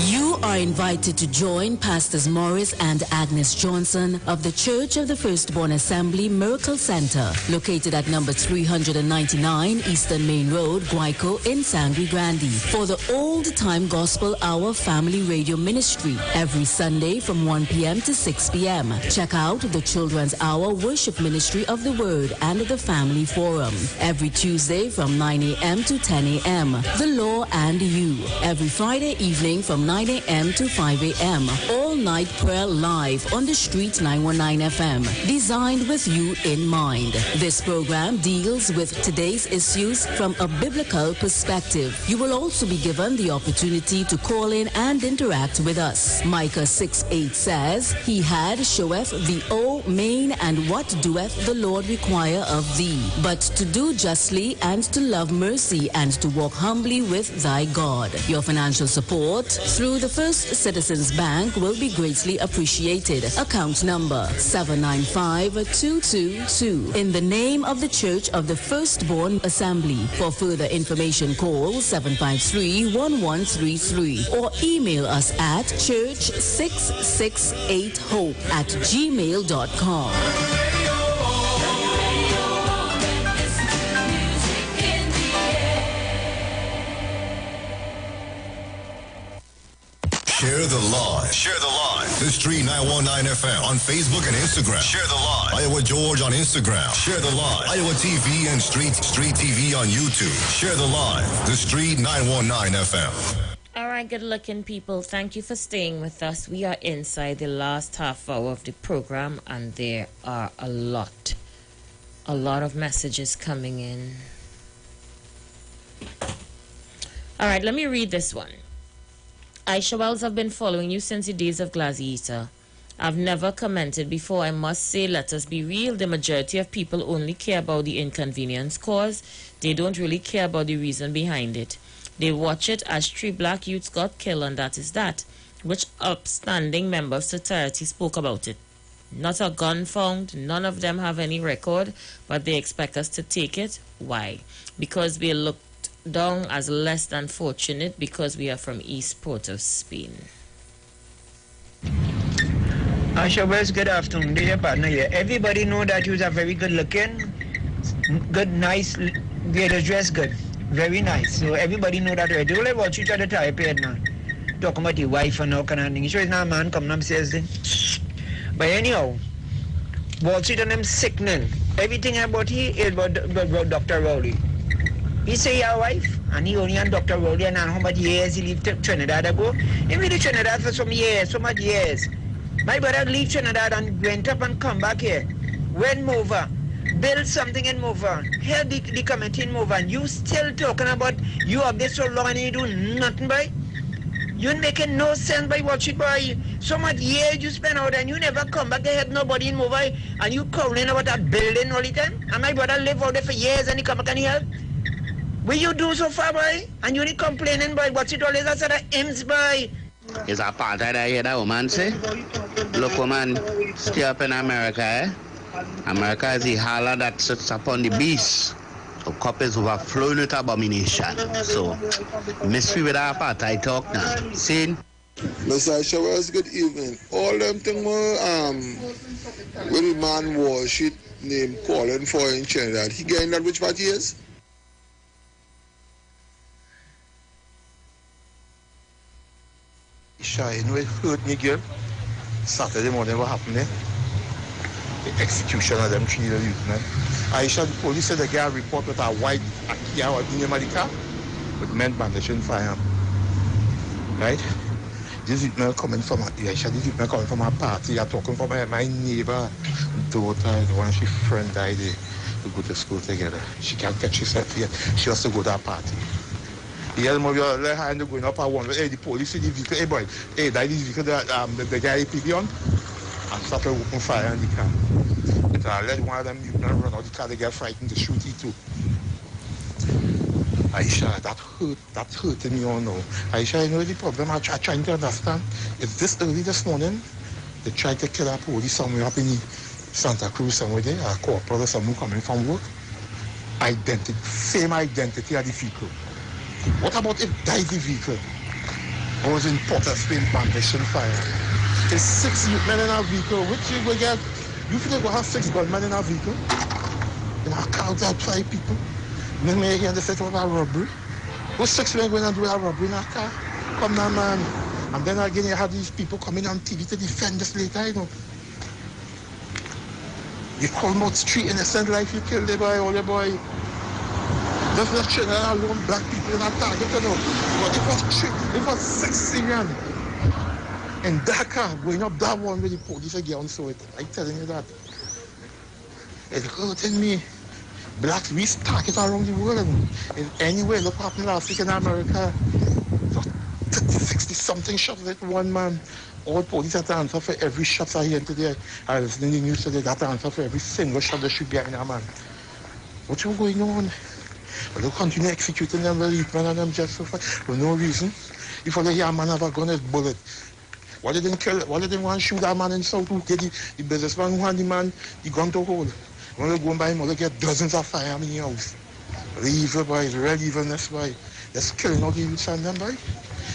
You are invited to join Pastors Morris and Agnes Johnson of the Church of the Firstborn Assembly Miracle Center, located at number 399 Eastern Main Road, Guayco in Sangre Grande, for the Old Time Gospel Hour Family Radio Ministry every Sunday from 1 p.m. to 6 p.m. Check out the Children's Hour Worship Ministry of the Word and the Family Forum every Tuesday from 9 a.m. to 10 a.m. The Law and You every Friday evening from 9 a.m. to 5 a.m. All night prayer live on the Street 919 FM, designed with you in mind. This program deals with today's issues from a biblical perspective. You will also be given the opportunity to call in and interact with us. Micah 6:8 says, He had showeth thee, O main, and what doeth the Lord require of thee, but to do justly and to love mercy and to walk humbly with thy God. Your financial support through the First Citizens Bank will be greatly appreciated. Account number 795222. In the name of the Church of the Firstborn Assembly. For further information, call 753-1133 or email us at church668hope@gmail.com. Share the live. Share the live. The Street 919 FM on Facebook and Instagram. Share the live. Iowa George on Instagram. Share the live. Iowa TV and Street TV on YouTube. Share the live. The Street 919 FM. All right, good-looking people, thank you for staying with us. We are inside the last half hour of the program, and there are a lot of messages coming in. All right, let me read this one. Aisha Wells, I've been following you since the days of Glazita. I've never commented before. I must say, let us be real. The majority of people only care about the inconvenience caused. They don't really care about the reason behind it. They watch it as 3 black youths got killed, and that is that. Which upstanding member of society spoke about it? Not a gun found. None of them have any record, but they expect us to take it. Why? Because we looked down as less than fortunate because we are from East Port of Spain. Asha Wells, good afternoon. This is your partner here. Everybody know that you are very good looking, good, nice, way to dress good. Very nice. So everybody know that already. Don't watch each other type here, man. Talking about your wife and all kind of things. Sure it's not a man coming upstairs then. But anyhow, Wall Street and them sickening. Everything about he is about Dr. Rowley. He say he a wife, and he only and Dr. Rowley, and how much years he lived Trinidad ago. He lived in Trinidad for some years, so much years. My brother leave Trinidad and went up and come back here. Went over, build something in Mover, held the committee in Mover, and you still talking about you have this so long and you do nothing by? You ain't making no sense by watching boy. So much years you spend out and you never come back, they had nobody in Mover, and you calling about that building all the time. And my brother live out there for years and he come back and he help. What you do so far, boy? And you only complaining, boy. What's it always? I said, M's, boy. It's apartheid I hear that woman say. Look, woman, stay up in America, eh? America is the holler that sits upon the beast. The cup is overflowing with abomination. So, mystery with our apartheid talk now. See? Mr. Showers, good evening. All them thing where the man was shit named calling for in Trinidad. He getting that which party is? Shy, you know it hurt me, girl. Saturday morning, what happened there? The execution of them 3 little youth, man. Aisha, the police said they got a report with a white Kia or in the car with men brandishing firearm. Right? This youth man coming from Aisha, this youth man coming from a party. I'm talking from my neighbor daughter, the one she friend died there. We go to school together. She can't catch herself yet. She has to go to a party. Yeah, the movie left hand going up at one. Hey, the police see the vehicle. Hey, boy, hey, that is vehicle that the guy PB on and started open fire on the car. But let one of them run out the car. They get frightened to shoot it too. Aisha, that hurting me all now. Aisha, you know the problem I'm trying to understand? Is this early this morning, they tried to kill a police somewhere up in Santa Cruz somewhere there, a corporal or someone coming from work. Same identity of the vehicle. What about if that is the vehicle? I was in Port of Spain, brandishing fire. There's 6 men in our vehicle. Which you go get? You think we have 6 gunmen in our vehicle? In our car, there are 5 people. Then we hear they say about a robbery. What 6 men going to do a robbery in our car? Come now, man. And then again, you have these people coming on TV to defend us later, you know. You call out 3 innocent life, you kill the boy, all the boy. That's not Trinidad alone, black people in that target, you know. But it was 6 Syrians in Dakar going up that one with the police again, so I'm telling you that. It's hurting me. Blacks, we stack it around the world. In any way, look what happened last week in America. 60-something shots at one man. All police have to answer for every shot I hear today. I was in the news today, they have to answer for every single shot they shoot behind a man. What's going on? But they continue executing them, well, man, and them just so far for no reason. If they hear a man have a gun, it's bullet. Why they didn't kill? Why they didn't want to shoot that man in South? Who get the businessman who had the man the gun to hold? When they go by him, they get dozens of firearms in the house. The evil boys, the real evilness boy. Just killing all the youths and them boy.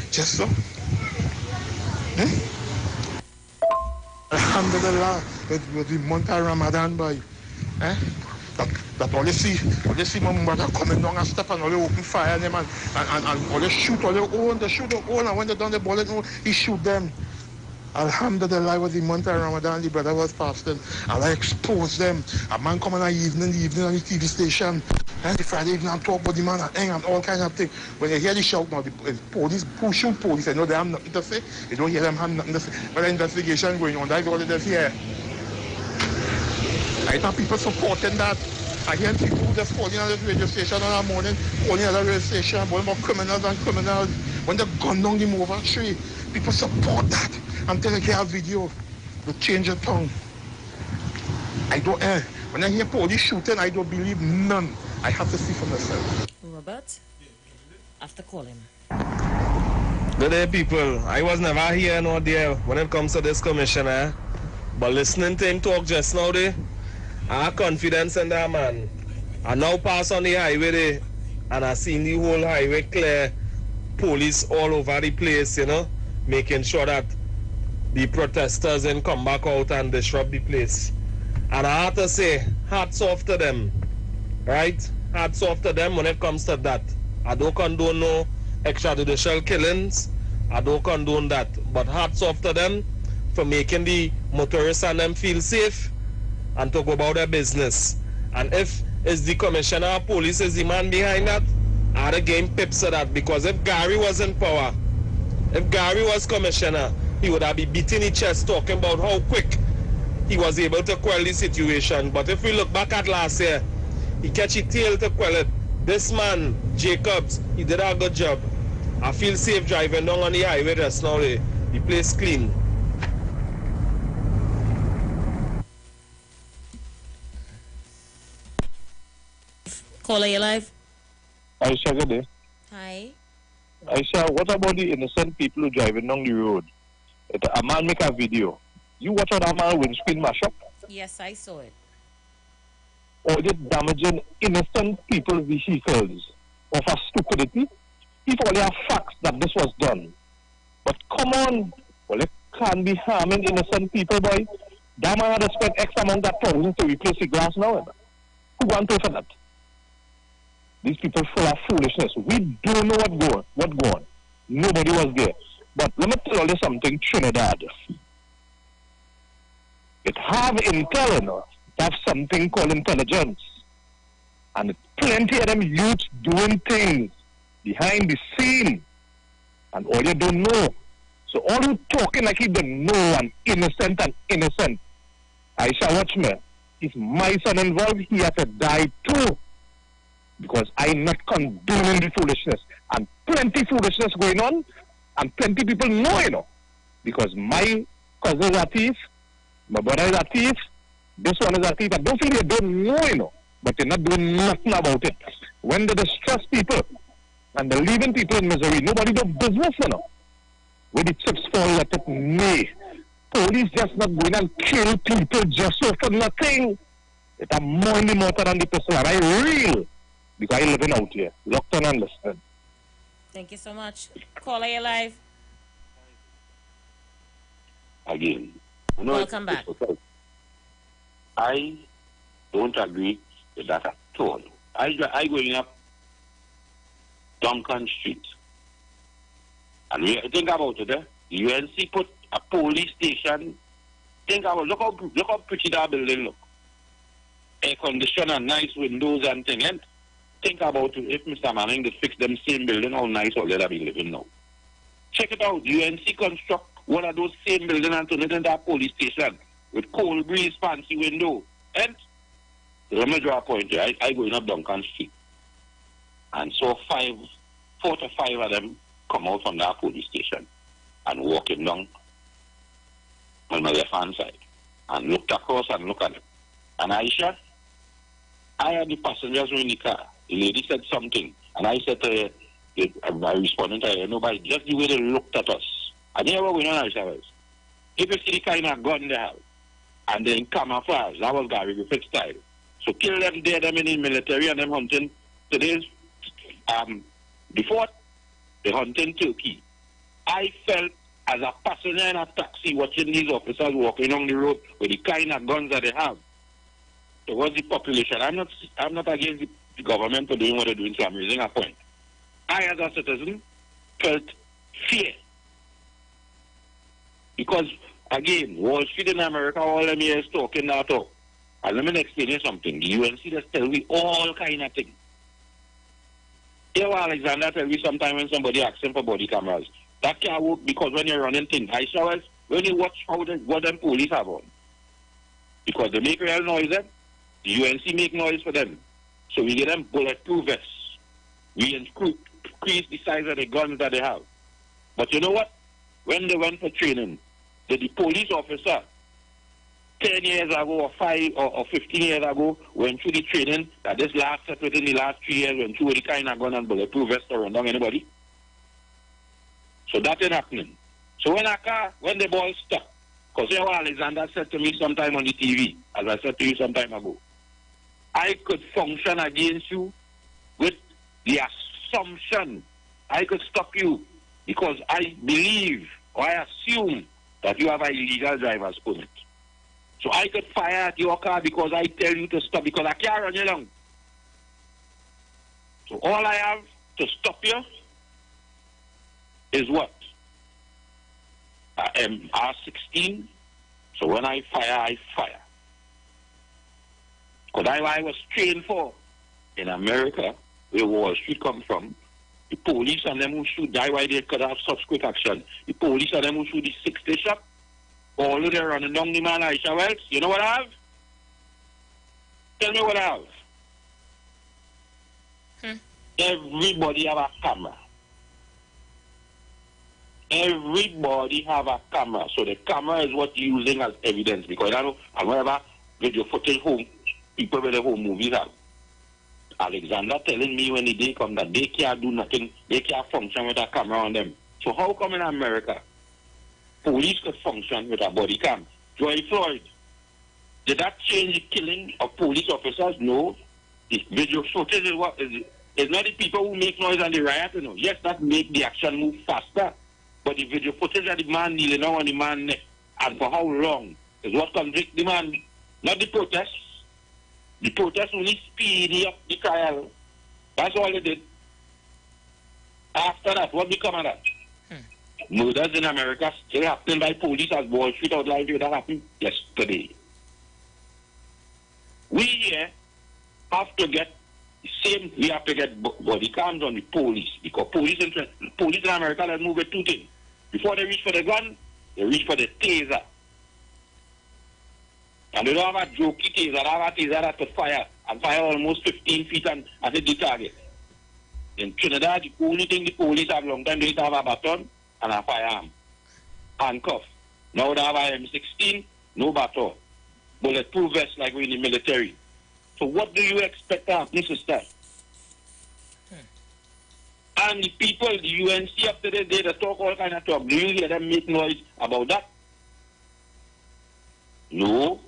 Just so. Alhamdulillah, with the month of Ramadan boy. That all you see my mother coming down and step and all they open fire on them and all they shoot all their own, and when they done the bullet, he shoot them. Alhamdulillah, was the month of Ramadan, the brother was fasting, and I exposed them. A man come in the evening on the TV station, and the Friday evening and talk about the man and all kinds of things. When you hear the shout now, the police, who shoot police, they know they have nothing to say. You don't hear them have nothing to say. But the investigation going on, that's all they hear. I thought people supporting that. I hear people just calling on the radio station on the morning, calling on the radio station, calling about criminals. When they gun down the mover tree, people support that until they get a video. They change their tongue. I don't, when I hear police shooting, I don't believe none. I have to see for myself. Robert, after calling. Good day, people. I was never here nor there when it comes to this commissioner, but listening to him talk just now there, I have confidence in that man. I now pass on the highway there, and I seen the whole highway clear, police all over the place, you know, making sure that the protesters didn't come back out and disrupt the place. And I have to say, hats off to them, right? Hats off to them when it comes to that. I don't condone no extrajudicial killings. I don't condone that. But hats off to them for making the motorists and them feel safe and to go about their business. And if it's the commissioner of police is the man behind that, I'd again pips to that, because if Gary was in power, if Gary was commissioner, he would have been beating his chest talking about how quick he was able to quell the situation. But if we look back at last year, he catch his tail to quell it. This man, Jacobs, he did a good job. I feel safe driving down on the highway just now. The place clean. Caller, you live? Aisha, good day. Hi. Aisha, what about the innocent people who driving down the road? A man make a video. You watch how that man windscreen mash up? Yes, I saw it. Or they damaging innocent people's vehicles of a stupidity? If only have facts that this was done. But come on, well, it can't be harming innocent people, boy. That man had to spend X amount of thousands to replace the glass now. Who want to pay for that? These people full of foolishness. We don't know what go on. Nobody was there. But let me tell you something, Trinidad. It have intel, you know. It have something called intelligence. And plenty of them youths doing things behind the scene. And all you don't know. So all you talking like you don't know and innocent. Aisha, watch me. If my son involved, he has to die too. Because I'm not condoning the foolishness. And plenty foolishness going on. And plenty people know, you know. Because my cousin is a thief. My brother is a thief. This one is a thief. I don't feel they don't know, you know. But they're not doing nothing about it. When they distress people and they're leaving people in misery, nobody does business, you know. When the chips fall, let it may. Police just not going and kill people just so for nothing. It's a more in the motor than the person. And I real. Because I living out here. Locked on and listening. Thank you so much. Caller, you live. Again. Welcome back. I don't agree with that at all. I going up Duncan Street. And we think about it, the UNC put a police station. Think about look how pretty that building look. Air conditioned and nice windows and things. And think about it, if Mr. Manning they fix them same building, how nice all that be living now. Check it out. UNC construct one of those same buildings and turn it into a police station with cold breeze, fancy window. And let me draw a point here. I going up Duncan Street. And so 4 to 5 of them come out from that police station and walking down on my left hand side and looked across and look at it. And Aisha, I had the passengers in the car. The lady said something, and I said to her, I responded to her, nobody, just the way they looked at us. And you know what we know, Aisha was? If you see the kind of gun they have, and then camouflage, that was Gary Griffith style. So kill them there, them in the military, and them hunting. Today's, before the hunting turkey, I felt as a passenger in a taxi watching these officers walking on the road with the kind of guns that they have towards the population. I'm not against the government for doing what they're doing, so I'm raising a point. I, as a citizen, felt fear. Because, again, Wall Street in America, all them here is talking that talk. And let me explain you something. The UNC just tell me all kind of things. Here, Alexander tell me sometime when somebody asks him for body cameras. That can't work because when you're running things, when you watch what them police have on. Because they make real noise, the UNC make noise for them. So we get them bulletproof vests. We increase the size of the guns that they have. But you know what? When they went for training, the police officer 10 years ago or 5 or 15 years ago went through the training that this last set within the last 3 years went through the kind of gun and bulletproof vest to run down anybody. So that ain't happening. So when the ball stuck, because Alexander said to me sometime on the TV, as I said to you some time ago, I could function against you with the assumption I could stop you because I believe or I assume that you have an illegal driver's permit. So I could fire at your car because I tell you to stop because I can't run you down. So all I have to stop you is what? R16. So when I fire, I fire. Because I was trained for in America, where Wall Street comes from, the police and them who shoot die why they could have such quick action. The police and them who shoot the 60 shot, all of them running down the man Aisha Wells. You know what I have? Tell me what I have. Everybody have a camera. Everybody have a camera. So the camera is what you're using as evidence. Because I know, and whatever video footage home, people with the home movies have. Alexander telling me when the day come that they can't do nothing, they can't function with a camera on them. So how come in America, police could function with a body cam? George Floyd, did that change the killing of police officers? No. The video footage is what is it's not the people who make noise and the riot, you know. Yes, that make the action move faster. But the video footage of the man kneeling down on the man neck and for how long is what convict the man, not the protests. The protests only speedy up the trial. That's all they did. After that, what become of that? Murders in America still happening by police as Wall Street outlined here. That happened yesterday. We here have to get the same. We have to get body cams on the police because police in America let's move with two things. Before they reach for the gun, they reach for the taser. And they don't have a jokey taser. They have a taser that could fire and fire almost 15 feet and hit the target. In Trinidad, the only thing the police have long time, they have a baton and a firearm. Handcuff. Now they have a M16, no baton. Bulletproof vest like we in the military. So what do you expect to happen, sister? And the people, the UNC up to the day, they talk all kind of talk. Do you hear them make noise about that? No.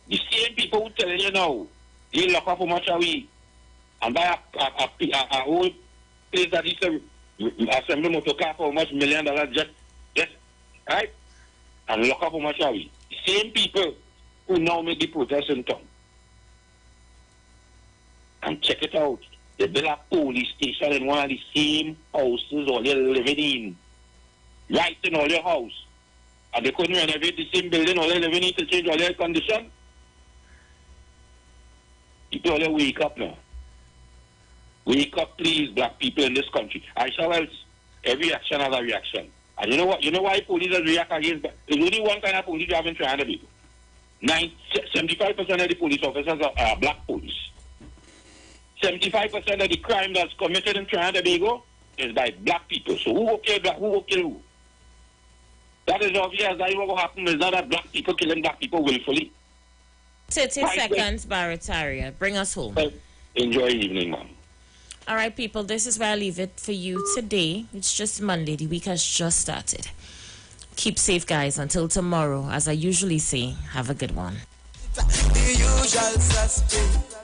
The same people who telling you now, they lock up how much are we? And buy a whole place that is a assembly motor car for how much $1 million just, right? And lock up how much are we? The same people who now make the protest in town. And check it out. They built a police station in one of the same houses all you're living in. Right in all your house. And they couldn't renovate the same building all you're living in to change all their condition. People all wake up now. Wake up, please, black people in this country. I shall else. Every action has a reaction. And you know what? You know why police react against that? There's only one kind of police you have in Trinidad. 75% of the police officers are black police. 75% of the crime that's committed in Trinidad and Tobago is by black people. So who will kill black? Who will kill who? That is obvious. That is what will happen. Is not that black people killing black people willfully. 30 seconds, Barataria. Bring us home. Well, enjoy your evening, ma'am. All right, people. This is where I leave it for you today. It's just Monday. The week has just started. Keep safe, guys. Until tomorrow, as I usually say, have a good one. The usual suspect.